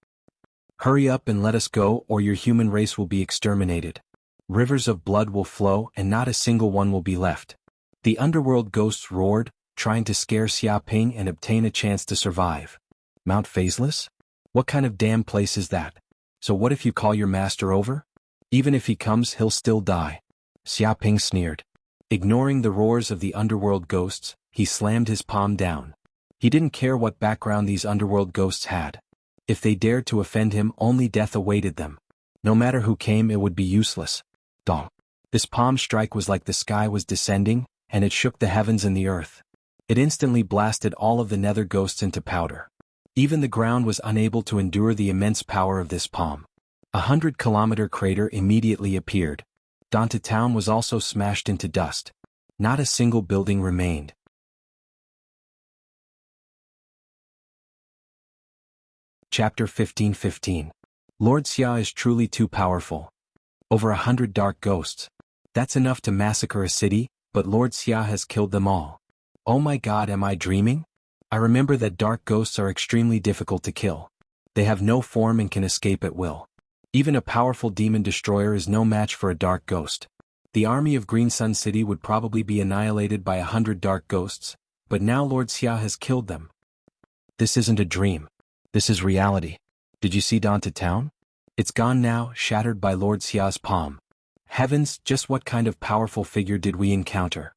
Hurry up and let us go, or your human race will be exterminated. Rivers of blood will flow and not a single one will be left. The underworld ghosts roared, trying to scare Xiaoping and obtain a chance to survive. Mount Faceless? What kind of damn place is that? So what if you call your master over? Even if he comes, he'll still die. Xiaoping sneered. Ignoring the roars of the underworld ghosts, he slammed his palm down. He didn't care what background these underworld ghosts had. If they dared to offend him, only death awaited them. No matter who came, it would be useless. Dong. This palm strike was like the sky was descending, and it shook the heavens and the earth. It instantly blasted all of the nether ghosts into powder. Even the ground was unable to endure the immense power of this palm. 100-kilometer crater immediately appeared. Danta town was also smashed into dust. Not a single building remained. Chapter 15:15. Lord Xia is truly too powerful. Over 100 dark ghosts. That's enough to massacre a city, but Lord Xia has killed them all. Oh my god, am I dreaming? I remember that dark ghosts are extremely difficult to kill. They have no form and can escape at will. Even a powerful demon destroyer is no match for a dark ghost. The army of Green Sun City would probably be annihilated by 100 dark ghosts, but now Lord Xia has killed them. This isn't a dream. This is reality. Did you see Danta town? It's gone now, shattered by Lord Xia's palm. Heavens, just what kind of powerful figure did we encounter?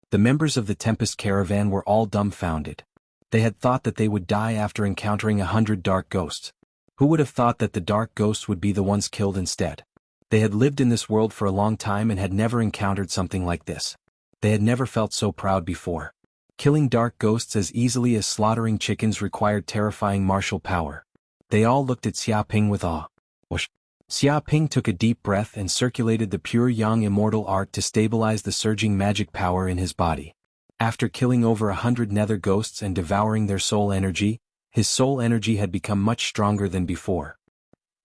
The members of the Tempest Caravan were all dumbfounded. They had thought that they would die after encountering 100 dark ghosts. Who would have thought that the dark ghosts would be the ones killed instead? They had lived in this world for a long time and had never encountered something like this. They had never felt so proud before. Killing dark ghosts as easily as slaughtering chickens required terrifying martial power. They all looked at Xiaoping with awe. Whoosh. Xiaoping took a deep breath and circulated the pure yang immortal art to stabilize the surging magic power in his body. After killing over 100 nether ghosts and devouring their soul energy, his soul energy had become much stronger than before.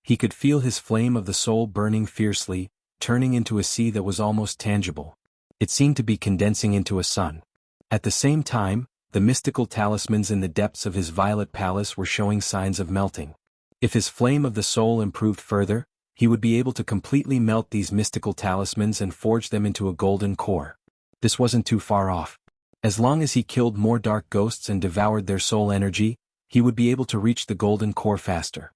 He could feel his flame of the soul burning fiercely, turning into a sea that was almost tangible. It seemed to be condensing into a sun. At the same time, the mystical talismans in the depths of his violet palace were showing signs of melting. If his flame of the soul improved further, he would be able to completely melt these mystical talismans and forge them into a golden core. This wasn't too far off. As long as he killed more dark ghosts and devoured their soul energy, he would be able to reach the golden core faster.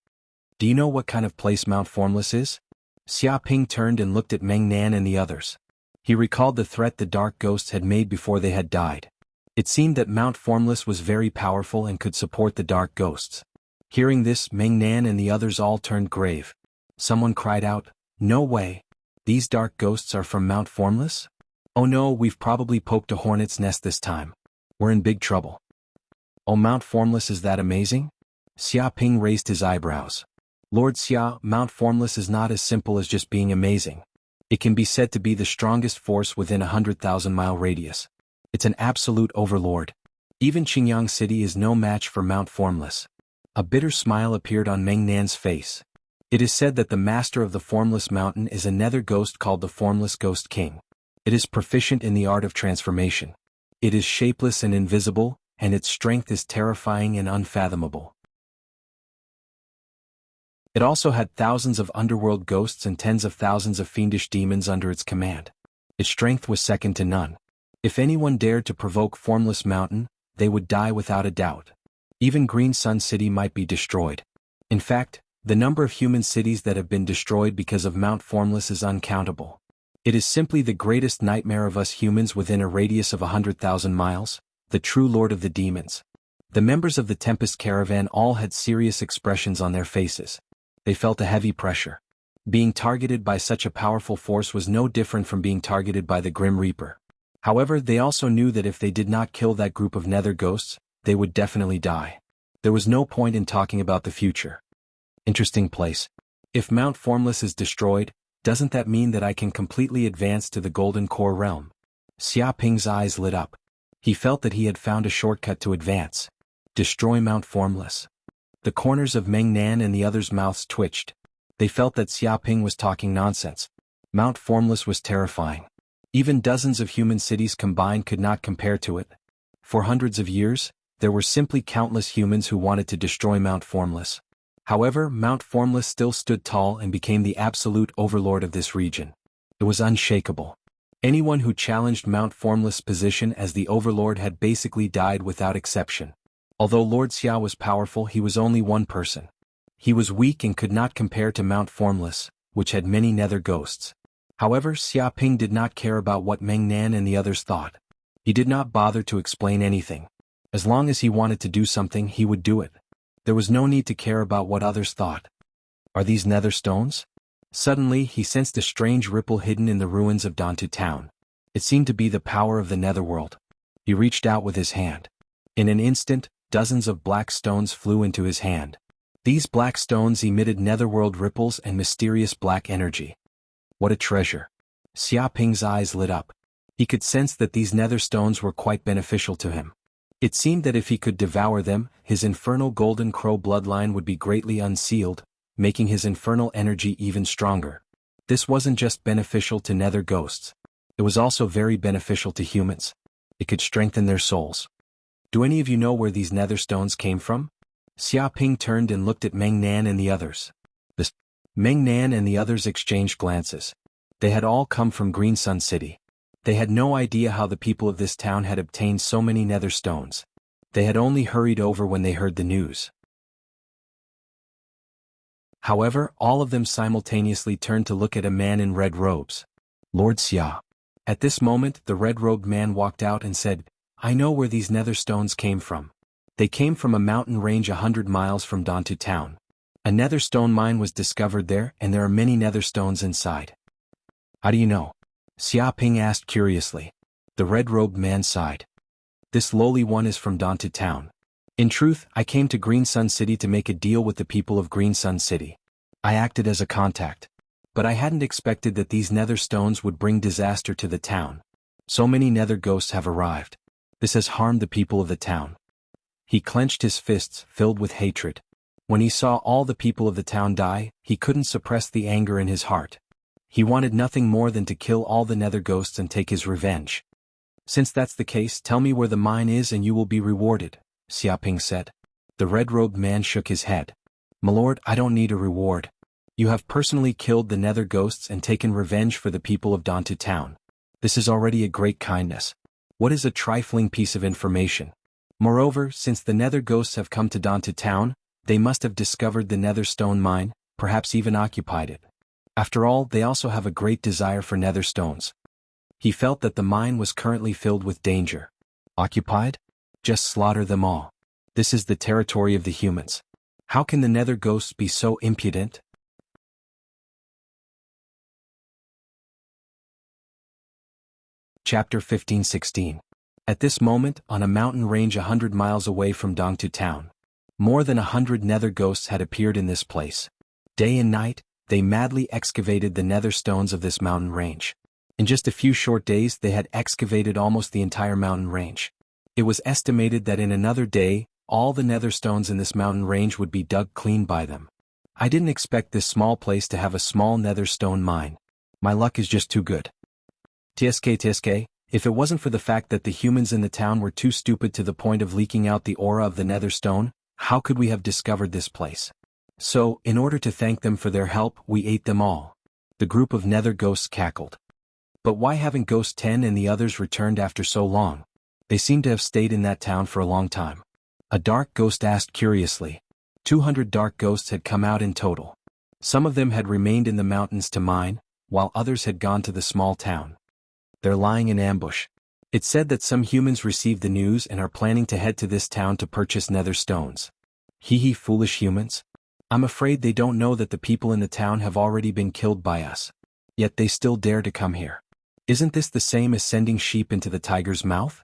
Do you know what kind of place Mount Formless is? Xiaoping turned and looked at Meng Nan and the others. He recalled the threat the dark ghosts had made before they had died. It seemed that Mount Formless was very powerful and could support the dark ghosts. Hearing this, Meng Nan and the others all turned grave. Someone cried out, "No way! These dark ghosts are from Mount Formless? Oh no, we've probably poked a hornet's nest this time. We're in big trouble." "Oh, Mount Formless is that amazing?" Xiaoping raised his eyebrows. "Lord Xia, Mount Formless is not as simple as just being amazing. It can be said to be the strongest force within a 100,000-mile radius. It's an absolute overlord. Even Qingyang City is no match for Mount Formless." A bitter smile appeared on Meng Nan's face. It is said that the master of the Formless Mountain is a nether ghost called the Formless Ghost King. It is proficient in the art of transformation. It is shapeless and invisible, and its strength is terrifying and unfathomable. It also had thousands of underworld ghosts and tens of thousands of fiendish demons under its command. Its strength was second to none. If anyone dared to provoke Formless Mountain, they would die without a doubt. Even Green Sun City might be destroyed. In fact, the number of human cities that have been destroyed because of Mount Formless is uncountable. It is simply the greatest nightmare of us humans within a radius of 100,000 miles, the true lord of the demons. The members of the Tempest Caravan all had serious expressions on their faces. They felt a heavy pressure. Being targeted by such a powerful force was no different from being targeted by the Grim Reaper. However, they also knew that if they did not kill that group of nether ghosts, they would definitely die. There was no point in talking about the future. Interesting place. If Mount Formless is destroyed, doesn't that mean that I can completely advance to the Golden Core realm? Xiaoping's eyes lit up. He felt that he had found a shortcut to advance. Destroy Mount Formless. The corners of Meng Nan and the others' mouths twitched. They felt that Xiaoping was talking nonsense. Mount Formless was terrifying. Even dozens of human cities combined could not compare to it. For hundreds of years, there were simply countless humans who wanted to destroy Mount Formless. However, Mount Formless still stood tall and became the absolute overlord of this region. It was unshakable. Anyone who challenged Mount Formless' position as the overlord had basically died without exception. Although Lord Xia was powerful, he was only one person. He was weak and could not compare to Mount Formless, which had many nether ghosts. However, Xiaoping did not care about what Meng Nan and the others thought. He did not bother to explain anything. As long as he wanted to do something, he would do it. There was no need to care about what others thought. Are these nether stones? Suddenly, he sensed a strange ripple hidden in the ruins of Dantu town. It seemed to be the power of the netherworld. He reached out with his hand. In an instant, dozens of black stones flew into his hand. These black stones emitted netherworld ripples and mysterious black energy. What a treasure! Xiaoping's eyes lit up. He could sense that these nether stones were quite beneficial to him. It seemed that if he could devour them, his infernal golden crow bloodline would be greatly unsealed, making his infernal energy even stronger. This wasn't just beneficial to nether ghosts. It was also very beneficial to humans. It could strengthen their souls. Do any of you know where these nether stones came from? Xiaoping turned and looked at Meng Nan and the others. Meng Nan and the others exchanged glances. They had all come from Green Sun City. They had no idea how the people of this town had obtained so many nether stones. They had only hurried over when they heard the news. However, all of them simultaneously turned to look at a man in red robes. Lord Xia. At this moment, the red-robed man walked out and said, "I know where these nether stones came from. They came from a mountain range 100 miles from Dantu town. A nether stone mine was discovered there, and there are many nether stones inside." "How do you know?" Xiaoping asked curiously. The red-robed man sighed. "This lowly one is from Dantu town. In truth, I came to Green Sun City to make a deal with the people of Green Sun City. I acted as a contact. But I hadn't expected that these nether stones would bring disaster to the town. So many nether ghosts have arrived. This has harmed the people of the town." He clenched his fists, filled with hatred. When he saw all the people of the town die, he couldn't suppress the anger in his heart. He wanted nothing more than to kill all the nether ghosts and take his revenge. "Since that's the case, tell me where the mine is and you will be rewarded," Xiaoping said. The red-robed man shook his head. "My lord, I don't need a reward. You have personally killed the nether ghosts and taken revenge for the people of Dantu town. This is already a great kindness. What is a trifling piece of information? Moreover, since the nether ghosts have come to Dantu town, they must have discovered the nether stone mine, perhaps even occupied it. After all, they also have a great desire for nether stones." He felt that the mine was currently filled with danger. Occupied? Just slaughter them all. This is the territory of the humans. How can the nether ghosts be so impudent? Chapter 15-16. At this moment, on a mountain range 100 miles away from Dongtu town, more than 100 nether ghosts had appeared in this place. Day and night, they madly excavated the nether stones of this mountain range. In just a few short days, they had excavated almost the entire mountain range. It was estimated that in another day, all the nether stones in this mountain range would be dug clean by them. I didn't expect this small place to have a small nether stone mine. My luck is just too good. TSK, if it wasn't for the fact that the humans in the town were too stupid to the point of leaking out the aura of the nether stone, how could we have discovered this place? So, in order to thank them for their help, we ate them all. The group of nether ghosts cackled. But why haven't Ghost 10 and the others returned after so long? They seem to have stayed in that town for a long time. A dark ghost asked curiously. 200 dark ghosts had come out in total. Some of them had remained in the mountains to mine, while others had gone to the small town. They're lying in ambush. It's said that some humans received the news and are planning to head to this town to purchase nether stones. Hee, foolish humans. I'm afraid they don't know that the people in the town have already been killed by us. Yet they still dare to come here. Isn't this the same as sending sheep into the tiger's mouth?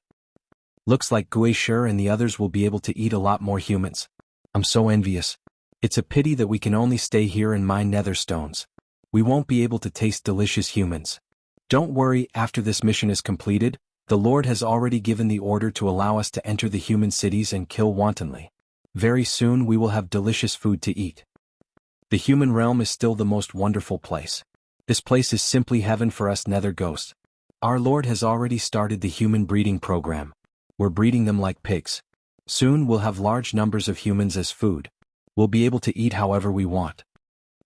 Looks like Guishur and the others will be able to eat a lot more humans. I'm so envious. It's a pity that we can only stay here and mine nether stones. We won't be able to taste delicious humans. Don't worry, after this mission is completed, the Lord has already given the order to allow us to enter the human cities and kill wantonly. Very soon we will have delicious food to eat. The human realm is still the most wonderful place. This place is simply heaven for us nether ghosts. Our Lord has already started the human breeding program. We're breeding them like pigs. Soon we'll have large numbers of humans as food. We'll be able to eat however we want.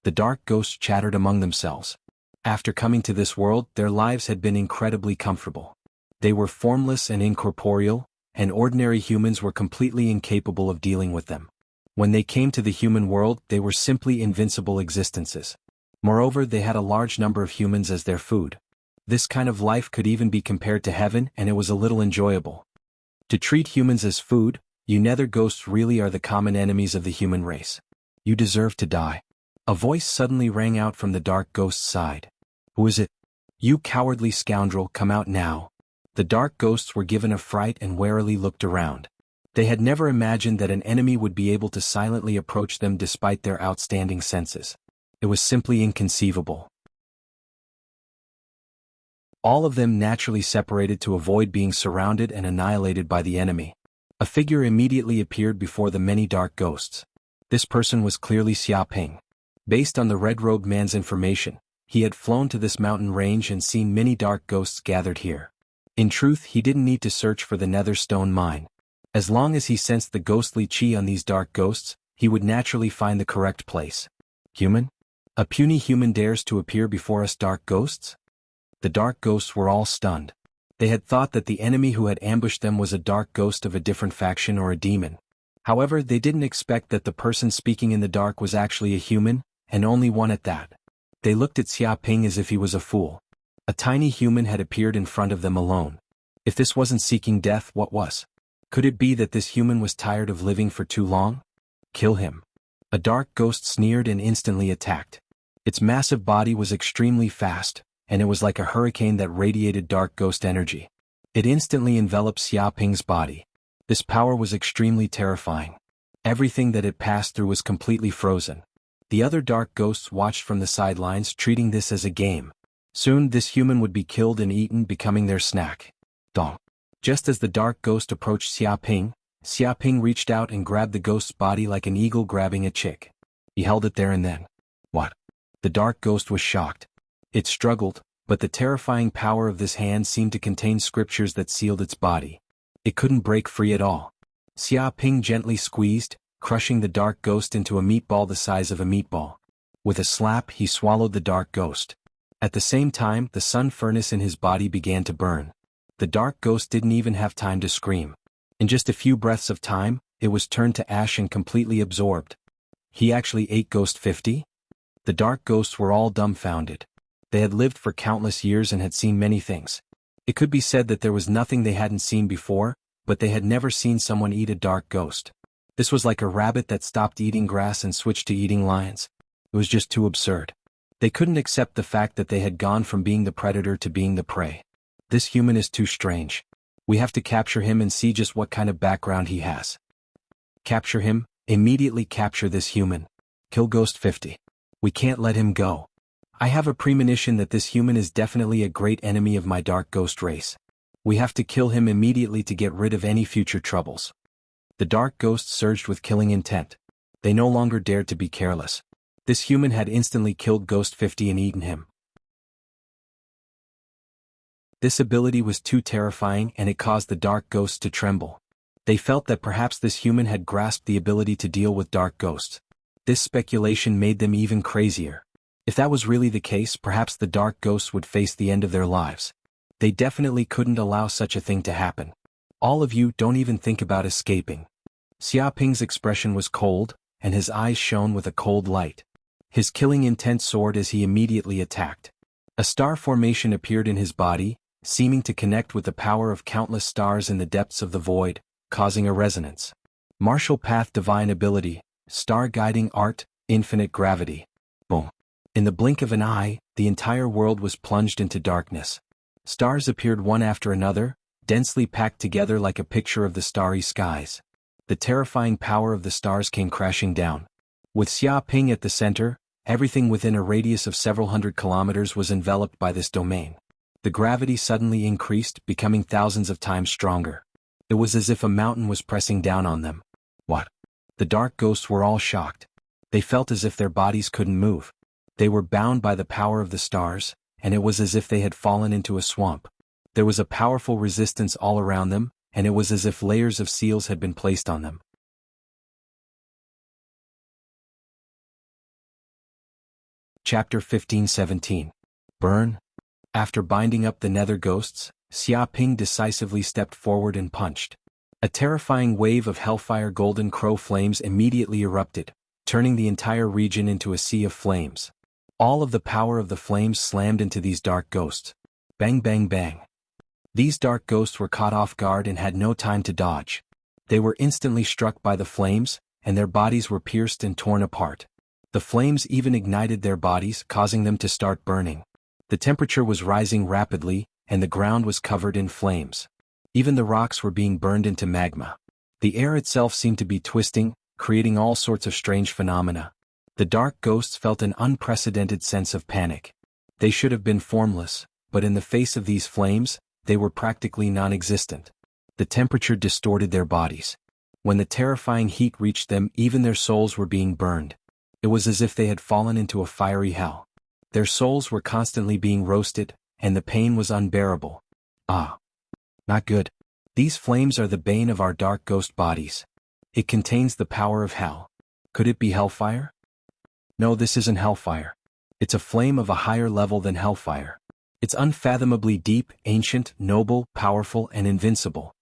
The dark ghosts chattered among themselves. After coming to this world, their lives had been incredibly comfortable. They were formless and incorporeal, and ordinary humans were completely incapable of dealing with them. When they came to the human world, they were simply invincible existences. Moreover, they had a large number of humans as their food. This kind of life could even be compared to heaven, and it was a little enjoyable. To treat humans as food, you nether ghosts really are the common enemies of the human race. You deserve to die. A voice suddenly rang out from the dark ghost's side. Who is it? You cowardly scoundrel, come out now. The dark ghosts were given a fright and warily looked around. They had never imagined that an enemy would be able to silently approach them despite their outstanding senses. It was simply inconceivable. All of them naturally separated to avoid being surrounded and annihilated by the enemy. A figure immediately appeared before the many dark ghosts. This person was clearly Xia Ping. Based on the red-robed man's information, he had flown to this mountain range and seen many dark ghosts gathered here. In truth, he didn't need to search for the nether stone mine. As long as he sensed the ghostly chi on these dark ghosts, he would naturally find the correct place. Human? A puny human dares to appear before us dark ghosts? The dark ghosts were all stunned. They had thought that the enemy who had ambushed them was a dark ghost of a different faction or a demon. However, they didn't expect that the person speaking in the dark was actually a human, and only one at that. They looked at Xia Ping as if he was a fool. A tiny human had appeared in front of them alone. If this wasn't seeking death, what was? Could it be that this human was tired of living for too long? Kill him. A dark ghost sneered and instantly attacked. Its massive body was extremely fast, and it was like a hurricane that radiated dark ghost energy. It instantly enveloped Xia Ping's body. This power was extremely terrifying. Everything that it passed through was completely frozen. The other dark ghosts watched from the sidelines, treating this as a game. Soon this human would be killed and eaten, becoming their snack. Dong. Just as the dark ghost approached Xia Ping reached out and grabbed the ghost's body like an eagle grabbing a chick. He held it there and then. What? The dark ghost was shocked. It struggled, but the terrifying power of this hand seemed to contain scriptures that sealed its body. It couldn't break free at all. Xia Ping gently squeezed, crushing the dark ghost into a meatball the size of a meatball. With a slap, he swallowed the dark ghost. At the same time, the sun furnace in his body began to burn. The dark ghost didn't even have time to scream. In just a few breaths of time, it was turned to ash and completely absorbed. He actually ate Ghost 50? The dark ghosts were all dumbfounded. They had lived for countless years and had seen many things. It could be said that there was nothing they hadn't seen before, but they had never seen someone eat a dark ghost. This was like a rabbit that stopped eating grass and switched to eating lions. It was just too absurd. They couldn't accept the fact that they had gone from being the predator to being the prey. This human is too strange. We have to capture him and see just what kind of background he has. Capture him, immediately capture this human. Kill Ghost 50. We can't let him go. I have a premonition that this human is definitely a great enemy of my dark ghost race. We have to kill him immediately to get rid of any future troubles. The dark ghosts surged with killing intent. They no longer dared to be careless. This human had instantly killed Ghost 50 and eaten him. This ability was too terrifying and it caused the dark ghosts to tremble. They felt that perhaps this human had grasped the ability to deal with dark ghosts. This speculation made them even crazier. If that was really the case, perhaps the dark ghosts would face the end of their lives. They definitely couldn't allow such a thing to happen. All of you don't even think about escaping. Xia Ping's expression was cold, and his eyes shone with a cold light. His killing intent soared as he immediately attacked. A star formation appeared in his body, seeming to connect with the power of countless stars in the depths of the void, causing a resonance. Martial path divine ability, star guiding art, infinite gravity. Boom. In the blink of an eye, the entire world was plunged into darkness. Stars appeared one after another, densely packed together like a picture of the starry skies. The terrifying power of the stars came crashing down. With Xia Ping at the center, everything within a radius of several hundred kilometers was enveloped by this domain. The gravity suddenly increased, becoming thousands of times stronger. It was as if a mountain was pressing down on them. What? The dark ghosts were all shocked. They felt as if their bodies couldn't move. They were bound by the power of the stars, and it was as if they had fallen into a swamp. There was a powerful resistance all around them, and it was as if layers of seals had been placed on them. Chapter 15-17. Burn. After binding up the nether ghosts, Xiaoping decisively stepped forward and punched. A terrifying wave of hellfire golden crow flames immediately erupted, turning the entire region into a sea of flames. All of the power of the flames slammed into these dark ghosts. Bang bang bang. These dark ghosts were caught off guard and had no time to dodge. They were instantly struck by the flames, and their bodies were pierced and torn apart. The flames even ignited their bodies, causing them to start burning. The temperature was rising rapidly, and the ground was covered in flames. Even the rocks were being burned into magma. The air itself seemed to be twisting, creating all sorts of strange phenomena. The dark ghosts felt an unprecedented sense of panic. They should have been formless, but in the face of these flames, they were practically non-existent. The temperature distorted their bodies. When the terrifying heat reached them, even their souls were being burned. It was as if they had fallen into a fiery hell. Their souls were constantly being roasted, and the pain was unbearable. Ah. Not good. These flames are the bane of our dark ghost bodies. It contains the power of hell. Could it be hellfire? No, this isn't hellfire. It's a flame of a higher level than hellfire. It's unfathomably deep, ancient, noble, powerful, and invincible.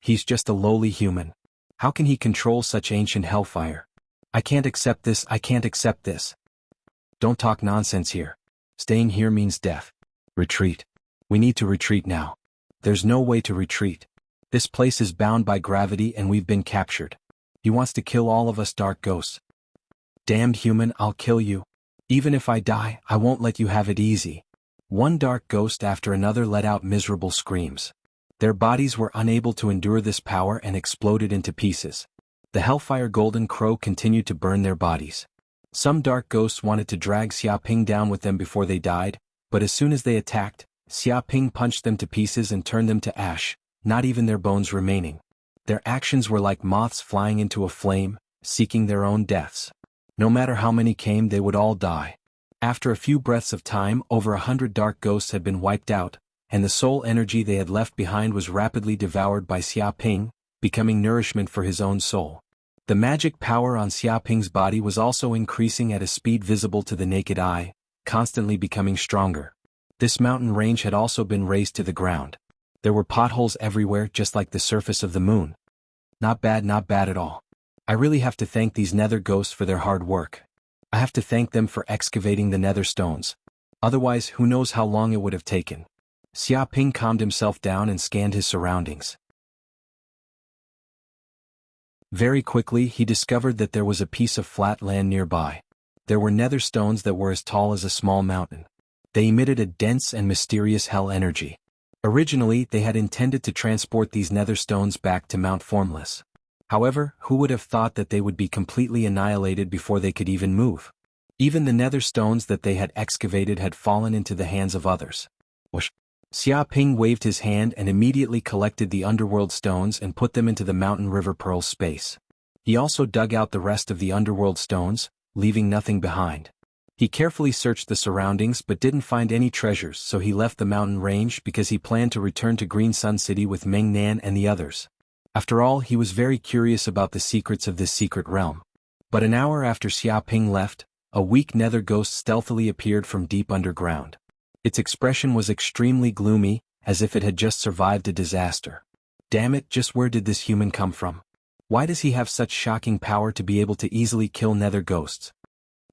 He's just a lowly human. How can he control such ancient hellfire? I can't accept this, I can't accept this. Don't talk nonsense here. Staying here means death. Retreat. We need to retreat now. There's no way to retreat. This place is bound by gravity and we've been captured. He wants to kill all of us dark ghosts. Damned human, I'll kill you. Even if I die, I won't let you have it easy. One dark ghost after another let out miserable screams. Their bodies were unable to endure this power and exploded into pieces. The hellfire golden crow continued to burn their bodies. Some dark ghosts wanted to drag Xiaoping down with them before they died, but as soon as they attacked, Xiaoping punched them to pieces and turned them to ash, not even their bones remaining. Their actions were like moths flying into a flame, seeking their own deaths. No matter how many came, they would all die. After a few breaths of time, over 100 dark ghosts had been wiped out, and the soul energy they had left behind was rapidly devoured by Xiaoping, becoming nourishment for his own soul. The magic power on Xiaoping's body was also increasing at a speed visible to the naked eye, constantly becoming stronger. This mountain range had also been raised to the ground. There were potholes everywhere, just like the surface of the moon. Not bad at all. I really have to thank these nether ghosts for their hard work. I have to thank them for excavating the nether stones. Otherwise, who knows how long it would have taken. Xiaoping calmed himself down and scanned his surroundings. Very quickly, he discovered that there was a piece of flat land nearby. There were nether stones that were as tall as a small mountain. They emitted a dense and mysterious hell energy. Originally, they had intended to transport these nether stones back to Mount Formless. However, who would have thought that they would be completely annihilated before they could even move? Even the nether stones that they had excavated had fallen into the hands of others. Whoosh! Xiaoping waved his hand and immediately collected the underworld stones and put them into the mountain river pearl space. He also dug out the rest of the underworld stones, leaving nothing behind. He carefully searched the surroundings but didn't find any treasures, so he left the mountain range because he planned to return to Green Sun City with Meng Nan and the others. After all, he was very curious about the secrets of this secret realm. But an hour after Xiaoping left, a weak nether ghost stealthily appeared from deep underground. Its expression was extremely gloomy, as if it had just survived a disaster. Damn it, just where did this human come from? Why does he have such shocking power to be able to easily kill nether ghosts?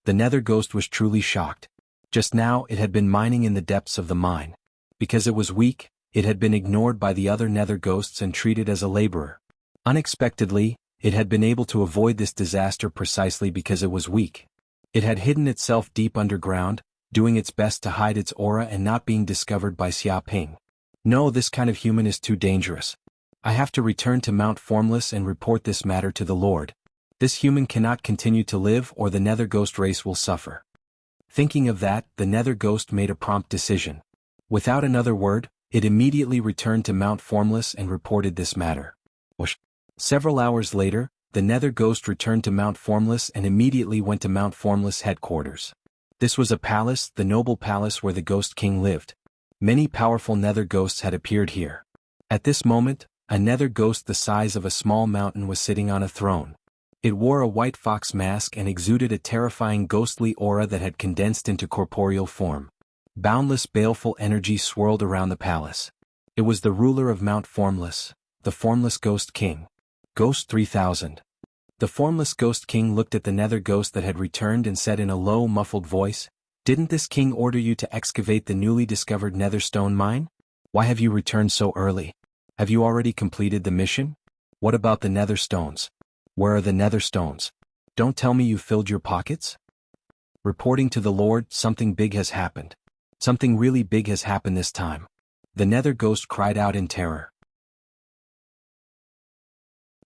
The nether ghost was truly shocked. Just now it had been mining in the depths of the mine. Because it was weak, it had been ignored by the other nether ghosts and treated as a laborer. Unexpectedly, it had been able to avoid this disaster precisely because it was weak. It had hidden itself deep underground, doing its best to hide its aura and not being discovered by Xiaoping. No, this kind of human is too dangerous. I have to return to Mount Formless and report this matter to the Lord. This human cannot continue to live or the nether ghost race will suffer. Thinking of that, the nether ghost made a prompt decision. Without another word, it immediately returned to Mount Formless and reported this matter. Whoosh! Several hours later, the Nether Ghost returned to Mount Formless and immediately went to Mount Formless headquarters. This was a palace, the noble palace where the Ghost King lived. Many powerful Nether Ghosts had appeared here. At this moment, a Nether Ghost the size of a small mountain was sitting on a throne. It wore a white fox mask and exuded a terrifying ghostly aura that had condensed into corporeal form. Boundless baleful energy swirled around the palace. It was the ruler of Mount Formless, the Formless Ghost King. Ghost 3000. The Formless Ghost King looked at the Nether Ghost that had returned and said in a low, muffled voice, "Didn't this king order you to excavate the newly discovered Netherstone mine? Why have you returned so early? Have you already completed the mission? What about the Nether Stones? Where are the Nether Stones? Don't tell me you filled your pockets?" Reporting to the Lord, something big has happened. Something really big has happened this time. The Nether Ghost cried out in terror.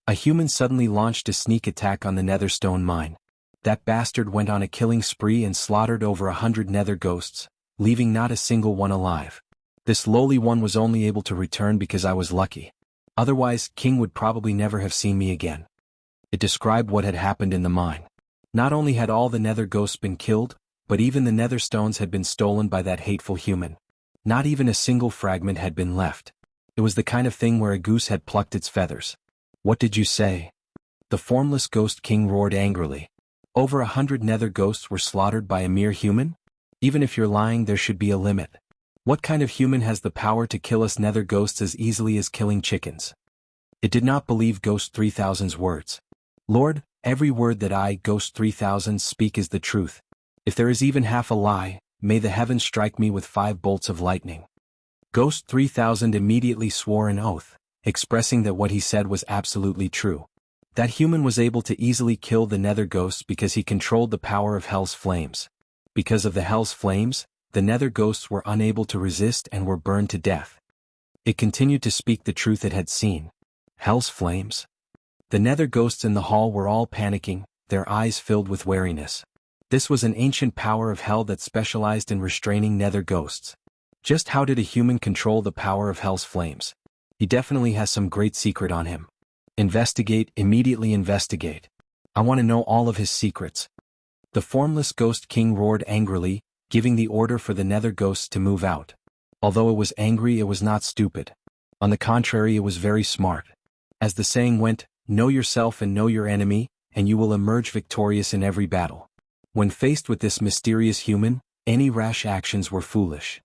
A human suddenly launched a sneak attack on the Netherstone mine. That bastard went on a killing spree and slaughtered over 100 Nether Ghosts, leaving not a single one alive. This lowly one was only able to return because I was lucky. Otherwise, King would probably never have seen me again. It described what had happened in the mine. Not only had all the Nether Ghosts been killed, but even the Nether Stones had been stolen by that hateful human. Not even a single fragment had been left. It was the kind of thing where a goose had plucked its feathers. "What did you say?" The Formless Ghost King roared angrily. "Over 100 Nether Ghosts were slaughtered by a mere human? Even if you're lying, there should be a limit. What kind of human has the power to kill us Nether Ghosts as easily as killing chickens?" It did not believe Ghost 3000's words. "Lord, every word that I, Ghost 3000, speak is the truth. If there is even half a lie, may the heavens strike me with 5 bolts of lightning." Ghost 3000 immediately swore an oath, expressing that what he said was absolutely true. That human was able to easily kill the Nether Ghosts because he controlled the power of Hell's flames. Because of the Hell's flames, the Nether Ghosts were unable to resist and were burned to death. It continued to speak the truth it had seen. Hell's flames? The Nether Ghosts in the hall were all panicking, their eyes filled with wariness. This was an ancient power of Hell that specialized in restraining Nether Ghosts. Just how did a human control the power of Hell's flames? He definitely has some great secret on him. Investigate, immediately investigate. I want to know all of his secrets. The Formless Ghost King roared angrily, giving the order for the Nether Ghosts to move out. Although it was angry, it was not stupid. On the contrary, it was very smart. As the saying went, know yourself and know your enemy, and you will emerge victorious in every battle. When faced with this mysterious human, any rash actions were foolish.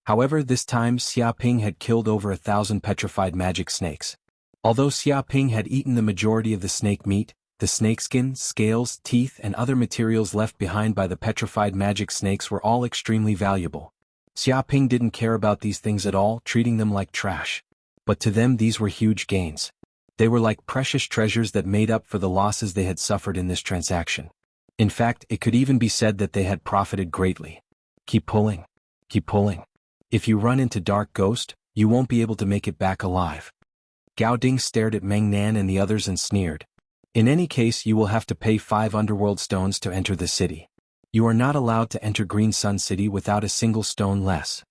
However, this time Xiaoping had killed over 1,000 petrified magic snakes. Although Xiaoping had eaten the majority of the snake meat, the snakeskin, scales, teeth and other materials left behind by the petrified magic snakes were all extremely valuable. Xiaoping didn't care about these things at all, treating them like trash. But to them these were huge gains. They were like precious treasures that made up for the losses they had suffered in this transaction. In fact, it could even be said that they had profited greatly. Keep pulling. Keep pulling. If you run into Dark Ghost, you won't be able to make it back alive. Gao Ding stared at Meng Nan and the others and sneered. In any case, you will have to pay 5 underworld stones to enter the city. You are not allowed to enter Green Sun City without a single stone less.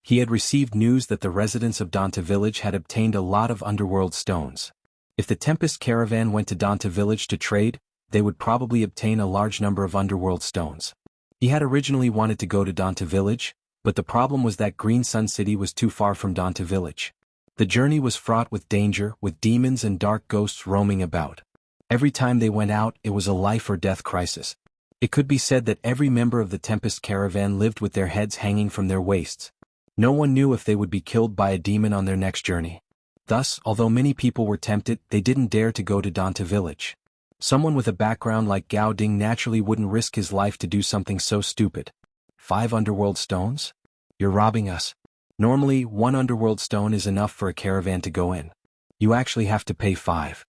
He had received news that the residents of Danta Village had obtained a lot of underworld stones. If the Tempest caravan went to Danta Village to trade, they would probably obtain a large number of underworld stones. He had originally wanted to go to Danta Village, but the problem was that Green Sun City was too far from Danta Village. The journey was fraught with danger, with demons and dark ghosts roaming about. Every time they went out, it was a life or death crisis. It could be said that every member of the Tempest caravan lived with their heads hanging from their waists. No one knew if they would be killed by a demon on their next journey. Thus, although many people were tempted, they didn't dare to go to Danta Village. Someone with a background like Gao Ding naturally wouldn't risk his life to do something so stupid. 5 underworld stones? You're robbing us. Normally, 1 underworld stone is enough for a caravan to go in. You actually have to pay 5.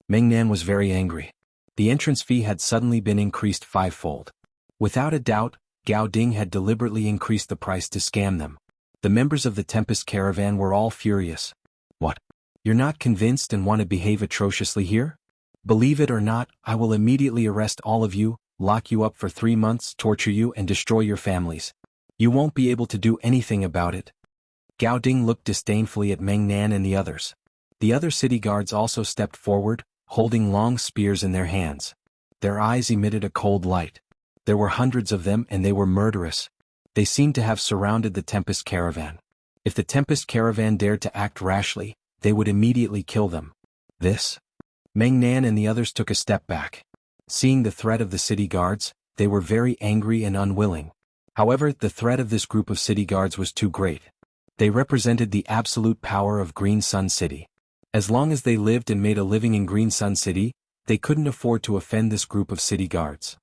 Meng Nan was very angry. The entrance fee had suddenly been increased 5-fold. Without a doubt, Gao Ding had deliberately increased the price to scam them. The members of the Tempest caravan were all furious. What? You're not convinced and want to behave atrociously here? Believe it or not, I will immediately arrest all of you, lock you up for 3 months, torture you and destroy your families. You won't be able to do anything about it. Gao Ding looked disdainfully at Meng Nan and the others. The other city guards also stepped forward, holding long spears in their hands. Their eyes emitted a cold light. There were hundreds of them and they were murderous. They seemed to have surrounded the Tempest caravan. If the Tempest caravan dared to act rashly, they would immediately kill them. This? Meng Nan and the others took a step back. Seeing the threat of the city guards, they were very angry and unwilling. However, the threat of this group of city guards was too great. They represented the absolute power of Green Sun City. As long as they lived and made a living in Green Sun City, they couldn't afford to offend this group of city guards.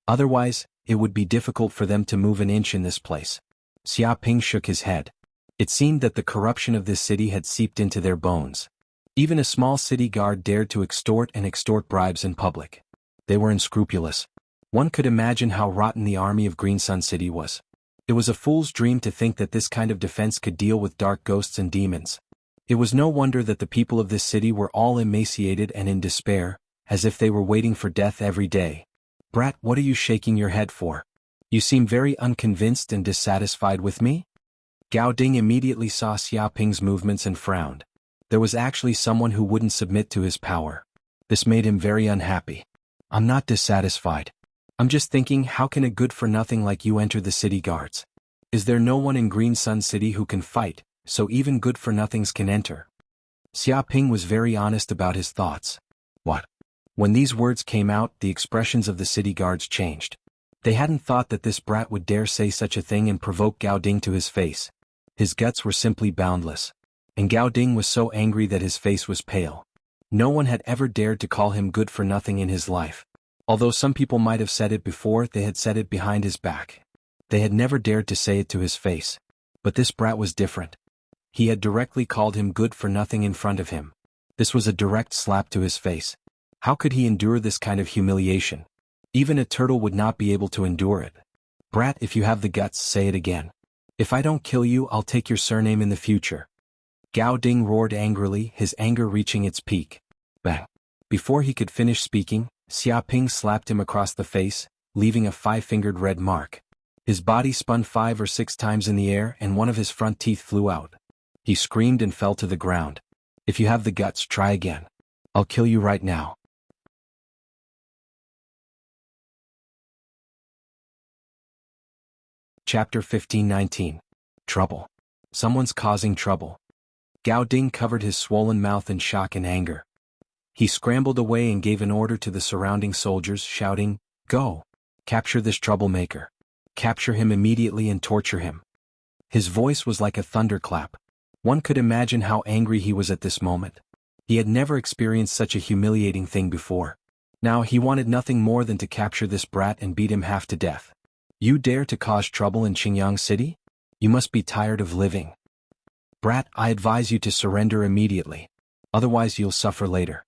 Otherwise, it would be difficult for them to move an inch in this place. Xia Ping shook his head. It seemed that the corruption of this city had seeped into their bones. Even a small city guard dared to extort bribes in public. They were unscrupulous. One could imagine how rotten the army of Green Sun City was. It was a fool's dream to think that this kind of defense could deal with dark ghosts and demons. It was no wonder that the people of this city were all emaciated and in despair, as if they were waiting for death every day. Brat, what are you shaking your head for? You seem very unconvinced and dissatisfied with me? Gao Ding immediately saw Xia Ping's movements and frowned. There was actually someone who wouldn't submit to his power. This made him very unhappy. I'm not dissatisfied. I'm just thinking, how can a good-for-nothing like you enter the city guards? Is there no one in Green Sun City who can fight, so even good-for-nothings can enter? Xia Ping was very honest about his thoughts. What? When these words came out, the expressions of the city guards changed. They hadn't thought that this brat would dare say such a thing and provoke Gao Ding to his face. His guts were simply boundless. And Gao Ding was so angry that his face was pale. No one had ever dared to call him good-for-nothing in his life. Although some people might have said it before, they had said it behind his back. They had never dared to say it to his face. But this brat was different. He had directly called him good-for-nothing in front of him. This was a direct slap to his face. How could he endure this kind of humiliation? Even a turtle would not be able to endure it. Brat, if you have the guts, say it again. If I don't kill you, I'll take your surname in the future. Gao Ding roared angrily, his anger reaching its peak. Bang! Before he could finish speaking, Xia Ping slapped him across the face, leaving a 5-fingered red mark. His body spun 5 or 6 times in the air and one of his front teeth flew out. He screamed and fell to the ground. If you have the guts, try again. I'll kill you right now. Chapter 15-19. Trouble. Someone's causing trouble. Gao Ding covered his swollen mouth in shock and anger. He scrambled away and gave an order to the surrounding soldiers, shouting, "Go! Capture this troublemaker. Capture him immediately and torture him." His voice was like a thunderclap. One could imagine how angry he was at this moment. He had never experienced such a humiliating thing before. Now he wanted nothing more than to capture this brat and beat him half to death. You dare to cause trouble in Qingyang City? You must be tired of living. Brat, I advise you to surrender immediately. Otherwise you'll suffer later.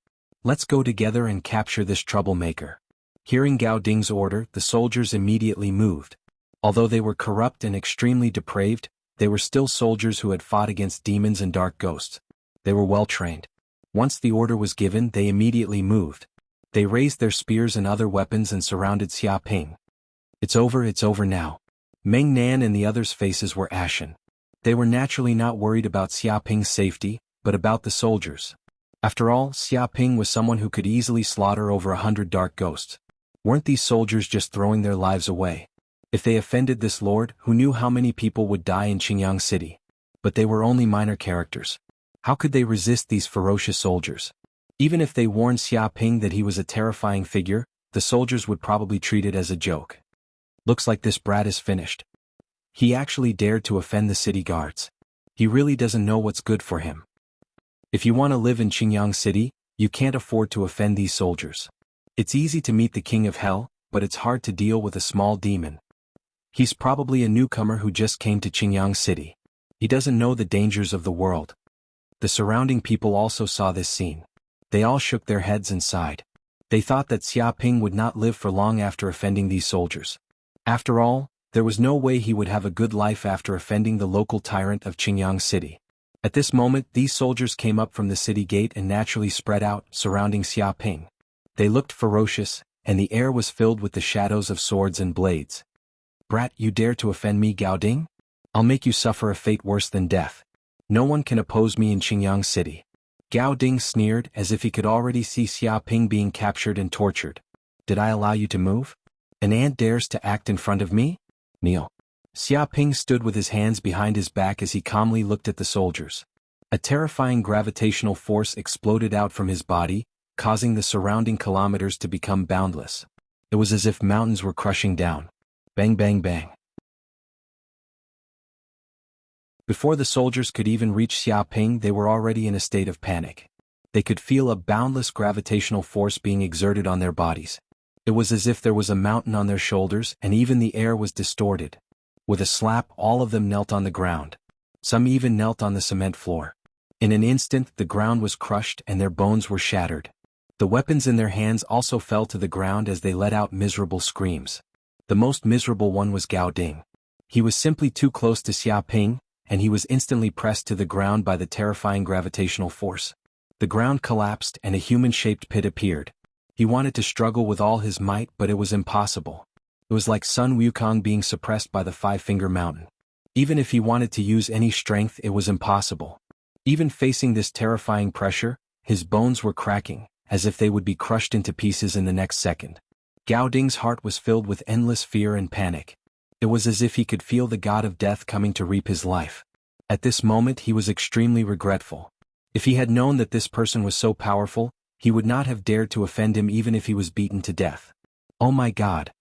Let's go together and capture this troublemaker. Hearing Gao Ding's order, the soldiers immediately moved. Although they were corrupt and extremely depraved, they were still soldiers who had fought against demons and dark ghosts. They were well trained. Once the order was given, they immediately moved. They raised their spears and other weapons and surrounded Xia Ping. It's over now. Meng Nan and the others' faces were ashen. They were naturally not worried about Xia Ping's safety, but about the soldiers. After all, Xia Ping was someone who could easily slaughter over 100 dark ghosts. Weren't these soldiers just throwing their lives away? If they offended this lord, who knew how many people would die in Qingyang City? But they were only minor characters. How could they resist these ferocious soldiers? Even if they warned Xia Ping that he was a terrifying figure, the soldiers would probably treat it as a joke. Looks like this brat is finished. He actually dared to offend the city guards. He really doesn't know what's good for him. If you want to live in Qingyang City, you can't afford to offend these soldiers. It's easy to meet the king of hell, but it's hard to deal with a small demon. He's probably a newcomer who just came to Qingyang City. He doesn't know the dangers of the world. The surrounding people also saw this scene. They all shook their heads and sighed. They thought that Xia Ping would not live for long after offending these soldiers. After all, there was no way he would have a good life after offending the local tyrant of Qingyang City. At this moment, these soldiers came up from the city gate and naturally spread out, surrounding Xia Ping. They looked ferocious, and the air was filled with the shadows of swords and blades. Brat, you dare to offend me, Gao Ding? I'll make you suffer a fate worse than death. No one can oppose me in Qingyang City. Gao Ding sneered as if he could already see Xia Ping being captured and tortured. Did I allow you to move? An ant dares to act in front of me? Kneel. Xia Ping stood with his hands behind his back as he calmly looked at the soldiers. A terrifying gravitational force exploded out from his body, causing the surrounding kilometers to become boundless. It was as if mountains were crushing down. Bang bang bang. Before the soldiers could even reach Xia Ping, they were already in a state of panic. They could feel a boundless gravitational force being exerted on their bodies. It was as if there was a mountain on their shoulders and even the air was distorted. With a slap, all of them knelt on the ground. Some even knelt on the cement floor. In an instant, the ground was crushed and their bones were shattered. The weapons in their hands also fell to the ground as they let out miserable screams. The most miserable one was Gao Ding. He was simply too close to Xia Ping, and he was instantly pressed to the ground by the terrifying gravitational force. The ground collapsed and a human-shaped pit appeared. He wanted to struggle with all his might, but it was impossible. It was like Sun Wukong being suppressed by the Five-Finger Mountain. Even if he wanted to use any strength, it was impossible. Even facing this terrifying pressure, his bones were cracking, as if they would be crushed into pieces in the next second. Gao Ding's heart was filled with endless fear and panic. It was as if he could feel the god of death coming to reap his life. At this moment he was extremely regretful. If he had known that this person was so powerful, he would not have dared to offend him even if he was beaten to death. Oh my God!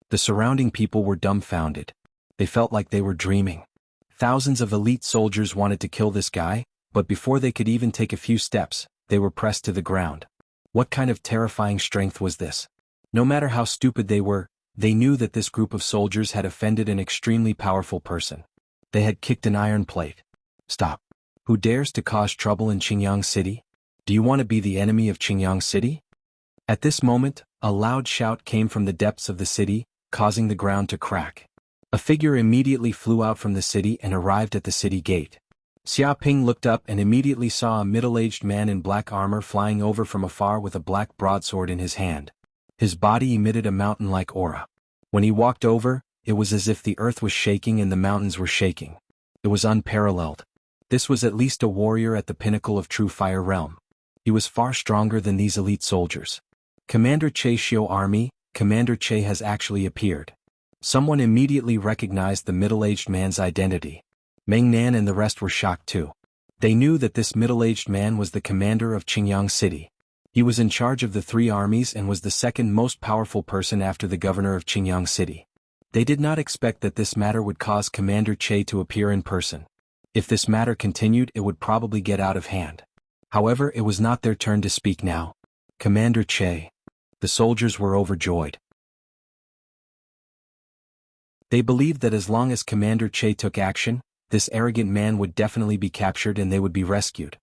The surrounding people were dumbfounded. They felt like they were dreaming. Thousands of elite soldiers wanted to kill this guy, but before they could even take a few steps, they were pressed to the ground. What kind of terrifying strength was this? No matter how stupid they were, they knew that this group of soldiers had offended an extremely powerful person. They had kicked an iron plate. Stop. Who dares to cause trouble in Qingyang City? Do you want to be the enemy of Qingyang City? At this moment, a loud shout came from the depths of the city, causing the ground to crack. A figure immediately flew out from the city and arrived at the city gate. Xia Ping looked up and immediately saw a middle-aged man in black armor flying over from afar with a black broadsword in his hand. His body emitted a mountain-like aura. When he walked over, it was as if the earth was shaking and the mountains were shaking. It was unparalleled. This was at least a warrior at the pinnacle of true fire realm. He was far stronger than these elite soldiers. Commander Che Xiu Army, Commander Che has actually appeared. Someone immediately recognized the middle-aged man's identity. Meng Nan and the rest were shocked too. They knew that this middle-aged man was the commander of Qingyang City. He was in charge of the three armies and was the second most powerful person after the governor of Qingyang City. They did not expect that this matter would cause Commander Che to appear in person. If this matter continued, it would probably get out of hand. However, it was not their turn to speak now. Commander Che. The soldiers were overjoyed. They believed that as long as Commander Che took action, this arrogant man would definitely be captured and they would be rescued.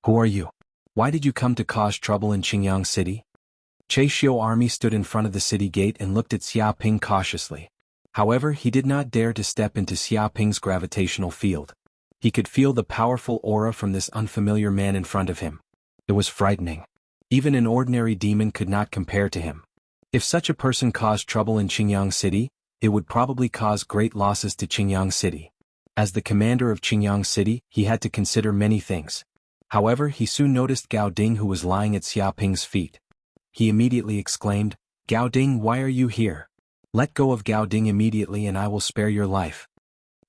Who are you? Why did you come to cause trouble in Qingyang City? Che Xiu Army stood in front of the city gate and looked at Xia Ping cautiously. However, he did not dare to step into Xia Ping's gravitational field. He could feel the powerful aura from this unfamiliar man in front of him. It was frightening. Even an ordinary demon could not compare to him. If such a person caused trouble in Qingyang City, it would probably cause great losses to Qingyang City. As the commander of Qingyang City, he had to consider many things. However, he soon noticed Gao Ding, who was lying at Xia Ping's feet. He immediately exclaimed, "Gao Ding, why are you here? Let go of Gao Ding immediately and I will spare your life."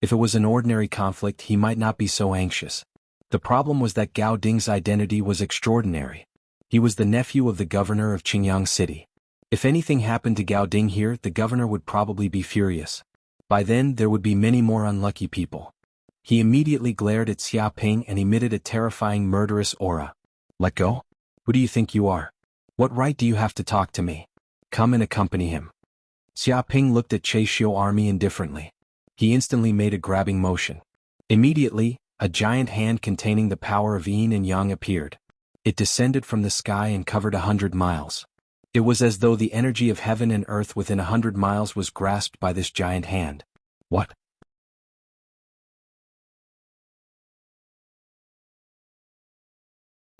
If it was an ordinary conflict, he might not be so anxious. The problem was that Gao Ding's identity was extraordinary. He was the nephew of the governor of Qingyang City. If anything happened to Gao Ding here, the governor would probably be furious. By then, there would be many more unlucky people. He immediately glared at Xia Ping and emitted a terrifying murderous aura. "Let go? Who do you think you are? What right do you have to talk to me? Come and accompany him." Xia Ping looked at Che Xiu Army indifferently. He instantly made a grabbing motion. Immediately, a giant hand containing the power of yin and yang appeared. It descended from the sky and covered 100 miles. It was as though the energy of heaven and earth within 100 miles was grasped by this giant hand. What?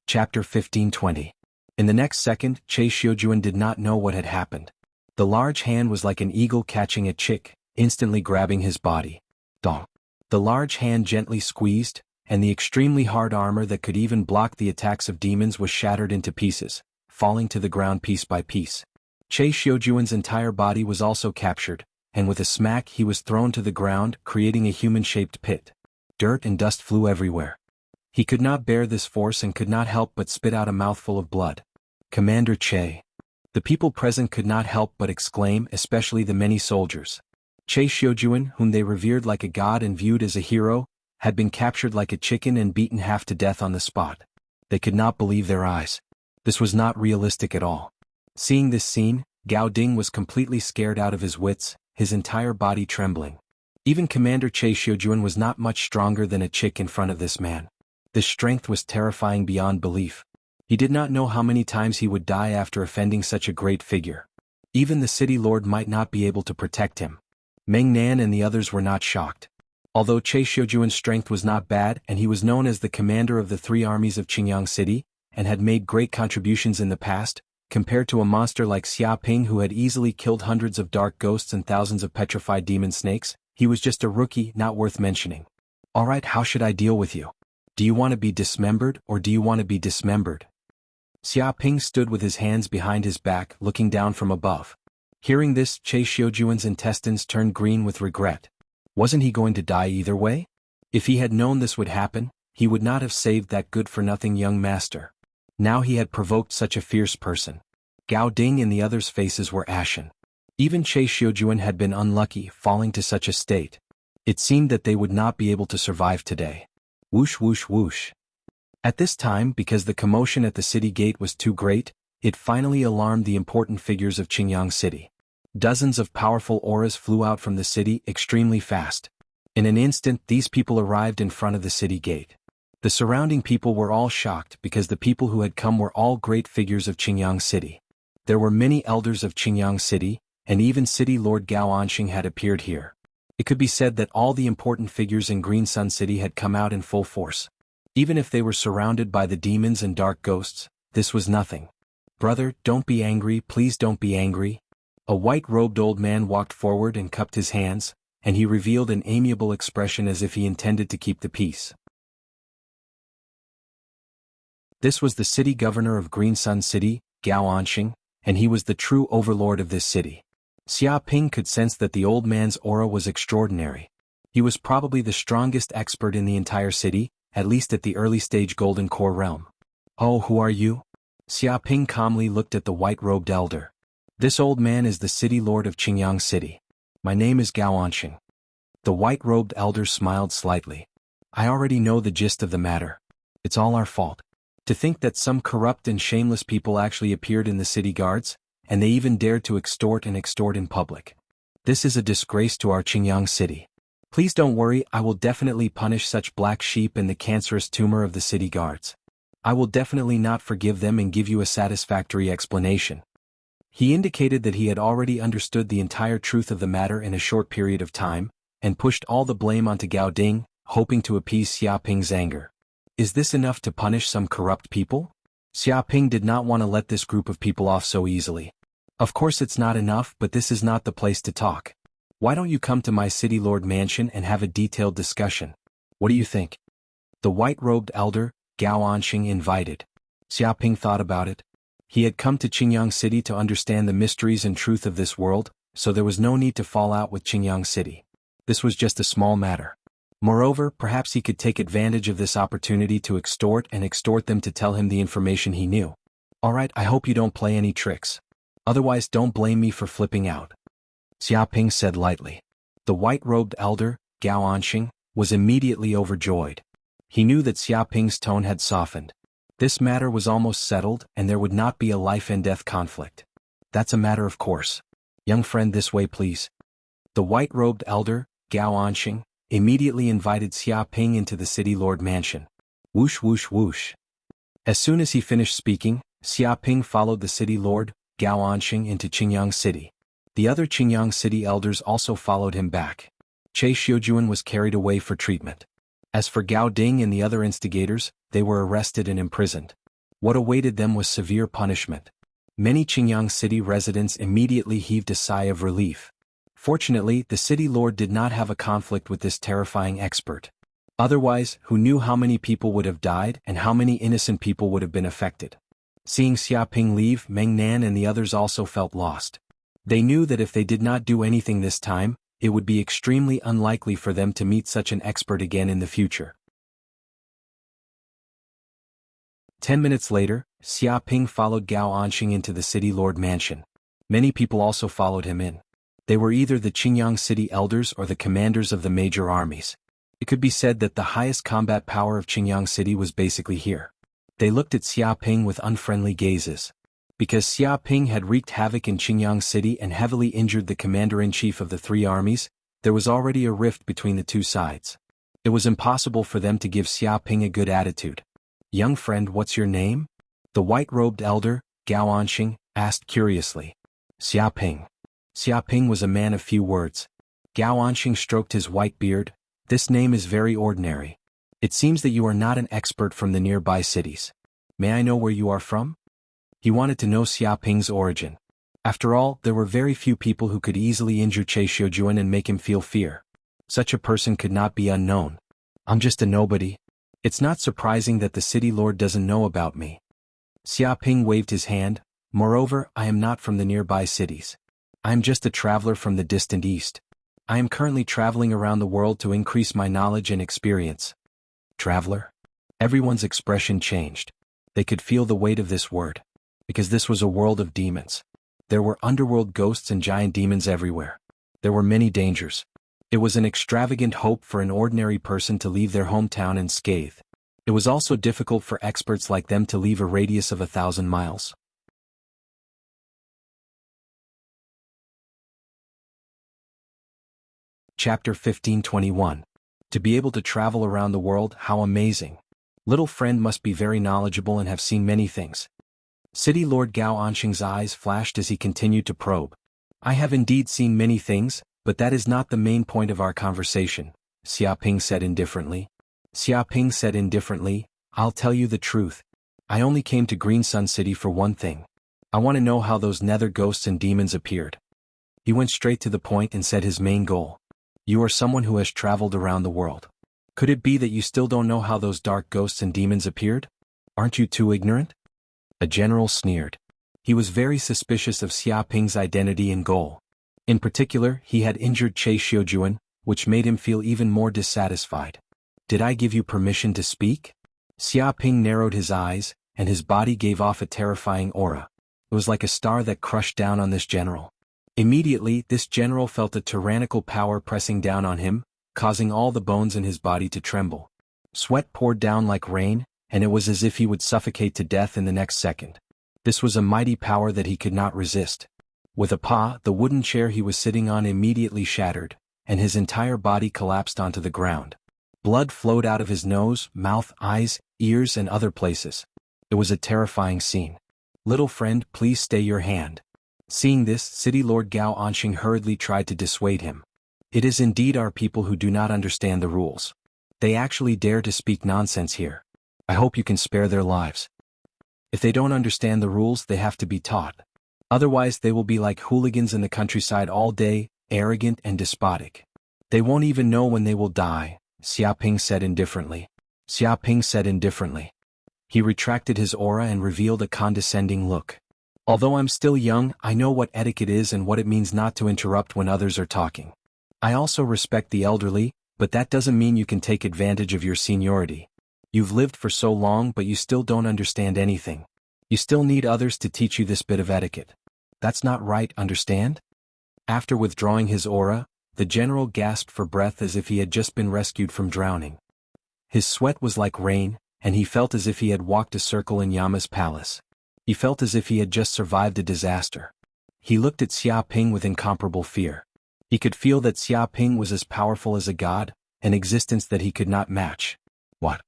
Chapter 15:20. In the next second, Che Xiujuan did not know what had happened. The large hand was like an eagle catching a chick, instantly grabbing his body. Dong. The large hand gently squeezed, and the extremely hard armor that could even block the attacks of demons was shattered into pieces, falling to the ground piece by piece. Che Xiujuan's entire body was also captured, and with a smack he was thrown to the ground, creating a human-shaped pit. Dirt and dust flew everywhere. He could not bear this force and could not help but spit out a mouthful of blood. Commander Che. The people present could not help but exclaim, especially the many soldiers. Che Xiujuan, whom they revered like a god and viewed as a hero, had been captured like a chicken and beaten half to death on the spot. They could not believe their eyes. This was not realistic at all. Seeing this scene, Gao Ding was completely scared out of his wits, his entire body trembling. Even Commander Che Xiujuan was not much stronger than a chick in front of this man. This strength was terrifying beyond belief. He did not know how many times he would die after offending such a great figure. Even the city lord might not be able to protect him. Meng Nan and the others were not shocked. Although Che Xiujuan's strength was not bad and he was known as the commander of the 3 armies of Qingyang City, and had made great contributions in the past, compared to a monster like Xia Ping who had easily killed hundreds of dark ghosts and thousands of petrified demon snakes, he was just a rookie not worth mentioning. Alright, how should I deal with you? Do you want to be dismembered or do you want to be dismembered? Xia Ping stood with his hands behind his back looking down from above. Hearing this, Che Xiujuan's intestines turned green with regret. Wasn't he going to die either way? If he had known this would happen, he would not have saved that good-for-nothing young master. Now he had provoked such a fierce person. Gao Ding and the others' faces were ashen. Even Che Xiujuan had been unlucky, falling to such a state. It seemed that they would not be able to survive today. Whoosh whoosh whoosh. At this time, because the commotion at the city gate was too great, it finally alarmed the important figures of Qingyang City. Dozens of powerful auras flew out from the city extremely fast. In an instant, these people arrived in front of the city gate. The surrounding people were all shocked because the people who had come were all great figures of Qingyang City. There were many elders of Qingyang City, and even City Lord Gao Anxing had appeared here. It could be said that all the important figures in Green Sun City had come out in full force. Even if they were surrounded by the demons and dark ghosts, this was nothing. Brother, don't be angry, please don't be angry. A white-robed old man walked forward and cupped his hands, and he revealed an amiable expression as if he intended to keep the peace. This was the city governor of Green Sun City, Gao Anxing, and he was the true overlord of this city. Xia Ping could sense that the old man's aura was extraordinary. He was probably the strongest expert in the entire city, at least at the early-stage Golden Core realm. Oh, who are you? Xia Ping calmly looked at the white-robed elder. This old man is the city lord of Qingyang City. My name is Gao Anxing. The white-robed elder smiled slightly. I already know the gist of the matter. It's all our fault. To think that some corrupt and shameless people actually appeared in the city guards, and they even dared to extort in public. This is a disgrace to our Qingyang City. Please don't worry, I will definitely punish such black sheep and the cancerous tumor of the city guards. I will definitely not forgive them and give you a satisfactory explanation. He indicated that he had already understood the entire truth of the matter in a short period of time, and pushed all the blame onto Gao Ding, hoping to appease Xia Ping's anger. Is this enough to punish some corrupt people? Xia Ping did not want to let this group of people off so easily. Of course it's not enough, but this is not the place to talk. Why don't you come to my city lord mansion and have a detailed discussion? What do you think? The white-robed elder, Gao Anxing, invited. Xia Ping thought about it. He had come to Qingyang City to understand the mysteries and truth of this world, so there was no need to fall out with Qingyang City. This was just a small matter. Moreover, perhaps he could take advantage of this opportunity to extort them to tell him the information he knew. Alright, I hope you don't play any tricks. Otherwise don't blame me for flipping out. Xia Ping said lightly. The white-robed elder, Gao Anxing, was immediately overjoyed. He knew that Xia Ping's tone had softened. This matter was almost settled and there would not be a life-and-death conflict. That's a matter of course. Young friend, this way please. The white-robed elder, Gao Anxing, immediately invited Xia Ping into the city lord mansion. Whoosh whoosh whoosh. As soon as he finished speaking, Xia Ping followed the city lord, Gao Anxing, into Qingyang City. The other Qingyang City elders also followed him back. Che Xiujuan was carried away for treatment. As for Gao Ding and the other instigators, they were arrested and imprisoned. What awaited them was severe punishment. Many Qingyang City residents immediately heaved a sigh of relief. Fortunately, the city lord did not have a conflict with this terrifying expert. Otherwise, who knew how many people would have died and how many innocent people would have been affected? Seeing Xiaoping leave, Meng Nan and the others also felt lost. They knew that if they did not do anything this time, it would be extremely unlikely for them to meet such an expert again in the future. 10 minutes later, Xiaoping followed Gao Anxing into the city lord mansion. Many people also followed him in. They were either the Qingyang city elders or the commanders of the major armies. It could be said that the highest combat power of Qingyang city was basically here. They looked at Xiaoping with unfriendly gazes. Because Xiaoping had wreaked havoc in Qingyang city and heavily injured the commander-in-chief of the three armies, there was already a rift between the two sides. It was impossible for them to give Xiaoping a good attitude. "Young friend, what's your name?" The white-robed elder, Gao Anxing, asked curiously. Xiaoping. Xiaoping was a man of few words. Gao Anxing stroked his white beard. "This name is very ordinary. It seems that you are not an expert from the nearby cities. May I know where you are from?" He wanted to know Xiaoping's origin. After all, there were very few people who could easily injure Che Xiujuan and make him feel fear. Such a person could not be unknown. "I'm just a nobody. It's not surprising that the city lord doesn't know about me." Xiaoping waved his hand. "Moreover, I am not from the nearby cities. I am just a traveler from the distant east. I am currently traveling around the world to increase my knowledge and experience." Traveler? Everyone's expression changed. They could feel the weight of this word. Because this was a world of demons. There were underworld ghosts and giant demons everywhere. There were many dangers. It was an extravagant hope for an ordinary person to leave their hometown unscathed. It was also difficult for experts like them to leave a radius of 1,000 miles. Chapter 15:21. To be able to travel around the world, how amazing. Little friend must be very knowledgeable and have seen many things. City Lord Gao Anxing's eyes flashed as he continued to probe. "I have indeed seen many things, but that is not the main point of our conversation," Xiaoping said indifferently. Xiaoping said indifferently, "I'll tell you the truth. I only came to Green Sun City for one thing. I want to know how those nether ghosts and demons appeared." He went straight to the point and said his main goal. "You are someone who has traveled around the world. Could it be that you still don't know how those dark ghosts and demons appeared? Aren't you too ignorant?" A general sneered. He was very suspicious of Xiaoping's identity and goal. In particular, he had injured Che Xiujuan, which made him feel even more dissatisfied. "Did I give you permission to speak?" Xiaoping narrowed his eyes, and his body gave off a terrifying aura. It was like a star that crushed down on this general. Immediately, this general felt a tyrannical power pressing down on him, causing all the bones in his body to tremble. Sweat poured down like rain, and it was as if he would suffocate to death in the next second. This was a mighty power that he could not resist. With a paw, the wooden chair he was sitting on immediately shattered, and his entire body collapsed onto the ground. Blood flowed out of his nose, mouth, eyes, ears and other places. It was a terrifying scene. "Little friend, please stay your hand." Seeing this, City Lord Gao Anxing hurriedly tried to dissuade him. "It is indeed our people who do not understand the rules. They actually dare to speak nonsense here. I hope you can spare their lives. If they don't understand the rules, they have to be taught. Otherwise they will be like hooligans in the countryside all day, arrogant and despotic. They won't even know when they will die," Xiaoping said indifferently. Xiaoping said indifferently. He retracted his aura and revealed a condescending look. "Although I'm still young, I know what etiquette is and what it means not to interrupt when others are talking. I also respect the elderly, but that doesn't mean you can take advantage of your seniority. You've lived for so long but you still don't understand anything. You still need others to teach you this bit of etiquette. That's not right, understand?" After withdrawing his aura, the general gasped for breath as if he had just been rescued from drowning. His sweat was like rain, and he felt as if he had walked a circle in Yama's palace. He felt as if he had just survived a disaster. He looked at Xiaoping with incomparable fear. He could feel that Xiaoping was as powerful as a god, an existence that he could not match. What?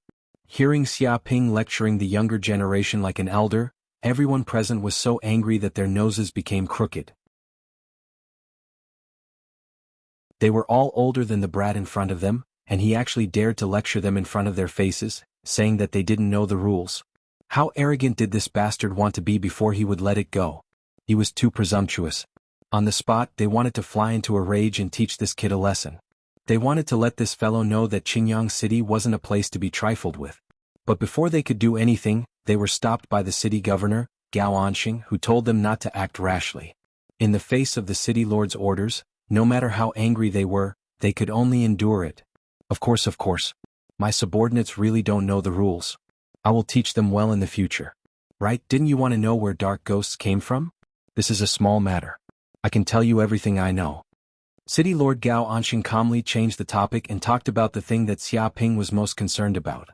Hearing Xiaoping lecturing the younger generation like an elder, everyone present was so angry that their noses became crooked. They were all older than the brat in front of them, and he actually dared to lecture them in front of their faces, saying that they didn't know the rules. How arrogant did this bastard want to be before he would let it go? He was too presumptuous. On the spot, they wanted to fly into a rage and teach this kid a lesson. They wanted to let this fellow know that Qingyang City wasn't a place to be trifled with. But before they could do anything, they were stopped by the city governor, Gao Anxing, who told them not to act rashly. In the face of the city lord's orders, no matter how angry they were, they could only endure it. Of course. My subordinates really don't know the rules. I will teach them well in the future. Right? Didn't you want to know where dark ghosts came from? This is a small matter. I can tell you everything I know. City Lord Gao Anxing calmly changed the topic and talked about the thing that Xia Ping was most concerned about.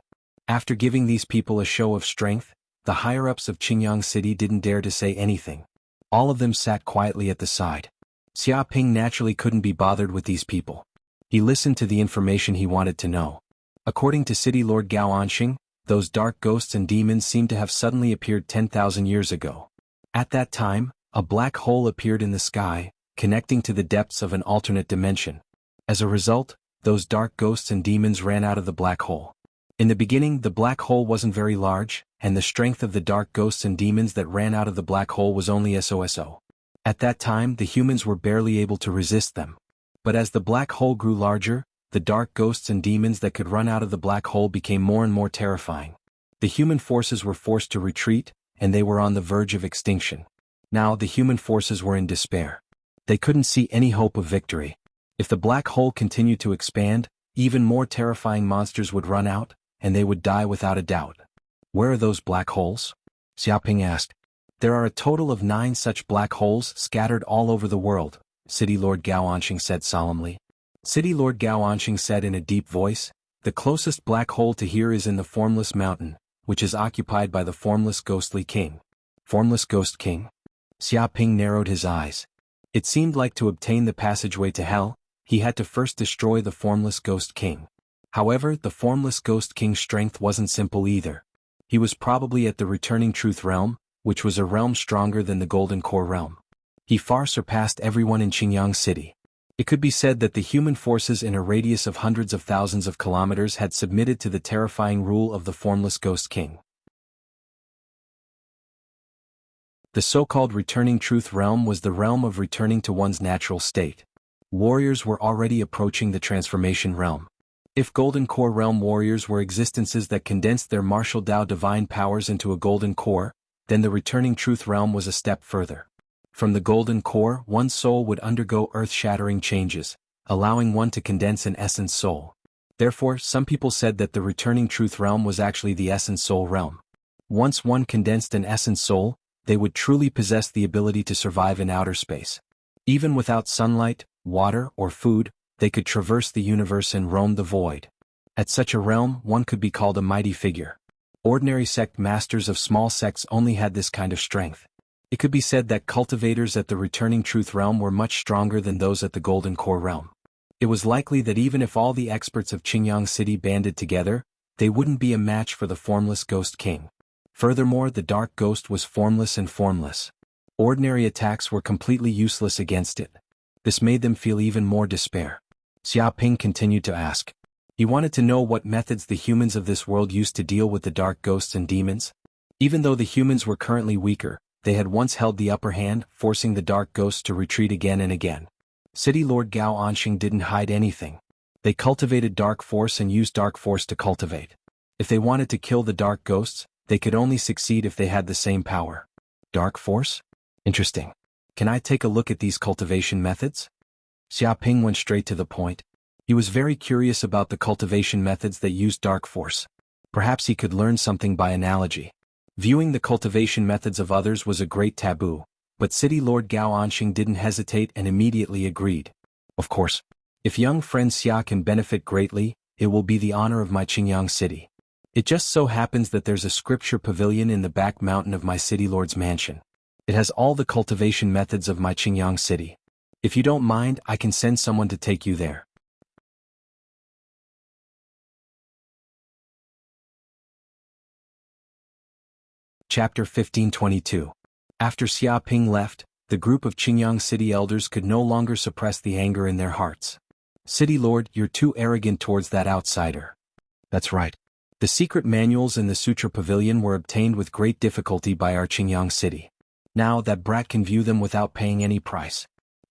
After giving these people a show of strength, the higher-ups of Qingyang City didn't dare to say anything. All of them sat quietly at the side. Xia Ping naturally couldn't be bothered with these people. He listened to the information he wanted to know. According to City Lord Gao Anxing, those dark ghosts and demons seemed to have suddenly appeared 10,000 years ago. At that time, a black hole appeared in the sky, connecting to the depths of an alternate dimension. As a result, those dark ghosts and demons ran out of the black hole. In the beginning, the black hole wasn't very large, and the strength of the dark ghosts and demons that ran out of the black hole was only so. At that time, the humans were barely able to resist them. But as the black hole grew larger, the dark ghosts and demons that could run out of the black hole became more and more terrifying. The human forces were forced to retreat, and they were on the verge of extinction. Now the human forces were in despair. They couldn't see any hope of victory. If the black hole continued to expand, even more terrifying monsters would run out, and they would die without a doubt. Where are those black holes? Xiaoping asked. There are a total of 9 such black holes scattered all over the world, City Lord Gao Anxing said solemnly. City Lord Gao Anxing said in a deep voice, the closest black hole to here is in the Formless Mountain, which is occupied by the Formless Ghostly King. Formless Ghost King? Xiaoping narrowed his eyes. It seemed like to obtain the passageway to hell, he had to first destroy the Formless Ghost King. However, the Formless Ghost King's strength wasn't simple either. He was probably at the Returning Truth Realm, which was a realm stronger than the Golden Core Realm. He far surpassed everyone in Qingyang City. It could be said that the human forces in a radius of hundreds of thousands of kilometers had submitted to the terrifying rule of the Formless Ghost King. The so-called Returning Truth Realm was the realm of returning to one's natural state. Warriors were already approaching the Transformation Realm. If Golden Core Realm warriors were existences that condensed their martial Dao divine powers into a Golden Core, then the Returning Truth Realm was a step further. From the Golden Core, one's soul would undergo earth-shattering changes, allowing one to condense an Essence Soul. Therefore, some people said that the Returning Truth Realm was actually the Essence Soul Realm. Once one condensed an Essence Soul, they would truly possess the ability to survive in outer space. Even without sunlight, water, or food, they could traverse the universe and roam the void. At such a realm, one could be called a mighty figure. Ordinary sect masters of small sects only had this kind of strength. It could be said that cultivators at the Returning Truth Realm were much stronger than those at the Golden Core Realm. It was likely that even if all the experts of Qingyang City banded together, they wouldn't be a match for the Formless Ghost King. Furthermore, the Dark Ghost was formless and formless. Ordinary attacks were completely useless against it. This made them feel even more despair. Xiaoping continued to ask. He wanted to know what methods the humans of this world used to deal with the dark ghosts and demons. Even though the humans were currently weaker, they had once held the upper hand, forcing the dark ghosts to retreat again and again. City Lord Gao Anxing didn't hide anything. They cultivated dark force and used dark force to cultivate. If they wanted to kill the dark ghosts, they could only succeed if they had the same power. Dark force? Interesting. Can I take a look at these cultivation methods? Xiaoping went straight to the point. He was very curious about the cultivation methods that used dark force. Perhaps he could learn something by analogy. Viewing the cultivation methods of others was a great taboo, but City Lord Gao Anxing didn't hesitate and immediately agreed. Of course. If young friend Xia can benefit greatly, it will be the honor of my Qingyang City. It just so happens that there's a scripture pavilion in the back mountain of my City Lord's mansion. It has all the cultivation methods of my Qingyang City. If you don't mind, I can send someone to take you there. Chapter 1522. After Xiaoping left, the group of Qingyang City elders could no longer suppress the anger in their hearts. City Lord, you're too arrogant towards that outsider. That's right. The secret manuals in the Sutra Pavilion were obtained with great difficulty by our Qingyang City. Now that brat can view them without paying any price.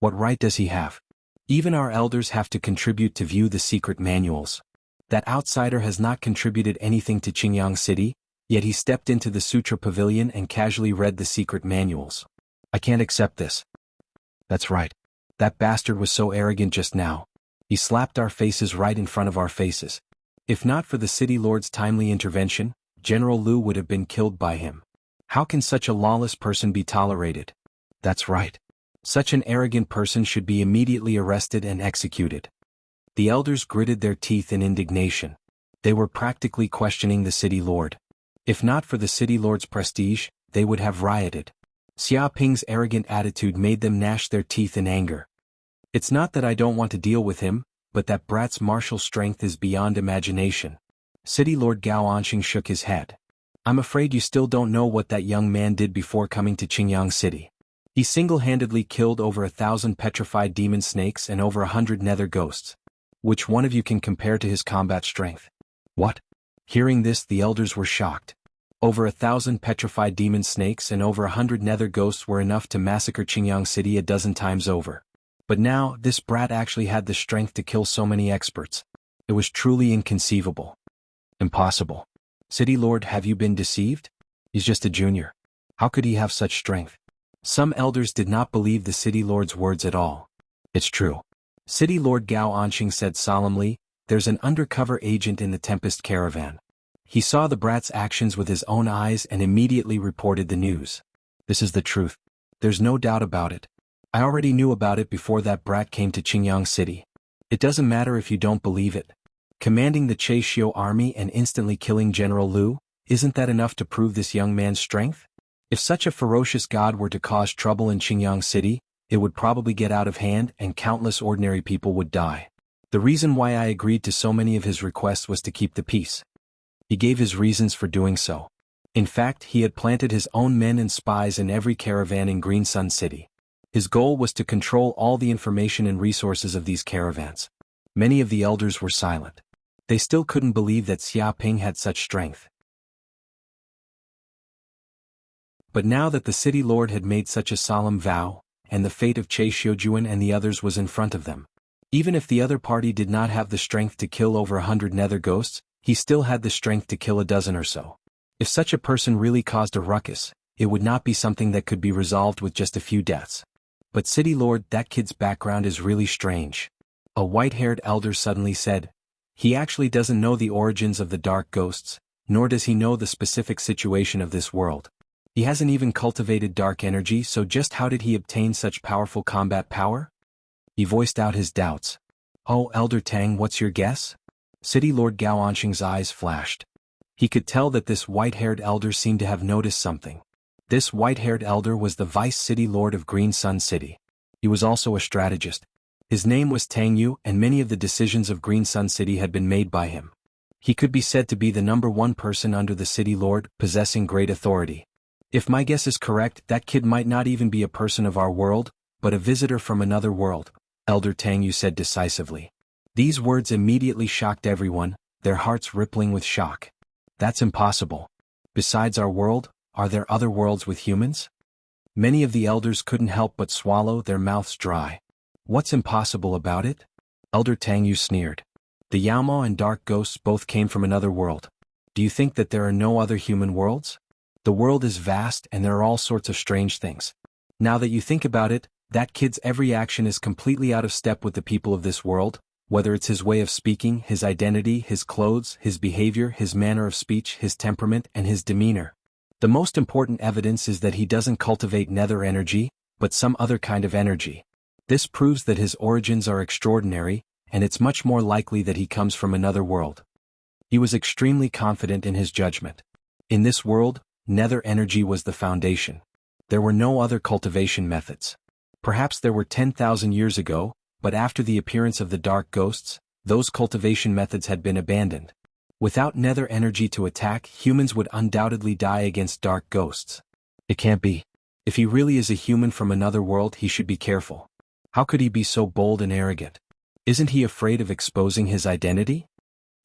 What right does he have? Even our elders have to contribute to view the secret manuals. That outsider has not contributed anything to Qingyang City, yet he stepped into the Sutra Pavilion and casually read the secret manuals. I can't accept this. That's right. That bastard was so arrogant just now. He slapped our faces right in front of our faces. If not for the city lord's timely intervention, General Liu would have been killed by him. How can such a lawless person be tolerated? That's right. Such an arrogant person should be immediately arrested and executed. The elders gritted their teeth in indignation. They were practically questioning the city lord. If not for the city lord's prestige, they would have rioted. Xia Ping's arrogant attitude made them gnash their teeth in anger. It's not that I don't want to deal with him, but that brat's martial strength is beyond imagination. City Lord Gao Anqing shook his head. I'm afraid you still don't know what that young man did before coming to Qingyang City. He single-handedly killed over 1,000 petrified demon snakes and over 100 nether ghosts. Which one of you can compare to his combat strength? What? Hearing this, the elders were shocked. Over 1,000 petrified demon snakes and over 100 nether ghosts were enough to massacre Qingyang City a dozen times over. But now, this brat actually had the strength to kill so many experts. It was truly inconceivable. Impossible. City Lord, have you been deceived? He's just a junior. How could he have such strength? Some elders did not believe the City Lord's words at all. It's true. City Lord Gao Anqing said solemnly, there's an undercover agent in the Tempest Caravan. He saw the brat's actions with his own eyes and immediately reported the news. This is the truth. There's no doubt about it. I already knew about it before that brat came to Qingyang City. It doesn't matter if you don't believe it. Commanding the Xiao army and instantly killing General Liu, isn't that enough to prove this young man's strength? If such a ferocious god were to cause trouble in Qingyang City, it would probably get out of hand and countless ordinary people would die. The reason why I agreed to so many of his requests was to keep the peace. He gave his reasons for doing so. In fact, he had planted his own men and spies in every caravan in Green Sun City. His goal was to control all the information and resources of these caravans. Many of the elders were silent. They still couldn't believe that Xia Ping had such strength. But now that the city lord had made such a solemn vow, and the fate of Che Xiujuan and the others was in front of them, even if the other party did not have the strength to kill over 100 nether ghosts, he still had the strength to kill a dozen or so. If such a person really caused a ruckus, it would not be something that could be resolved with just a few deaths. But City Lord, that kid's background is really strange. A white-haired elder suddenly said, he actually doesn't know the origins of the dark ghosts, nor does he know the specific situation of this world. He hasn't even cultivated dark energy, so just how did he obtain such powerful combat power? He voiced out his doubts. Oh, Elder Tang, what's your guess? City Lord Gao Anqing's eyes flashed. He could tell that this white-haired elder seemed to have noticed something. This white-haired elder was the Vice City Lord of Green Sun City. He was also a strategist. His name was Tang Yu, and many of the decisions of Green Sun City had been made by him. He could be said to be the #1 person under the City Lord, possessing great authority. If my guess is correct, that kid might not even be a person of our world, but a visitor from another world, Elder Tang Yu said decisively. These words immediately shocked everyone, their hearts rippling with shock. That's impossible. Besides our world, are there other worlds with humans? Many of the elders couldn't help but swallow, their mouths dry. What's impossible about it? Elder Tang Yu sneered. The Yaomao and dark ghosts both came from another world. Do you think that there are no other human worlds? The world is vast and there are all sorts of strange things. Now that you think about it, that kid's every action is completely out of step with the people of this world, whether it's his way of speaking, his identity, his clothes, his behavior, his manner of speech, his temperament, and his demeanor. The most important evidence is that he doesn't cultivate nether energy, but some other kind of energy. This proves that his origins are extraordinary, and it's much more likely that he comes from another world. He was extremely confident in his judgment. In this world, nether energy was the foundation. There were no other cultivation methods. Perhaps there were 10,000 years ago, but after the appearance of the dark ghosts, those cultivation methods had been abandoned. Without nether energy to attack, humans would undoubtedly die against dark ghosts. It can't be. If he really is a human from another world, he should be careful. How could he be so bold and arrogant? Isn't he afraid of exposing his identity?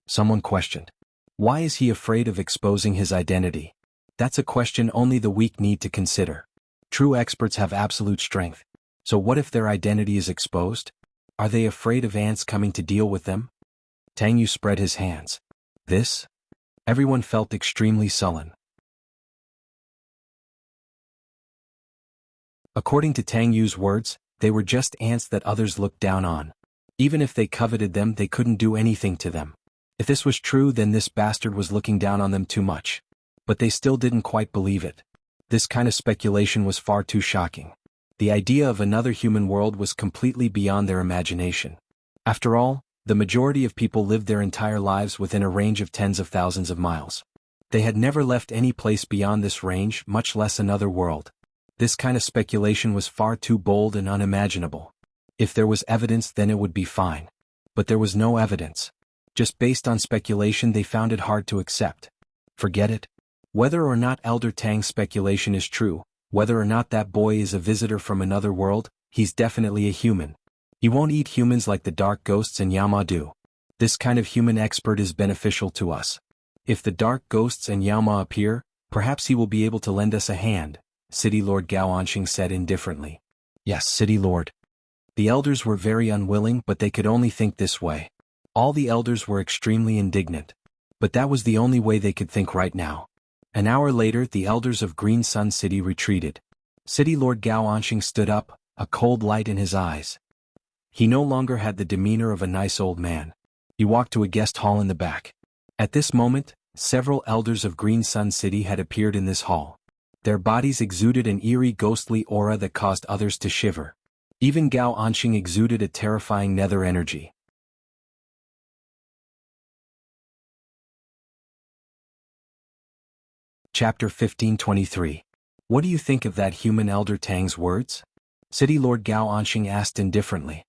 Someone questioned. Why is he afraid of exposing his identity? That's a question only the weak need to consider. True experts have absolute strength. So what if their identity is exposed? Are they afraid of ants coming to deal with them? Tang Yu spread his hands. This? Everyone felt extremely sullen. According to Tang Yu's words, they were just ants that others looked down on. Even if they coveted them, they couldn't do anything to them. If this was true, then this bastard was looking down on them too much. But they still didn't quite believe it. This kind of speculation was far too shocking. The idea of another human world was completely beyond their imagination. After all, the majority of people lived their entire lives within a range of tens of thousands of miles. They had never left any place beyond this range, much less another world. This kind of speculation was far too bold and unimaginable. If there was evidence, then it would be fine. But there was no evidence. Just based on speculation, they found it hard to accept. Forget it. Whether or not Elder Tang's speculation is true, whether or not that boy is a visitor from another world, he's definitely a human. He won't eat humans like the dark ghosts and Yama do. This kind of human expert is beneficial to us. If the dark ghosts and Yama appear, perhaps he will be able to lend us a hand, City Lord Gao Anqing said indifferently. Yes, City Lord. The elders were very unwilling, but they could only think this way. All the elders were extremely indignant. But that was the only way they could think right now. An hour later, the elders of Green Sun City retreated. City Lord Gao Anqing stood up, a cold light in his eyes. He no longer had the demeanor of a nice old man. He walked to a guest hall in the back. At this moment, several elders of Green Sun City had appeared in this hall. Their bodies exuded an eerie ghostly aura that caused others to shiver. Even Gao Anqing exuded a terrifying nether energy. Chapter 1523. What do you think of that human Elder Tang's words? City Lord Gao Anqing asked indifferently.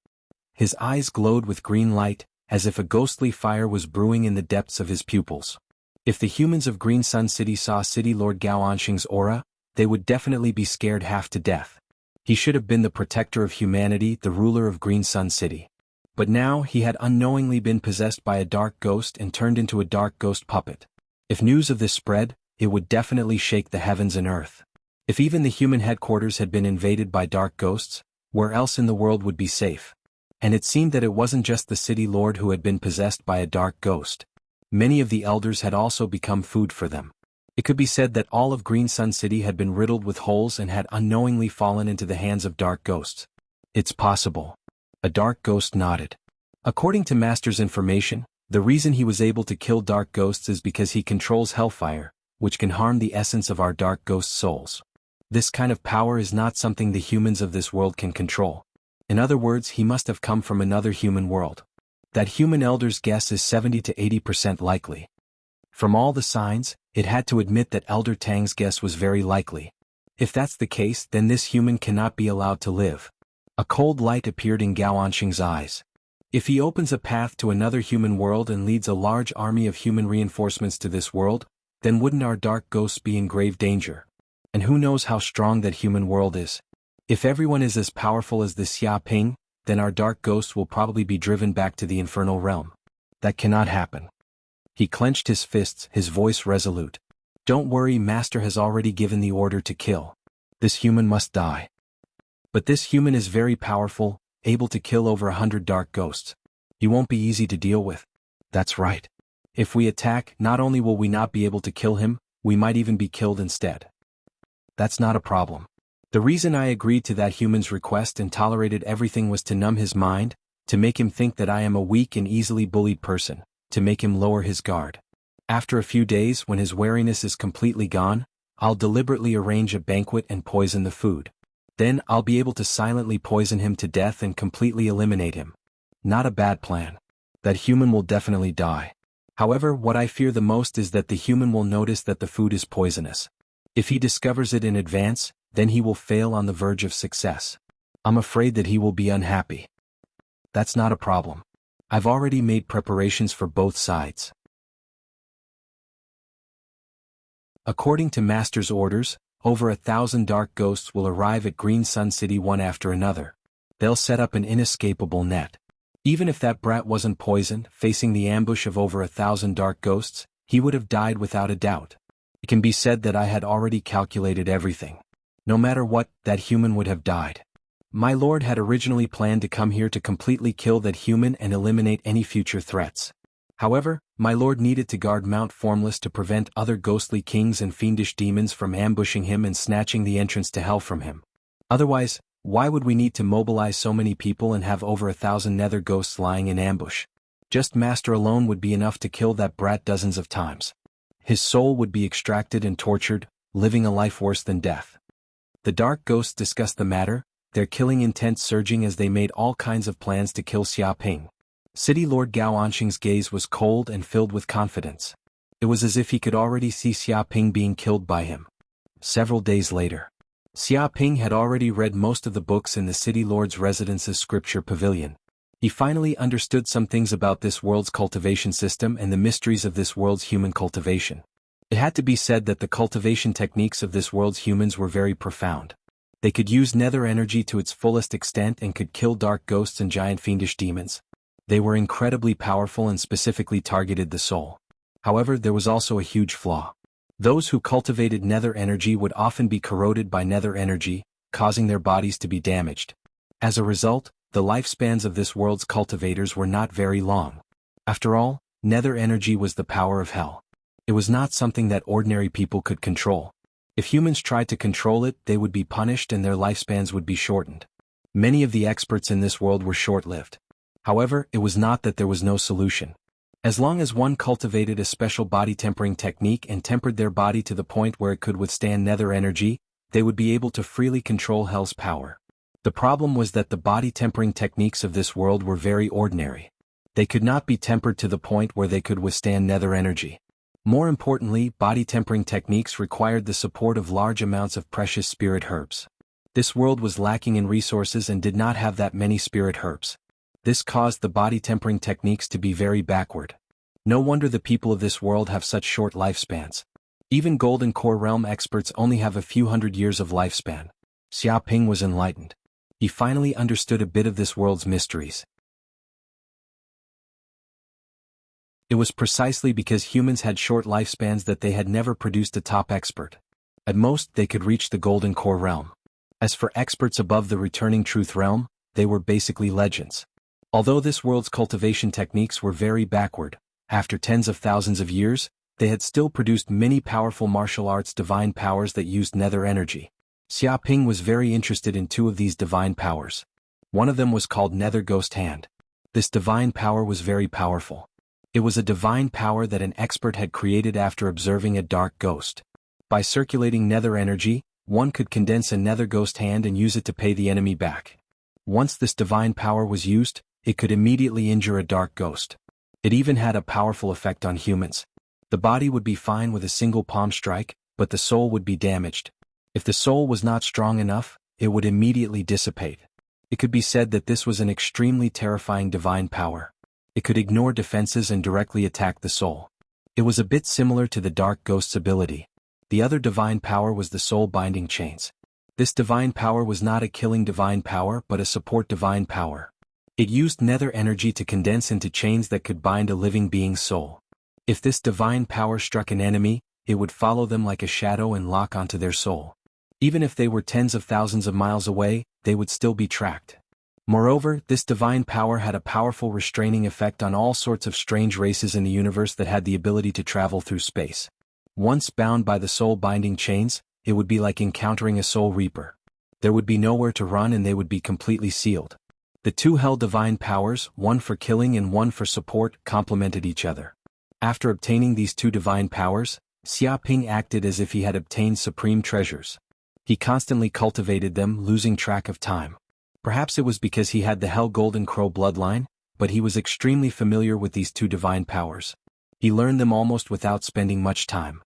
His eyes glowed with green light, as if a ghostly fire was brewing in the depths of his pupils. If the humans of Green Sun City saw City Lord Gao Anqing's aura, they would definitely be scared half to death. He should have been the protector of humanity, the ruler of Green Sun City. But now he had unknowingly been possessed by a dark ghost and turned into a dark ghost puppet. If news of this spread, it would definitely shake the heavens and earth. If even the human headquarters had been invaded by dark ghosts, where else in the world would be safe? And it seemed that it wasn't just the city lord who had been possessed by a dark ghost. Many of the elders had also become food for them. It could be said that all of Green Sun City had been riddled with holes and had unknowingly fallen into the hands of dark ghosts. It's possible. A dark ghost nodded. According to Master's information, the reason he was able to kill dark ghosts is because he controls hellfire, which can harm the essence of our dark ghost souls. This kind of power is not something the humans of this world can control. In other words, he must have come from another human world. That human elder's guess is 70 to 80% likely. From all the signs, it had to admit that Elder Tang's guess was very likely. If that's the case, then this human cannot be allowed to live. A cold light appeared in Gao Anqing's eyes. If he opens a path to another human world and leads a large army of human reinforcements to this world, then wouldn't our dark ghosts be in grave danger? And who knows how strong that human world is? If everyone is as powerful as the Xia Ping, then our dark ghosts will probably be driven back to the infernal realm. That cannot happen. He clenched his fists, his voice resolute. Don't worry, Master has already given the order to kill. This human must die. But this human is very powerful, able to kill over 100 dark ghosts. He won't be easy to deal with. That's right. If we attack, not only will we not be able to kill him, we might even be killed instead. That's not a problem. The reason I agreed to that human's request and tolerated everything was to numb his mind, to make him think that I am a weak and easily bullied person, to make him lower his guard. After a few days, when his wariness is completely gone, I'll deliberately arrange a banquet and poison the food. Then I'll be able to silently poison him to death and completely eliminate him. Not a bad plan. That human will definitely die. However, what I fear the most is that the human will notice that the food is poisonous. If he discovers it in advance, then he will fail on the verge of success. I'm afraid that he will be unhappy. That's not a problem. I've already made preparations for both sides. According to Master's orders, over 1,000 dark ghosts will arrive at Green Sun City one after another. They'll set up an inescapable net. Even if that brat wasn't poisoned, facing the ambush of over 1,000 dark ghosts, he would have died without a doubt. It can be said that I had already calculated everything. No matter what, that human would have died. My lord had originally planned to come here to completely kill that human and eliminate any future threats. However, my lord needed to guard Mount Formless to prevent other ghostly kings and fiendish demons from ambushing him and snatching the entrance to hell from him. Otherwise, why would we need to mobilize so many people and have over 1,000 nether ghosts lying in ambush? Just Master alone would be enough to kill that brat dozens of times. His soul would be extracted and tortured, living a life worse than death. The dark ghosts discussed the matter, their killing intent surging as they made all kinds of plans to kill Xia Ping. City Lord Gao Anxing's gaze was cold and filled with confidence. It was as if he could already see Xia Ping being killed by him. Several days later, Xia Ping had already read most of the books in the City Lord's residence's scripture pavilion. He finally understood some things about this world's cultivation system and the mysteries of this world's human cultivation. It had to be said that the cultivation techniques of this world's humans were very profound. They could use nether energy to its fullest extent and could kill dark ghosts and giant fiendish demons. They were incredibly powerful and specifically targeted the soul. However, there was also a huge flaw. Those who cultivated nether energy would often be corroded by nether energy, causing their bodies to be damaged. As a result, the lifespans of this world's cultivators were not very long. After all, nether energy was the power of hell. It was not something that ordinary people could control. If humans tried to control it, they would be punished and their lifespans would be shortened. Many of the experts in this world were short-lived. However, it was not that there was no solution. As long as one cultivated a special body tempering technique and tempered their body to the point where it could withstand nether energy, they would be able to freely control hell's power. The problem was that the body tempering techniques of this world were very ordinary. They could not be tempered to the point where they could withstand nether energy. More importantly, body tempering techniques required the support of large amounts of precious spirit herbs. This world was lacking in resources and did not have that many spirit herbs. This caused the body tempering techniques to be very backward. No wonder the people of this world have such short lifespans. Even Golden Core Realm experts only have a few hundred years of lifespan. Xia Ping was enlightened. He finally understood a bit of this world's mysteries. It was precisely because humans had short lifespans that they had never produced a top expert. At most, they could reach the Golden Core Realm. As for experts above the Returning Truth Realm, they were basically legends. Although this world's cultivation techniques were very backward, after tens of thousands of years, they had still produced many powerful martial arts divine powers that used nether energy. Xia Ping was very interested in two of these divine powers. One of them was called Nether Ghost Hand. This divine power was very powerful. It was a divine power that an expert had created after observing a dark ghost. By circulating nether energy, one could condense a nether ghost hand and use it to pay the enemy back. Once this divine power was used, it could immediately injure a dark ghost. It even had a powerful effect on humans. The body would be fine with a single palm strike, but the soul would be damaged. If the soul was not strong enough, it would immediately dissipate. It could be said that this was an extremely terrifying divine power. It could ignore defenses and directly attack the soul. It was a bit similar to the dark ghost's ability. The other divine power was the soul binding chains. This divine power was not a killing divine power but a support divine power. It used nether energy to condense into chains that could bind a living being's soul. If this divine power struck an enemy, it would follow them like a shadow and lock onto their soul. Even if they were tens of thousands of miles away, they would still be tracked. Moreover, this divine power had a powerful restraining effect on all sorts of strange races in the universe that had the ability to travel through space. Once bound by the soul-binding chains, it would be like encountering a soul reaper. There would be nowhere to run and they would be completely sealed. The two hell divine powers, one for killing and one for support, complemented each other. After obtaining these two divine powers, Xia Ping acted as if he had obtained supreme treasures. He constantly cultivated them, losing track of time. Perhaps it was because he had the Hell Golden Crow bloodline, but he was extremely familiar with these two divine powers. He learned them almost without spending much time.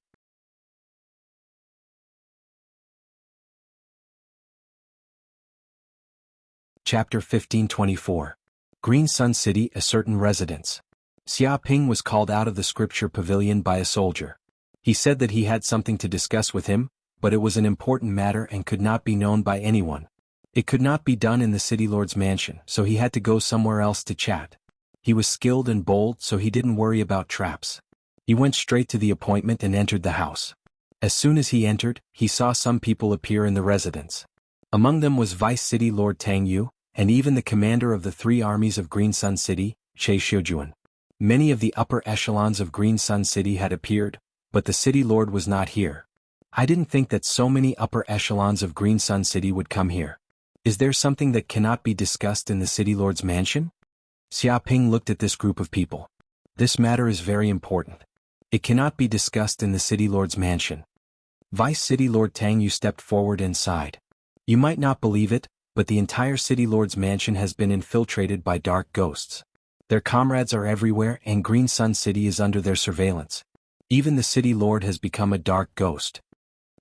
Chapter 1524. Green Sun City, a certain residence. Xia Ping was called out of the scripture pavilion by a soldier. He said that he had something to discuss with him, but it was an important matter and could not be known by anyone. It could not be done in the city lord's mansion, so he had to go somewhere else to chat. He was skilled and bold, so he didn't worry about traps. He went straight to the appointment and entered the house. As soon as he entered, he saw some people appear in the residence. Among them was Vice City Lord Tang Yu, and even the commander of the 3 armies of Green Sun City, Che Xiujuan. Many of the upper echelons of Green Sun City had appeared, but the city lord was not here. I didn't think that so many upper echelons of Green Sun City would come here. Is there something that cannot be discussed in the city lord's mansion? Xia Ping looked at this group of people. This matter is very important. It cannot be discussed in the city lord's mansion. Vice City Lord Tang Yu stepped forward and sighed. You might not believe it, but the entire city lord's mansion has been infiltrated by dark ghosts. Their comrades are everywhere and Green Sun City is under their surveillance. Even the city lord has become a dark ghost.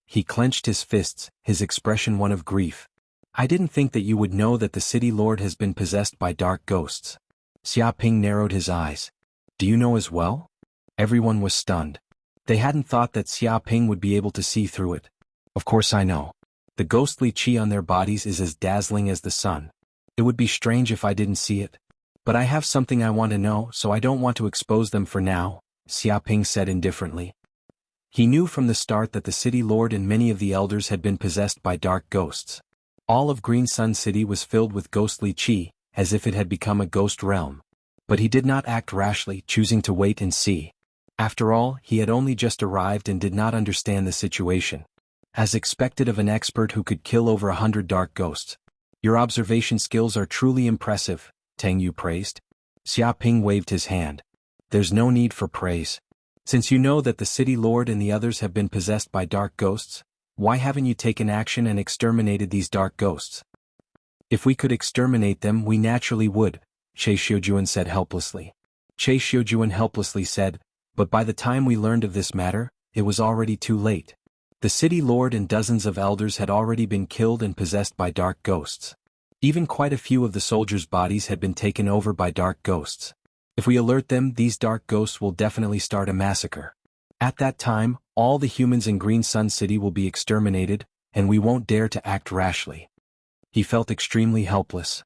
He clenched his fists, his expression one of grief. I didn't think that you would know that the city lord has been possessed by dark ghosts. Xia Ping narrowed his eyes. Do you know as well? Everyone was stunned. They hadn't thought that Xia Ping would be able to see through it. Of course I know. The ghostly qi on their bodies is as dazzling as the sun. It would be strange if I didn't see it. But I have something I want to know, so I don't want to expose them for now, Xia Ping said indifferently. He knew from the start that the city lord and many of the elders had been possessed by dark ghosts. All of Green Sun City was filled with ghostly qi, as if it had become a ghost realm. But he did not act rashly, choosing to wait and see. After all, he had only just arrived and did not understand the situation. As expected of an expert who could kill over 100 dark ghosts. Your observation skills are truly impressive, Tang Yu praised. Xia Ping waved his hand. There's no need for praise. Since you know that the city lord and the others have been possessed by dark ghosts, why haven't you taken action and exterminated these dark ghosts? If we could exterminate them, we naturally would, Che Xiujuan said helplessly. Che Xiujuan helplessly said, but by the time we learned of this matter, it was already too late. The city lord and dozens of elders had already been killed and possessed by dark ghosts. Even quite a few of the soldiers' bodies had been taken over by dark ghosts. If we alert them, these dark ghosts will definitely start a massacre. At that time, all the humans in Green Sun City will be exterminated, and we won't dare to act rashly. He felt extremely helpless.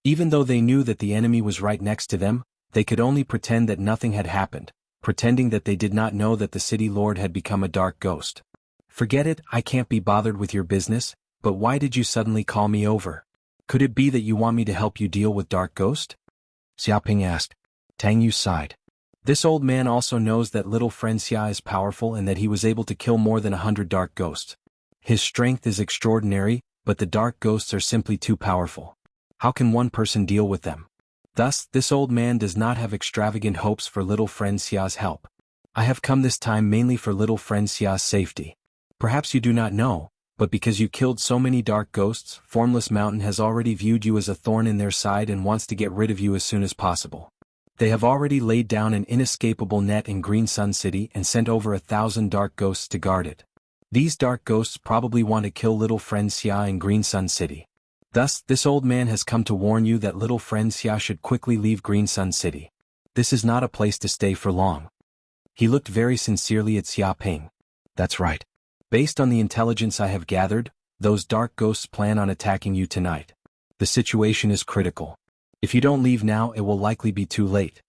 Even though they knew that the enemy was right next to them, they could only pretend that nothing had happened, pretending that they did not know that the city lord had become a dark ghost. Forget it, I can't be bothered with your business, but why did you suddenly call me over? Could it be that you want me to help you deal with dark ghost? Xia Ping asked. Tang Yu sighed. This old man also knows that little friend Xia is powerful and that he was able to kill more than 100 dark ghosts. His strength is extraordinary, but the dark ghosts are simply too powerful. How can one person deal with them? Thus, this old man does not have extravagant hopes for little friend Xia's help. I have come this time mainly for little friend Xia's safety. Perhaps you do not know, but because you killed so many dark ghosts, Formless Mountain has already viewed you as a thorn in their side and wants to get rid of you as soon as possible. They have already laid down an inescapable net in Green Sun City and sent over 1,000 dark ghosts to guard it. These dark ghosts probably want to kill little friend Xia in Green Sun City. Thus, this old man has come to warn you that little friend Xia should quickly leave Green Sun City. This is not a place to stay for long. He looked very sincerely at Xia Ping. That's right. Based on the intelligence I have gathered, those dark ghosts plan on attacking you tonight. The situation is critical. If you don't leave now, it will likely be too late.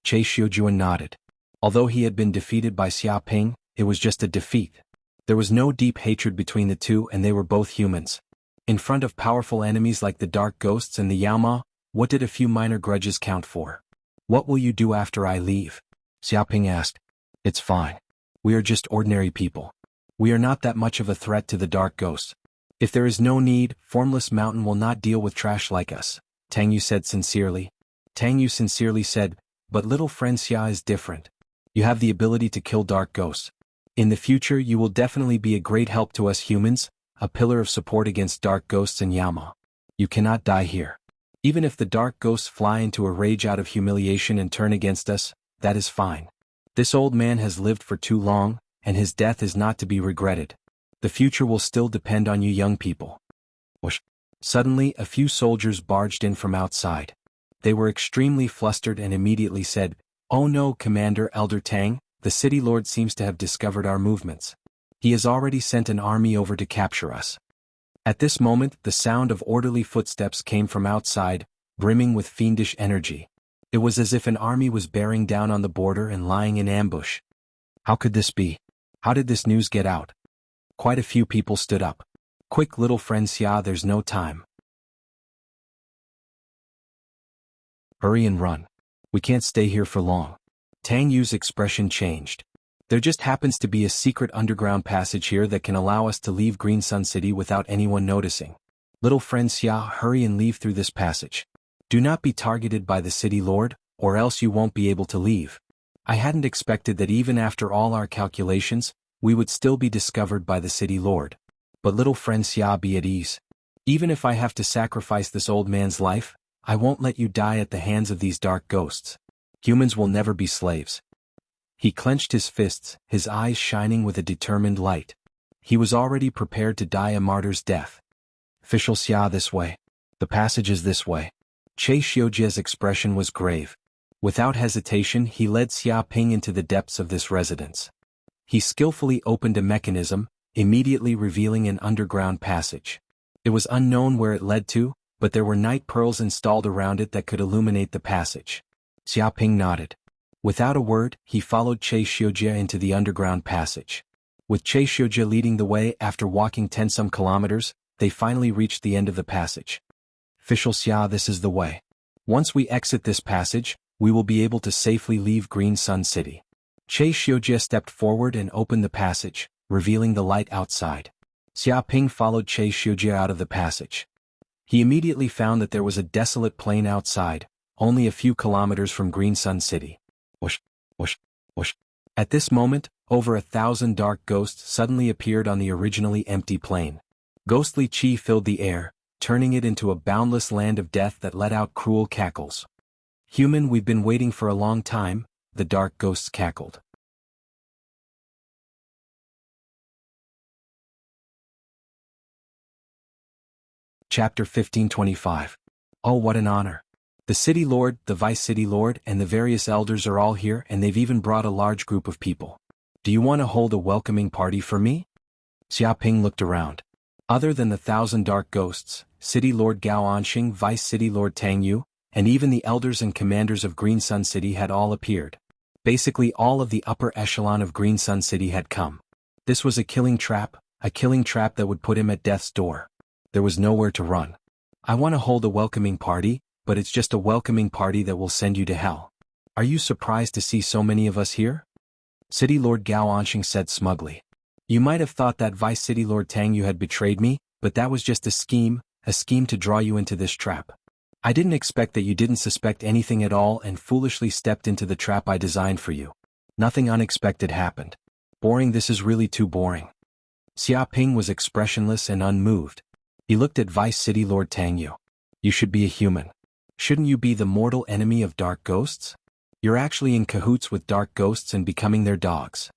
Che Xiujuan nodded. Although he had been defeated by Xia Ping, it was just a defeat. There was no deep hatred between the two and they were both humans. In front of powerful enemies like the dark ghosts and the Yaoma, what did a few minor grudges count for? What will you do after I leave? Xia Ping asked. It's fine. We are just ordinary people. We are not that much of a threat to the dark ghosts. If there is no need, Formless Mountain will not deal with trash like us, Tang Yu said sincerely. Tang Yu sincerely said, but little friend Xia is different. You have the ability to kill dark ghosts. In the future you will definitely be a great help to us humans, a pillar of support against dark ghosts and Yaoma. You cannot die here. Even if the dark ghosts fly into a rage out of humiliation and turn against us, that is fine. This old man has lived for too long, and his death is not to be regretted. The future will still depend on you young people. Whoosh. Suddenly, a few soldiers barged in from outside. They were extremely flustered and immediately said, "Oh no, Commander Elder Tang, the city lord seems to have discovered our movements. He has already sent an army over to capture us." At this moment, the sound of orderly footsteps came from outside, brimming with fiendish energy. It was as if an army was bearing down on the border and lying in ambush. How could this be? How did this news get out? Quite a few people stood up. Quick little friend Xia, there's no time. Hurry and run. We can't stay here for long. Tang Yu's expression changed. There just happens to be a secret underground passage here that can allow us to leave Green Sun City without anyone noticing. Little friend Xia, hurry and leave through this passage. Do not be targeted by the city lord, or else you won't be able to leave. I hadn't expected that even after all our calculations, we would still be discovered by the city lord. But little friend Xia, be at ease. Even if I have to sacrifice this old man's life, I won't let you die at the hands of these dark ghosts. Humans will never be slaves. He clenched his fists, his eyes shining with a determined light. He was already prepared to die a martyr's death. Official Xia, this way. The passage is this way. Che Xiujia's expression was grave. Without hesitation, he led Xia Ping into the depths of this residence. He skillfully opened a mechanism, immediately revealing an underground passage. It was unknown where it led to, but there were night pearls installed around it that could illuminate the passage. Xia Ping nodded. Without a word, he followed Che Xiujia into the underground passage. With Che Xiujia leading the way, after walking 10-some kilometers, they finally reached the end of the passage. Official Xia, this is the way. Once we exit this passage, we will be able to safely leave Green Sun City. Che Xiujia stepped forward and opened the passage, revealing the light outside. Xia Ping followed Che Xiujia out of the passage. He immediately found that there was a desolate plain outside, only a few kilometers from Green Sun City. Whoosh, whoosh, whoosh. At this moment, over 1,000 dark ghosts suddenly appeared on the originally empty plain. Ghostly chi filled the air, turning it into a boundless land of death that let out cruel cackles. Human, we've been waiting for a long time, the dark ghosts cackled. Chapter 1525. Oh, what an honor. The city lord, the vice city lord, and the various elders are all here, and they've even brought a large group of people. Do you want to hold a welcoming party for me? Xia Ping looked around. Other than the 1,000 dark ghosts, City Lord Gao Anxing, Vice City Lord Tang Yu, and even the elders and commanders of Green Sun City had all appeared. Basically all of the upper echelon of Green Sun City had come. This was a killing trap that would put him at death's door. There was nowhere to run. I want to hold a welcoming party, but it's just a welcoming party that will send you to hell. Are you surprised to see so many of us here? City Lord Gao Anxing said smugly. You might have thought that Vice City Lord Tang Yu had betrayed me, but that was just a scheme to draw you into this trap. I didn't expect that you didn't suspect anything at all and foolishly stepped into the trap I designed for you. Nothing unexpected happened. Boring, this is really too boring. Xia Ping was expressionless and unmoved. He looked at Vice City Lord Tang Yu. You should be a human. Shouldn't you be the mortal enemy of dark ghosts? You're actually in cahoots with dark ghosts and becoming their dogs.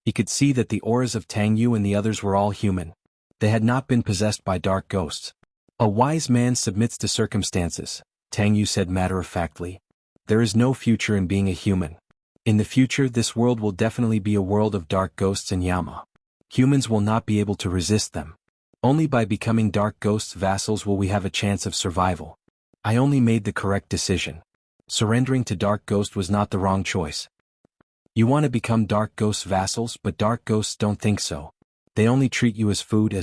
He could see that the auras of Tang Yu and the others were all human. They had not been possessed by dark ghosts. A wise man submits to circumstances, Tang Yu said matter-of-factly. There is no future in being a human. In the future, this world will definitely be a world of dark ghosts and Yama. Humans will not be able to resist them. Only by becoming dark ghosts' vassals will we have a chance of survival. I only made the correct decision. Surrendering to dark ghost was not the wrong choice. You want to become dark ghosts' vassals, but dark ghosts don't think so. They only treat you as food.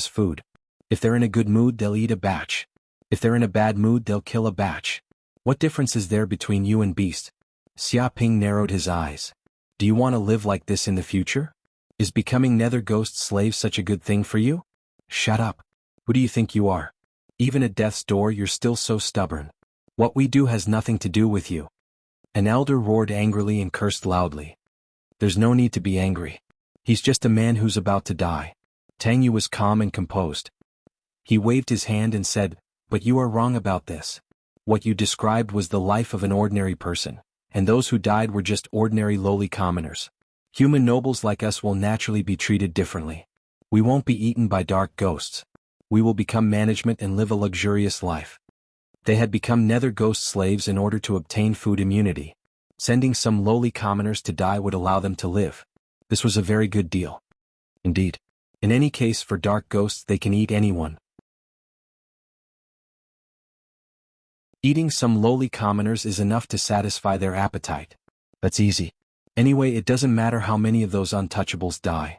If they're in a good mood, they'll eat a batch. If they're in a bad mood, they'll kill a batch. What difference is there between you and beast? Xia Ping narrowed his eyes. Do you want to live like this in the future? Is becoming nether ghost slave such a good thing for you? Shut up. Who do you think you are? Even at death's door you're still so stubborn. What we do has nothing to do with you. An elder roared angrily and cursed loudly. There's no need to be angry. He's just a man who's about to die. Tang Yu was calm and composed. He waved his hand and said, but you are wrong about this. What you described was the life of an ordinary person, and those who died were just ordinary lowly commoners. Human nobles like us will naturally be treated differently. We won't be eaten by dark ghosts. We will become management and live a luxurious life. They had become nether ghost slaves in order to obtain food immunity. Sending some lowly commoners to die would allow them to live. This was a very good deal. Indeed. In any case, for dark ghosts they can eat anyone. Eating some lowly commoners is enough to satisfy their appetite. That's easy. Anyway, it doesn't matter how many of those untouchables die.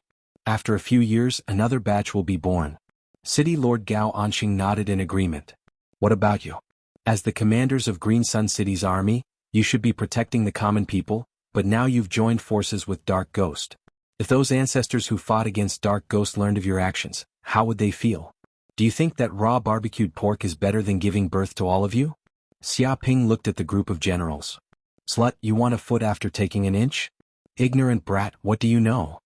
After a few years, another batch will be born. City Lord Gao Anxing nodded in agreement. What about you? As the commanders of Green Sun City's army, you should be protecting the common people, but now you've joined forces with Dark Ghost. If those ancestors who fought against Dark Ghost learned of your actions, how would they feel? Do you think that raw barbecued pork is better than giving birth to all of you? Xia Ping looked at the group of generals. Slut, you want a foot after taking an inch? Ignorant brat, what do you know?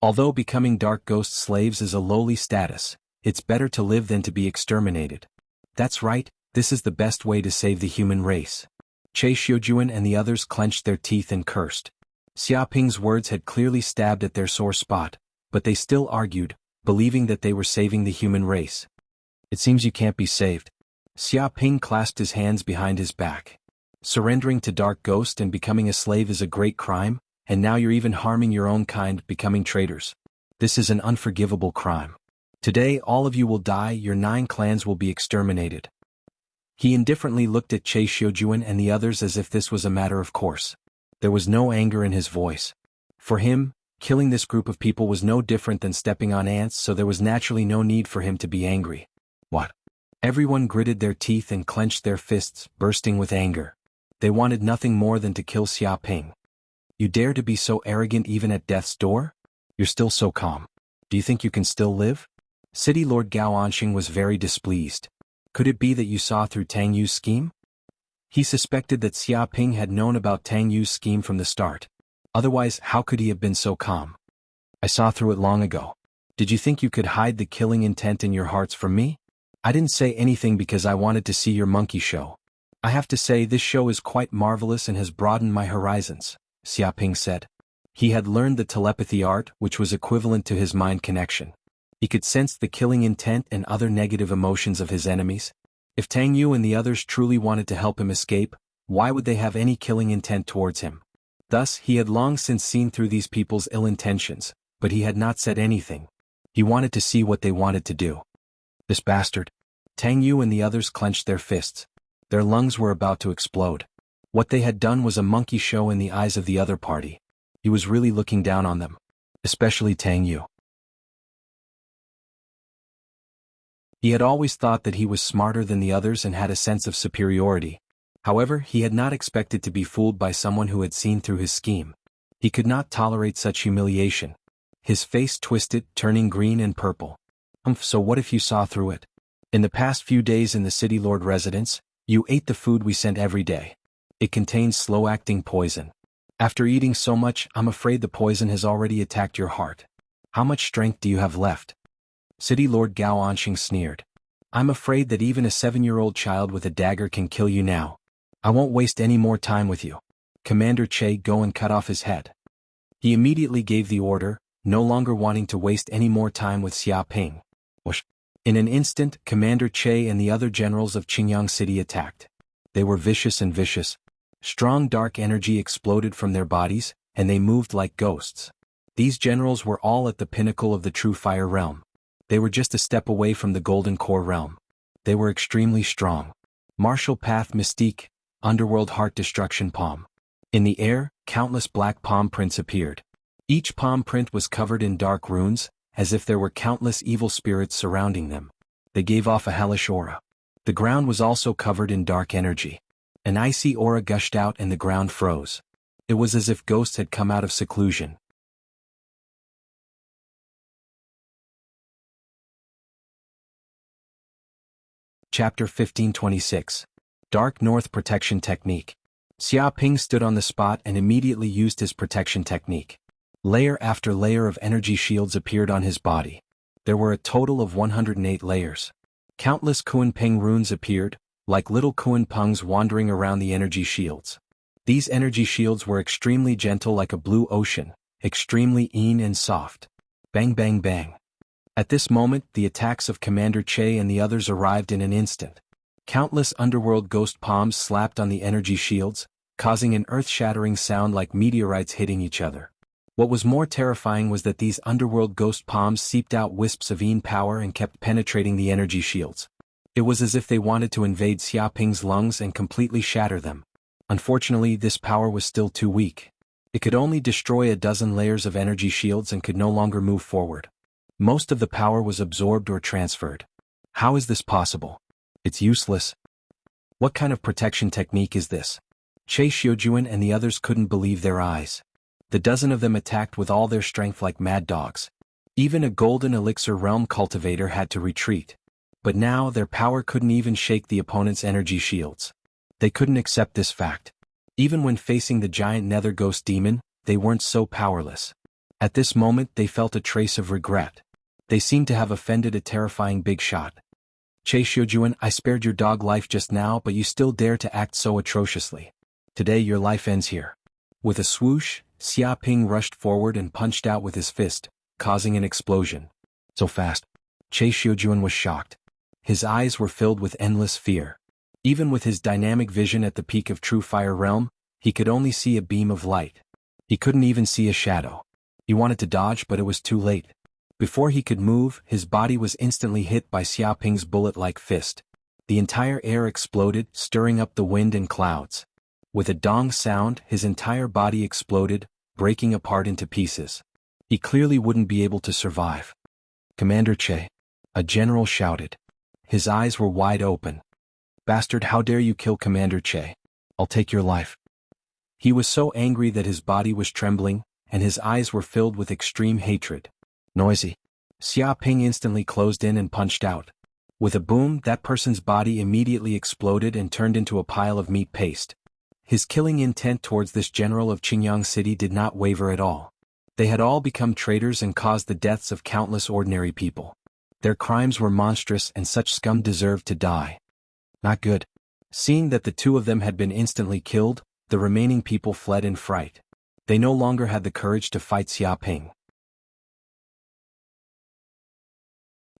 Although becoming Dark Ghost slaves is a lowly status, it's better to live than to be exterminated. That's right, this is the best way to save the human race. Che Xiujuan and the others clenched their teeth and cursed. Xia Ping's words had clearly stabbed at their sore spot, but they still argued, believing that they were saving the human race. It seems you can't be saved. Xia Ping clasped his hands behind his back. Surrendering to Dark Ghost and becoming a slave is a great crime, and now you're even harming your own kind, becoming traitors. This is an unforgivable crime. Today all of you will die, your 9 clans will be exterminated. He indifferently looked at Che Xiujuan and the others as if this was a matter of course. There was no anger in his voice. For him, killing this group of people was no different than stepping on ants, so there was naturally no need for him to be angry. What? Everyone gritted their teeth and clenched their fists, bursting with anger. They wanted nothing more than to kill Xia Ping. You dare to be so arrogant even at death's door? You're still so calm. Do you think you can still live? City Lord Gao Anxing was very displeased. Could it be that you saw through Tang Yu's scheme? He suspected that Xia Ping had known about Tang Yu's scheme from the start. Otherwise, how could he have been so calm? I saw through it long ago. Did you think you could hide the killing intent in your hearts from me? I didn't say anything because I wanted to see your monkey show. I have to say this show is quite marvelous and has broadened my horizons, Xia Ping said. He had learned the telepathy art, which was equivalent to his mind connection. He could sense the killing intent and other negative emotions of his enemies. If Tang Yu and the others truly wanted to help him escape, why would they have any killing intent towards him? Thus, he had long since seen through these people's ill intentions, but he had not said anything. He wanted to see what they wanted to do. This bastard. Tang Yu and the others clenched their fists. Their lungs were about to explode. What they had done was a monkey show in the eyes of the other party. He was really looking down on them. Especially Tang Yu. He had always thought that he was smarter than the others and had a sense of superiority. However, he had not expected to be fooled by someone who had seen through his scheme. He could not tolerate such humiliation. His face twisted, turning green and purple. So what if you saw through it? In the past few days in the City Lord residence, you ate the food we sent every day. It contains slow-acting poison. After eating so much, I'm afraid the poison has already attacked your heart. How much strength do you have left? City Lord Gao Anxing sneered. I'm afraid that even a 7-year-old child with a dagger can kill you now. I won't waste any more time with you. Commander Che, go and cut off his head. He immediately gave the order, no longer wanting to waste any more time with Xia Ping. Whoosh. In an instant, Commander Che and the other generals of Qingyang City attacked. They were vicious and vicious. Strong dark energy exploded from their bodies, and they moved like ghosts. These generals were all at the pinnacle of the true fire realm. They were just a step away from the Golden Core realm. They were extremely strong. Martial Path Mystique, Underworld Heart Destruction Palm. In the air, countless black palm prints appeared. Each palm print was covered in dark runes, as if there were countless evil spirits surrounding them. They gave off a hellish aura. The ground was also covered in dark energy. An icy aura gushed out and the ground froze. It was as if ghosts had come out of seclusion. Chapter 1526. Dark North Protection Technique. Xia Ping stood on the spot and immediately used his protection technique. Layer after layer of energy shields appeared on his body. There were a total of 108 layers. Countless Kuan-Peng runes appeared, like little Kuan-Pengs wandering around the energy shields. These energy shields were extremely gentle like a blue ocean, extremely een and soft. Bang bang bang. At this moment, the attacks of Commander Che and the others arrived in an instant. Countless underworld ghost palms slapped on the energy shields, causing an earth-shattering sound like meteorites hitting each other. What was more terrifying was that these underworld ghost palms seeped out wisps of een power and kept penetrating the energy shields. It was as if they wanted to invade Xia Ping's lungs and completely shatter them. Unfortunately, this power was still too weak. It could only destroy a dozen layers of energy shields and could no longer move forward. Most of the power was absorbed or transferred. How is this possible? It's useless. What kind of protection technique is this? Che Xiujuan and the others couldn't believe their eyes. The dozen of them attacked with all their strength like mad dogs. Even a golden elixir realm cultivator had to retreat. But now their power couldn't even shake the opponent's energy shields. They couldn't accept this fact. Even when facing the giant nether ghost demon, they weren't so powerless. At this moment they felt a trace of regret. They seemed to have offended a terrifying big shot. Che Xiujuan, I spared your dog life just now, but you still dare to act so atrociously. Today your life ends here. With a swoosh, Xia Ping rushed forward and punched out with his fist, causing an explosion. So fast. Che Xiujuan was shocked. His eyes were filled with endless fear. Even with his dynamic vision at the peak of True Fire Realm, he could only see a beam of light. He couldn't even see a shadow. He wanted to dodge, but it was too late. Before he could move, his body was instantly hit by Xia Ping's bullet-like fist. The entire air exploded, stirring up the wind and clouds. With a dong sound, his entire body exploded, breaking apart into pieces. He clearly wouldn't be able to survive. Commander Che, a general shouted. His eyes were wide open. Bastard, how dare you kill Commander Che? I'll take your life. He was so angry that his body was trembling, and his eyes were filled with extreme hatred. Noisy. Xia Ping instantly closed in and punched out. With a boom, that person's body immediately exploded and turned into a pile of meat paste. His killing intent towards this general of Qingyang City did not waver at all. They had all become traitors and caused the deaths of countless ordinary people. Their crimes were monstrous and such scum deserved to die. Not good. Seeing that the two of them had been instantly killed, the remaining people fled in fright. They no longer had the courage to fight Xia Ping.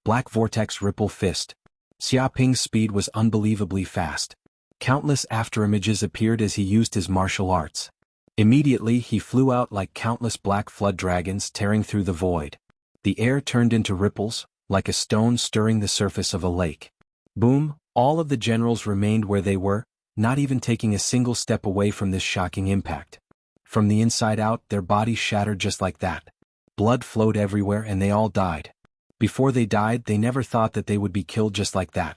Black Vortex Ripple Fist. Xia Ping's speed was unbelievably fast. Countless afterimages appeared as he used his martial arts. Immediately he flew out like countless black flood dragons tearing through the void. The air turned into ripples, like a stone stirring the surface of a lake. Boom, all of the generals remained where they were, not even taking a single step away from this shocking impact. From the inside out, their bodies shattered just like that. Blood flowed everywhere and they all died. Before they died, they never thought that they would be killed just like that.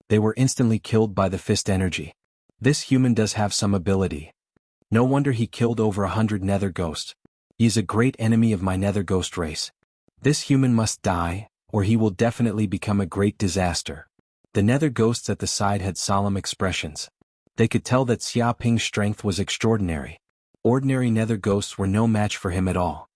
They were instantly killed by the fist energy. This human does have some ability. No wonder he killed over 100 nether ghosts. He is a great enemy of my nether ghost race. This human must die, or he will definitely become a great disaster. The nether ghosts at the side had solemn expressions. They could tell that Xia Ping's strength was extraordinary. Ordinary nether ghosts were no match for him at all.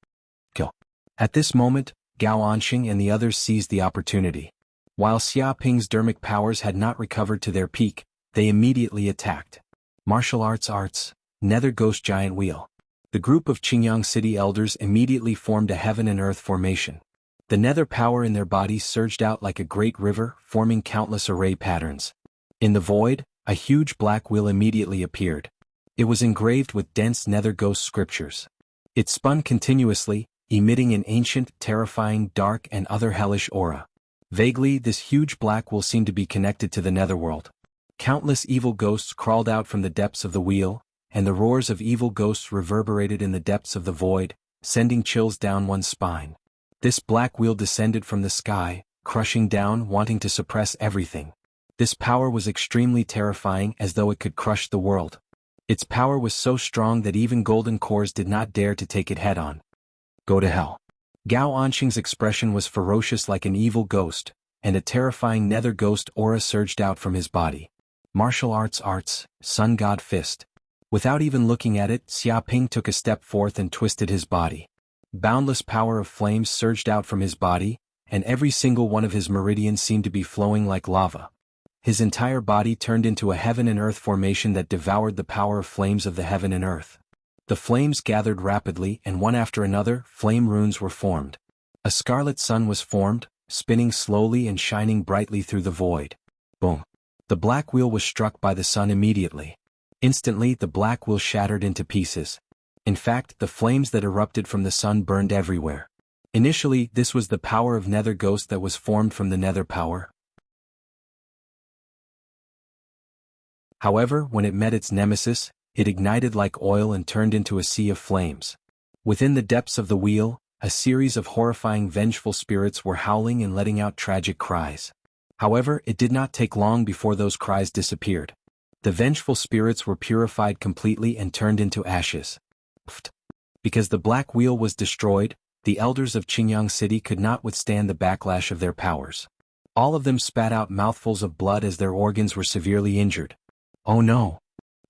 Kill. At this moment, Gao Anxing and the others seized the opportunity. While Xia Ping's dermic powers had not recovered to their peak, they immediately attacked. Martial arts, Nether Ghost Giant Wheel. The group of Qingyang City elders immediately formed a heaven and earth formation. The nether power in their bodies surged out like a great river, forming countless array patterns. In the void, a huge black wheel immediately appeared. It was engraved with dense nether ghost scriptures. It spun continuously, emitting an ancient, terrifying, dark and other hellish aura. Vaguely, this huge black wheel seemed to be connected to the netherworld. Countless evil ghosts crawled out from the depths of the wheel, and the roars of evil ghosts reverberated in the depths of the void, sending chills down one's spine. This black wheel descended from the sky, crushing down, wanting to suppress everything. This power was extremely terrifying, as though it could crush the world. Its power was so strong that even golden cores did not dare to take it head-on. Go to hell. Gao Anxing's expression was ferocious like an evil ghost, and a terrifying nether ghost aura surged out from his body. Martial arts, Sun God Fist. Without even looking at it, Xia Ping took a step forth and twisted his body. Boundless power of flames surged out from his body, and every single one of his meridians seemed to be flowing like lava. His entire body turned into a heaven and earth formation that devoured the power of flames of the heaven and earth. The flames gathered rapidly, and one after another, flame runes were formed. A scarlet sun was formed, spinning slowly and shining brightly through the void. Boom. The black wheel was struck by the sun immediately. Instantly, the black wheel shattered into pieces. In fact, the flames that erupted from the sun burned everywhere. Initially, this was the power of nether ghost that was formed from the nether power. However, when it met its nemesis, It ignited like oil and turned into a sea of flames. Within the depths of the wheel, a series of horrifying vengeful spirits were howling and letting out tragic cries. However, it did not take long before those cries disappeared. The vengeful spirits were purified completely and turned into ashes. Because the black wheel was destroyed, the elders of Qingyang City could not withstand the backlash of their powers. All of them spat out mouthfuls of blood as their organs were severely injured. Oh no!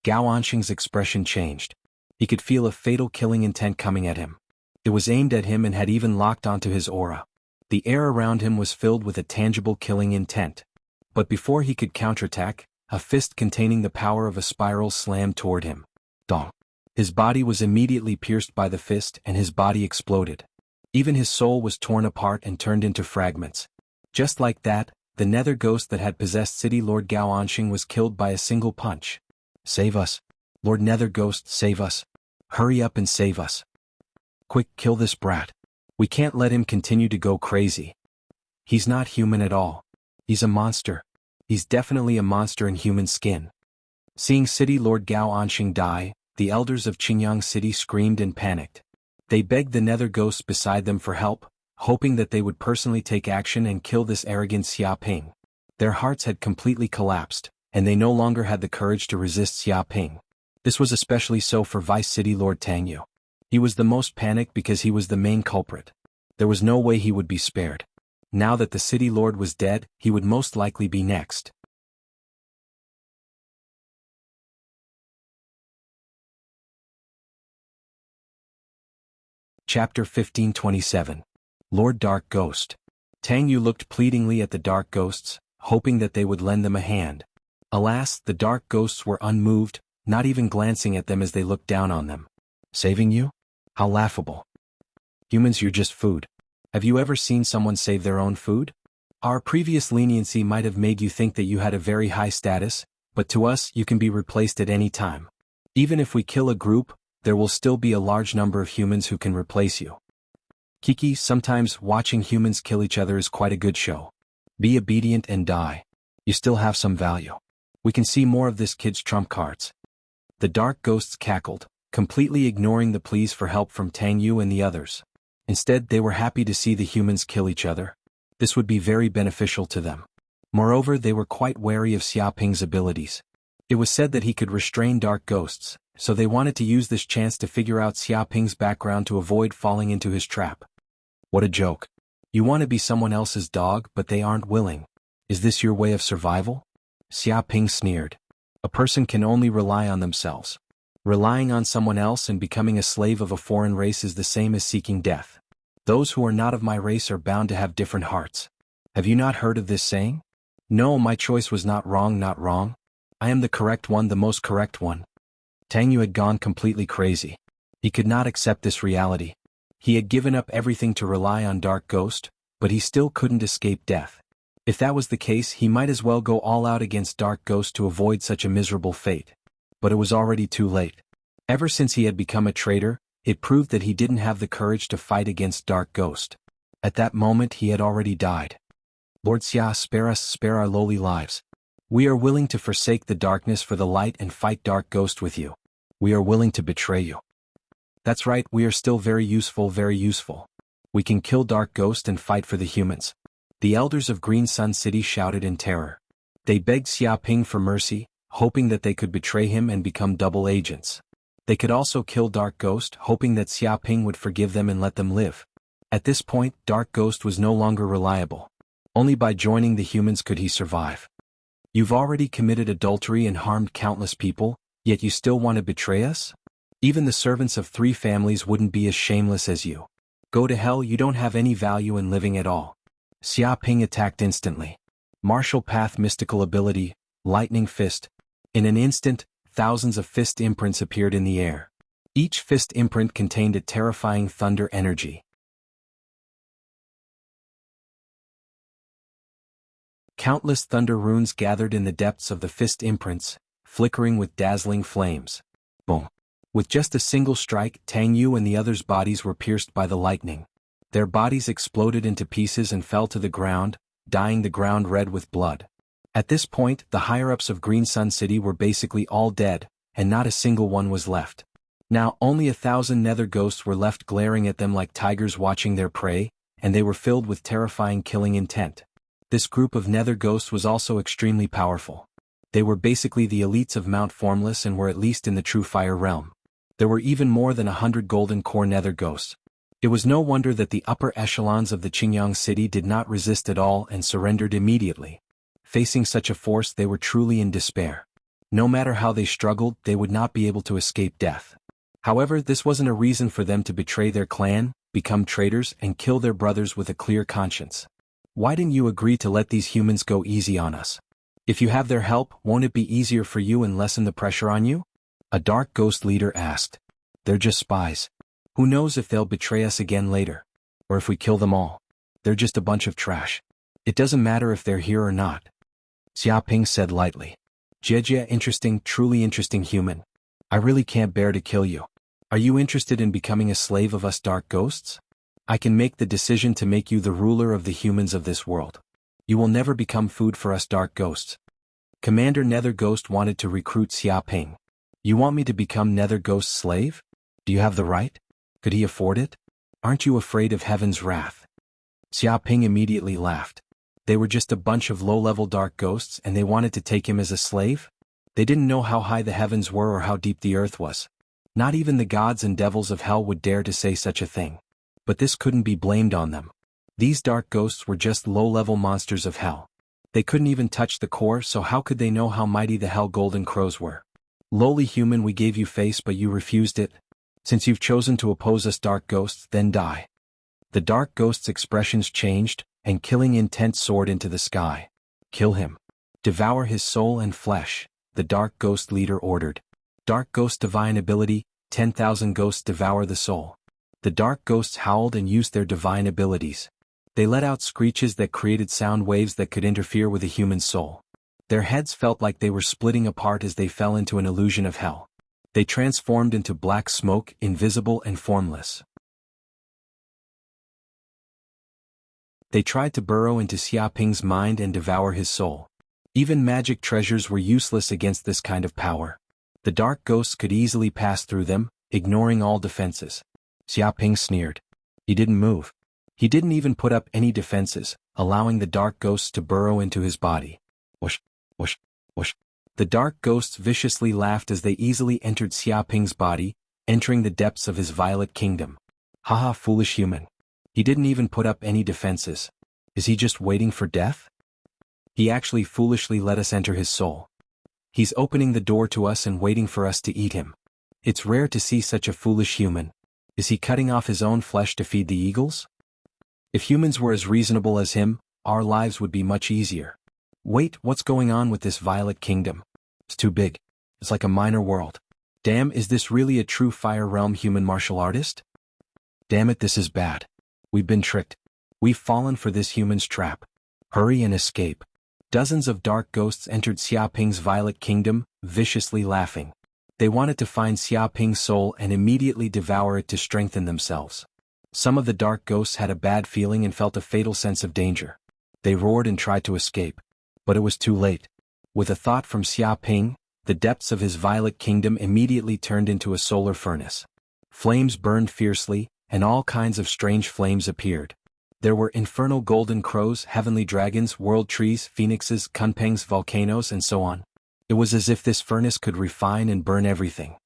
Gao Anxing's expression changed. He could feel a fatal killing intent coming at him. It was aimed at him and had even locked onto his aura. The air around him was filled with a tangible killing intent. But before he could counterattack, a fist containing the power of a spiral slammed toward him. Dong! His body was immediately pierced by the fist and his body exploded. Even his soul was torn apart and turned into fragments. Just like that, the nether ghost that had possessed City Lord Gao Anxing was killed by a single punch. Save us. Lord Nether Ghost, save us. Hurry up and save us. Quick, kill this brat. We can't let him continue to go crazy. He's not human at all. He's a monster. He's definitely a monster in human skin. Seeing City Lord Gao Anxing die, the elders of Qingyang City screamed and panicked. They begged the nether ghosts beside them for help, hoping that they would personally take action and kill this arrogant Xia Ping. Their hearts had completely collapsed, and they no longer had the courage to resist Xia Ping. This was especially so for Vice City Lord Tang Yu. He was the most panicked because he was the main culprit. There was no way he would be spared. Now that the City Lord was dead, he would most likely be next. Chapter 1527. Lord Dark Ghost. Tang Yu looked pleadingly at the dark ghosts, hoping that they would lend them a hand. Alas, the dark ghosts were unmoved, not even glancing at them as they looked down on them. Saving you? How laughable. Humans, you're just food. Have you ever seen someone save their own food? Our previous leniency might have made you think that you had a very high status, but to us you can be replaced at any time. Even if we kill a group, there will still be a large number of humans who can replace you. Kiki, sometimes watching humans kill each other is quite a good show. Be obedient and die. You still have some value. We can see more of this kid's trump cards. The dark ghosts cackled, completely ignoring the pleas for help from Tang Yu and the others. Instead, they were happy to see the humans kill each other. This would be very beneficial to them. Moreover, they were quite wary of Xia Ping's abilities. It was said that he could restrain dark ghosts, so they wanted to use this chance to figure out Xia Ping's background to avoid falling into his trap. What a joke. You want to be someone else's dog, but they aren't willing. Is this your way of survival? Xia Ping sneered. A person can only rely on themselves. Relying on someone else and becoming a slave of a foreign race is the same as seeking death. Those who are not of my race are bound to have different hearts. Have you not heard of this saying? No, my choice was not wrong, not wrong. I am the correct one, the most correct one. Tang Yu had gone completely crazy. He could not accept this reality. He had given up everything to rely on Dark Ghost, but he still couldn't escape death. If that was the case, he might as well go all out against Dark Ghost to avoid such a miserable fate. But it was already too late. Ever since he had become a traitor, it proved that he didn't have the courage to fight against Dark Ghost. At that moment he had already died. Lord Xia, spare us, spare our lowly lives. We are willing to forsake the darkness for the light and fight Dark Ghost with you. We are willing to betray you. That's right, we are still very useful, very useful. We can kill Dark Ghost and fight for the humans. The elders of Green Sun City shouted in terror. They begged Xia Ping for mercy, hoping that they could betray him and become double agents. They could also kill Dark Ghost, hoping that Xia Ping would forgive them and let them live. At this point, Dark Ghost was no longer reliable. Only by joining the humans could he survive. You've already committed adultery and harmed countless people, yet you still want to betray us? Even the servants of 3 families wouldn't be as shameless as you. Go to hell, you don't have any value in living at all. Xia Ping attacked instantly. Martial Path mystical ability, Lightning Fist. In an instant, thousands of fist imprints appeared in the air. Each fist imprint contained a terrifying thunder energy. Countless thunder runes gathered in the depths of the fist imprints, flickering with dazzling flames. Boom. With just a single strike, Tang Yu and the others' bodies were pierced by the lightning. Their bodies exploded into pieces and fell to the ground, dyeing the ground red with blood. At this point, the higher-ups of Green Sun City were basically all dead, and not a single one was left. Now only 1,000 nether ghosts were left glaring at them like tigers watching their prey, and they were filled with terrifying killing intent. This group of nether ghosts was also extremely powerful. They were basically the elites of Mount Formless and were at least in the true fire realm. There were even more than 100 golden core nether ghosts. It was no wonder that the upper echelons of the Qingyang city did not resist at all and surrendered immediately. Facing such a force, they were truly in despair. No matter how they struggled, they would not be able to escape death. However, this wasn't a reason for them to betray their clan, become traitors, and kill their brothers with a clear conscience. Why didn't you agree to let these humans go easy on us? If you have their help, won't it be easier for you and lessen the pressure on you? A dark ghost leader asked. They're just spies. Who knows if they'll betray us again later? Or if we kill them all? They're just a bunch of trash. It doesn't matter if they're here or not. Xiaoping said lightly. Jejia, interesting, truly interesting human. I really can't bear to kill you. Are you interested in becoming a slave of us dark ghosts? I can make the decision to make you the ruler of the humans of this world. You will never become food for us dark ghosts. Commander Nether Ghost wanted to recruit Xiaoping. You want me to become Nether Ghost's slave? Do you have the right? Could he afford it? Aren't you afraid of heaven's wrath? Xiaoping immediately laughed. They were just a bunch of low-level dark ghosts and they wanted to take him as a slave? They didn't know how high the heavens were or how deep the earth was. Not even the gods and devils of hell would dare to say such a thing. But this couldn't be blamed on them. These dark ghosts were just low-level monsters of hell. They couldn't even touch the core, so how could they know how mighty the hell golden crows were? Lowly human, we gave you face but you refused it. Since you've chosen to oppose us dark ghosts, then die. The dark ghost's expressions changed, and killing intent soared into the sky. Kill him. Devour his soul and flesh, the dark ghost leader ordered. Dark ghost divine ability, 10,000 ghosts devour the soul. The dark ghosts howled and used their divine abilities. They let out screeches that created sound waves that could interfere with a human soul. Their heads felt like they were splitting apart as they fell into an illusion of hell. They transformed into black smoke, invisible and formless. They tried to burrow into Xiaoping's mind and devour his soul. Even magic treasures were useless against this kind of power. The dark ghosts could easily pass through them, ignoring all defenses. Xiaoping sneered. He didn't move. He didn't even put up any defenses, allowing the dark ghosts to burrow into his body. Whoosh, whoosh, whoosh. The dark ghosts viciously laughed as they easily entered Xiaoping's body, entering the depths of his violet kingdom. Haha, foolish human. He didn't even put up any defenses. Is he just waiting for death? He actually foolishly let us enter his soul. He's opening the door to us and waiting for us to eat him. It's rare to see such a foolish human. Is he cutting off his own flesh to feed the eagles? If humans were as reasonable as him, our lives would be much easier. Wait, what's going on with this violet kingdom? It's too big. It's like a minor world. Damn, is this really a true fire realm human martial artist? Damn it, this is bad. We've been tricked. We've fallen for this human's trap. Hurry and escape. Dozens of dark ghosts entered Xiaoping's violet kingdom, viciously laughing. They wanted to find Xiaoping's soul and immediately devour it to strengthen themselves. Some of the dark ghosts had a bad feeling and felt a fatal sense of danger. They roared and tried to escape. But it was too late. With a thought from Xiaoping, the depths of his violet kingdom immediately turned into a solar furnace. Flames burned fiercely, and all kinds of strange flames appeared. There were infernal golden crows, heavenly dragons, world trees, phoenixes, kunpangs, volcanoes, and so on. It was as if this furnace could refine and burn everything.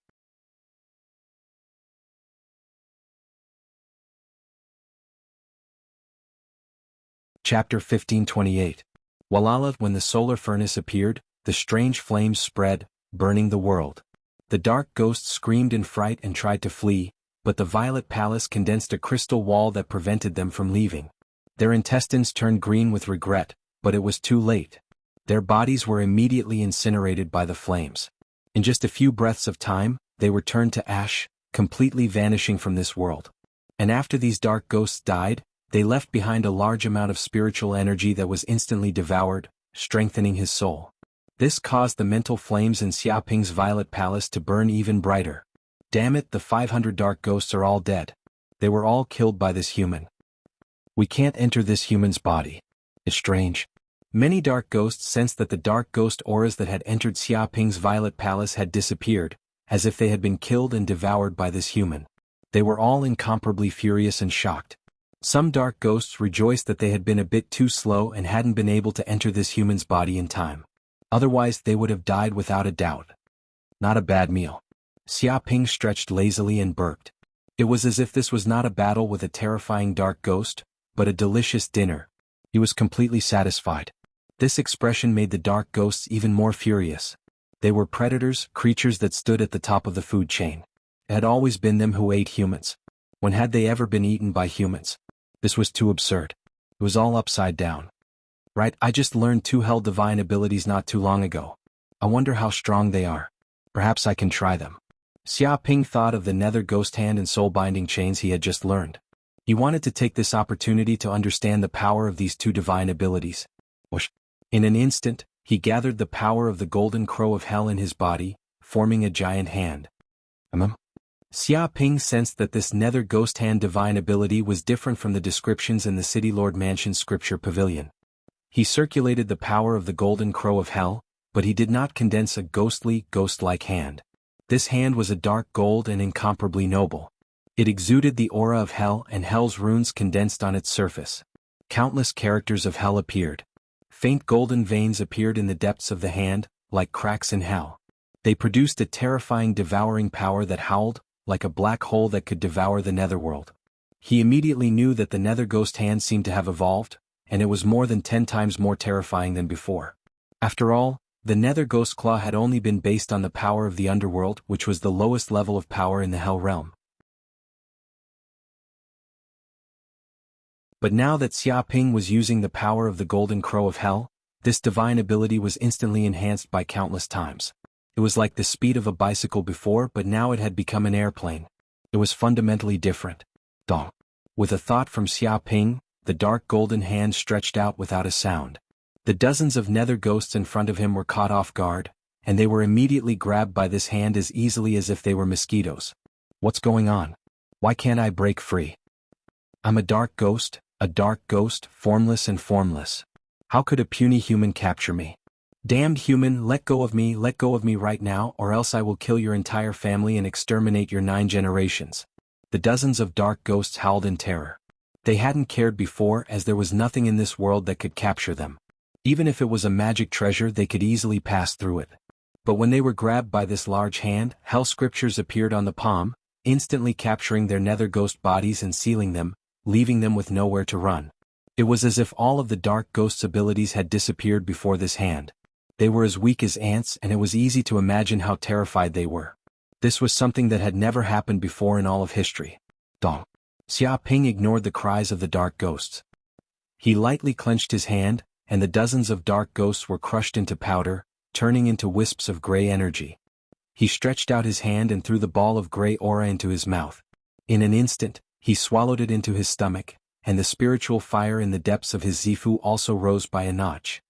Chapter 1528. Walala, when the solar furnace appeared, the strange flames spread, burning the world. The dark ghosts screamed in fright and tried to flee, but the violet palace condensed a crystal wall that prevented them from leaving. Their intestines turned green with regret, but it was too late. Their bodies were immediately incinerated by the flames. In just a few breaths of time, they were turned to ash, completely vanishing from this world. And after these dark ghosts died, they left behind a large amount of spiritual energy that was instantly devoured, strengthening his soul. This caused the mental flames in Xiaoping's violet palace to burn even brighter. Damn it, the 500 dark ghosts are all dead. They were all killed by this human. We can't enter this human's body. It's strange. Many dark ghosts sensed that the dark ghost auras that had entered Xiaoping's violet palace had disappeared, as if they had been killed and devoured by this human. They were all incomparably furious and shocked. Some dark ghosts rejoiced that they had been a bit too slow and hadn't been able to enter this human's body in time. Otherwise they would have died without a doubt. Not a bad meal. Xia Ping stretched lazily and burped. It was as if this was not a battle with a terrifying dark ghost, but a delicious dinner. He was completely satisfied. This expression made the dark ghosts even more furious. They were predators, creatures that stood at the top of the food chain. It had always been them who ate humans. When had they ever been eaten by humans? This was too absurd. It was all upside down. Right, I just learned 2 hell divine abilities not too long ago. I wonder how strong they are. Perhaps I can try them. Xia Ping thought of the nether ghost hand and soul binding chains he had just learned. He wanted to take this opportunity to understand the power of these 2 divine abilities. Whoosh. In an instant, he gathered the power of the golden crow of hell in his body, forming a giant hand. Xia Ping sensed that this nether ghost hand divine ability was different from the descriptions in the City Lord Mansion's scripture pavilion. He circulated the power of the golden crow of hell, but he did not condense a ghostly, ghost-like hand. This hand was a dark gold and incomparably noble. It exuded the aura of hell and hell's runes condensed on its surface. Countless characters of hell appeared. Faint golden veins appeared in the depths of the hand, like cracks in hell. They produced a terrifying devouring power that howled, like a black hole that could devour the netherworld. He immediately knew that the nether ghost hand seemed to have evolved, and it was more than 10 times more terrifying than before. After all, the nether ghost claw had only been based on the power of the underworld, which was the lowest level of power in the hell realm. But now that Xia Ping was using the power of the golden crow of hell, this divine ability was instantly enhanced by countless times. It was like the speed of a bicycle before, but now it had become an airplane. It was fundamentally different. Dong. With a thought from Xia Ping, the dark golden hand stretched out without a sound. The dozens of nether ghosts in front of him were caught off guard, and they were immediately grabbed by this hand as easily as if they were mosquitoes. What's going on? Why can't I break free? I'm a dark ghost, formless and formless. How could a puny human capture me? Damned human, let go of me right now, or else I will kill your entire family and exterminate your 9 generations. The dozens of dark ghosts howled in terror. They hadn't cared before, as there was nothing in this world that could capture them. Even if it was a magic treasure, they could easily pass through it. But when they were grabbed by this large hand, hell scriptures appeared on the palm, instantly capturing their nether ghost bodies and sealing them, leaving them with nowhere to run. It was as if all of the dark ghost's abilities had disappeared before this hand. They were as weak as ants, and it was easy to imagine how terrified they were. This was something that had never happened before in all of history. Dong. Xia Ping ignored the cries of the dark ghosts. He lightly clenched his hand, and the dozens of dark ghosts were crushed into powder, turning into wisps of gray energy. He stretched out his hand and threw the ball of gray aura into his mouth. In an instant, he swallowed it into his stomach, and the spiritual fire in the depths of his Zifu also rose by a notch.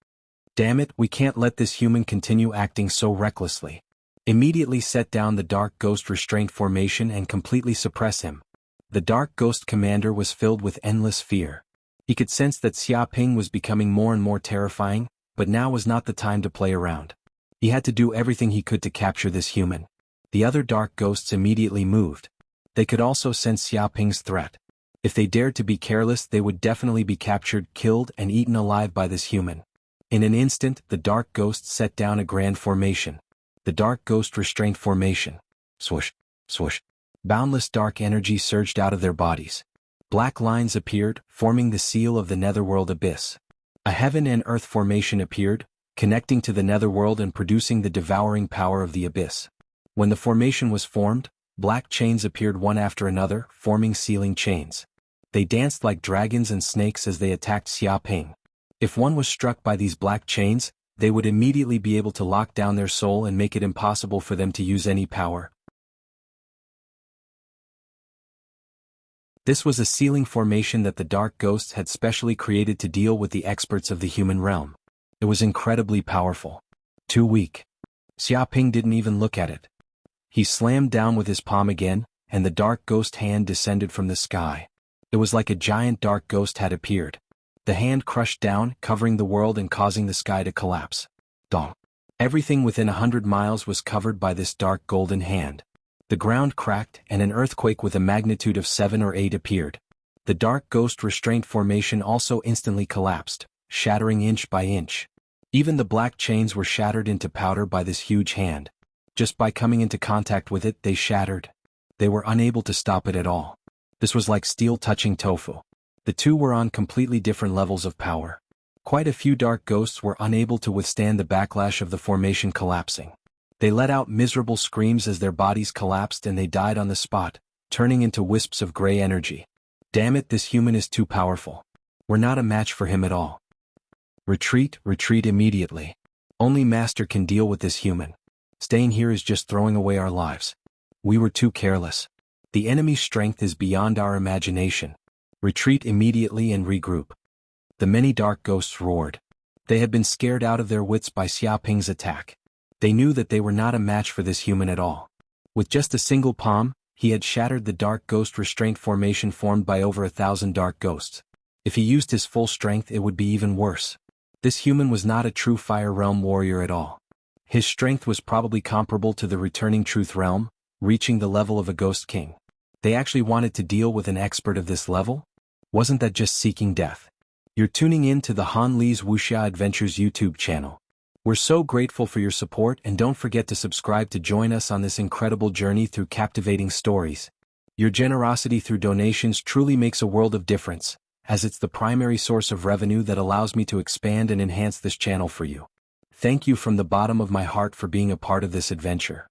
Damn it, we can't let this human continue acting so recklessly. Immediately set down the dark ghost restraint formation and completely suppress him. The dark ghost commander was filled with endless fear. He could sense that Xia Ping was becoming more and more terrifying, but now was not the time to play around. He had to do everything he could to capture this human. The other dark ghosts immediately moved. They could also sense Xia Ping's threat. If they dared to be careless, they would definitely be captured, killed, and eaten alive by this human. In an instant, the dark ghosts set down a grand formation. The dark ghost restraint formation. Swoosh, swoosh. Boundless dark energy surged out of their bodies. Black lines appeared, forming the seal of the netherworld abyss. A heaven and earth formation appeared, connecting to the netherworld and producing the devouring power of the abyss. When the formation was formed, black chains appeared one after another, forming sealing chains. They danced like dragons and snakes as they attacked Xia Ping. If one was struck by these black chains, they would immediately be able to lock down their soul and make it impossible for them to use any power. This was a sealing formation that the dark ghosts had specially created to deal with the experts of the human realm. It was incredibly powerful. Too weak. Xia Ping didn't even look at it. He slammed down with his palm again, and the dark ghost hand descended from the sky. It was like a giant dark ghost had appeared. The hand crushed down, covering the world and causing the sky to collapse. Dong. Everything within 100 miles was covered by this dark golden hand. The ground cracked and an earthquake with a magnitude of 7 or 8 appeared. The dark ghost restraint formation also instantly collapsed, shattering inch by inch. Even the black chains were shattered into powder by this huge hand. Just by coming into contact with it, they shattered. They were unable to stop it at all. This was like steel touching tofu. The two were on completely different levels of power. Quite a few dark ghosts were unable to withstand the backlash of the formation collapsing. They let out miserable screams as their bodies collapsed and they died on the spot, turning into wisps of gray energy. Damn it, this human is too powerful. We're not a match for him at all. Retreat, retreat immediately. Only Master can deal with this human. Staying here is just throwing away our lives. We were too careless. The enemy's strength is beyond our imagination. Retreat immediately and regroup. The many dark ghosts roared. They had been scared out of their wits by Xiaoping's attack. They knew that they were not a match for this human at all. With just a single palm, he had shattered the dark ghost restraint formation formed by over 1,000 dark ghosts. If he used his full strength, it would be even worse. This human was not a true Fire Realm warrior at all. His strength was probably comparable to the returning Truth Realm, reaching the level of a Ghost King. They actually wanted to deal with an expert of this level? Wasn't that just seeking death? You're tuning in to the Han Li's Wuxia Adventures YouTube channel. We're so grateful for your support, and don't forget to subscribe to join us on this incredible journey through captivating stories. Your generosity through donations truly makes a world of difference, as it's the primary source of revenue that allows me to expand and enhance this channel for you. Thank you from the bottom of my heart for being a part of this adventure.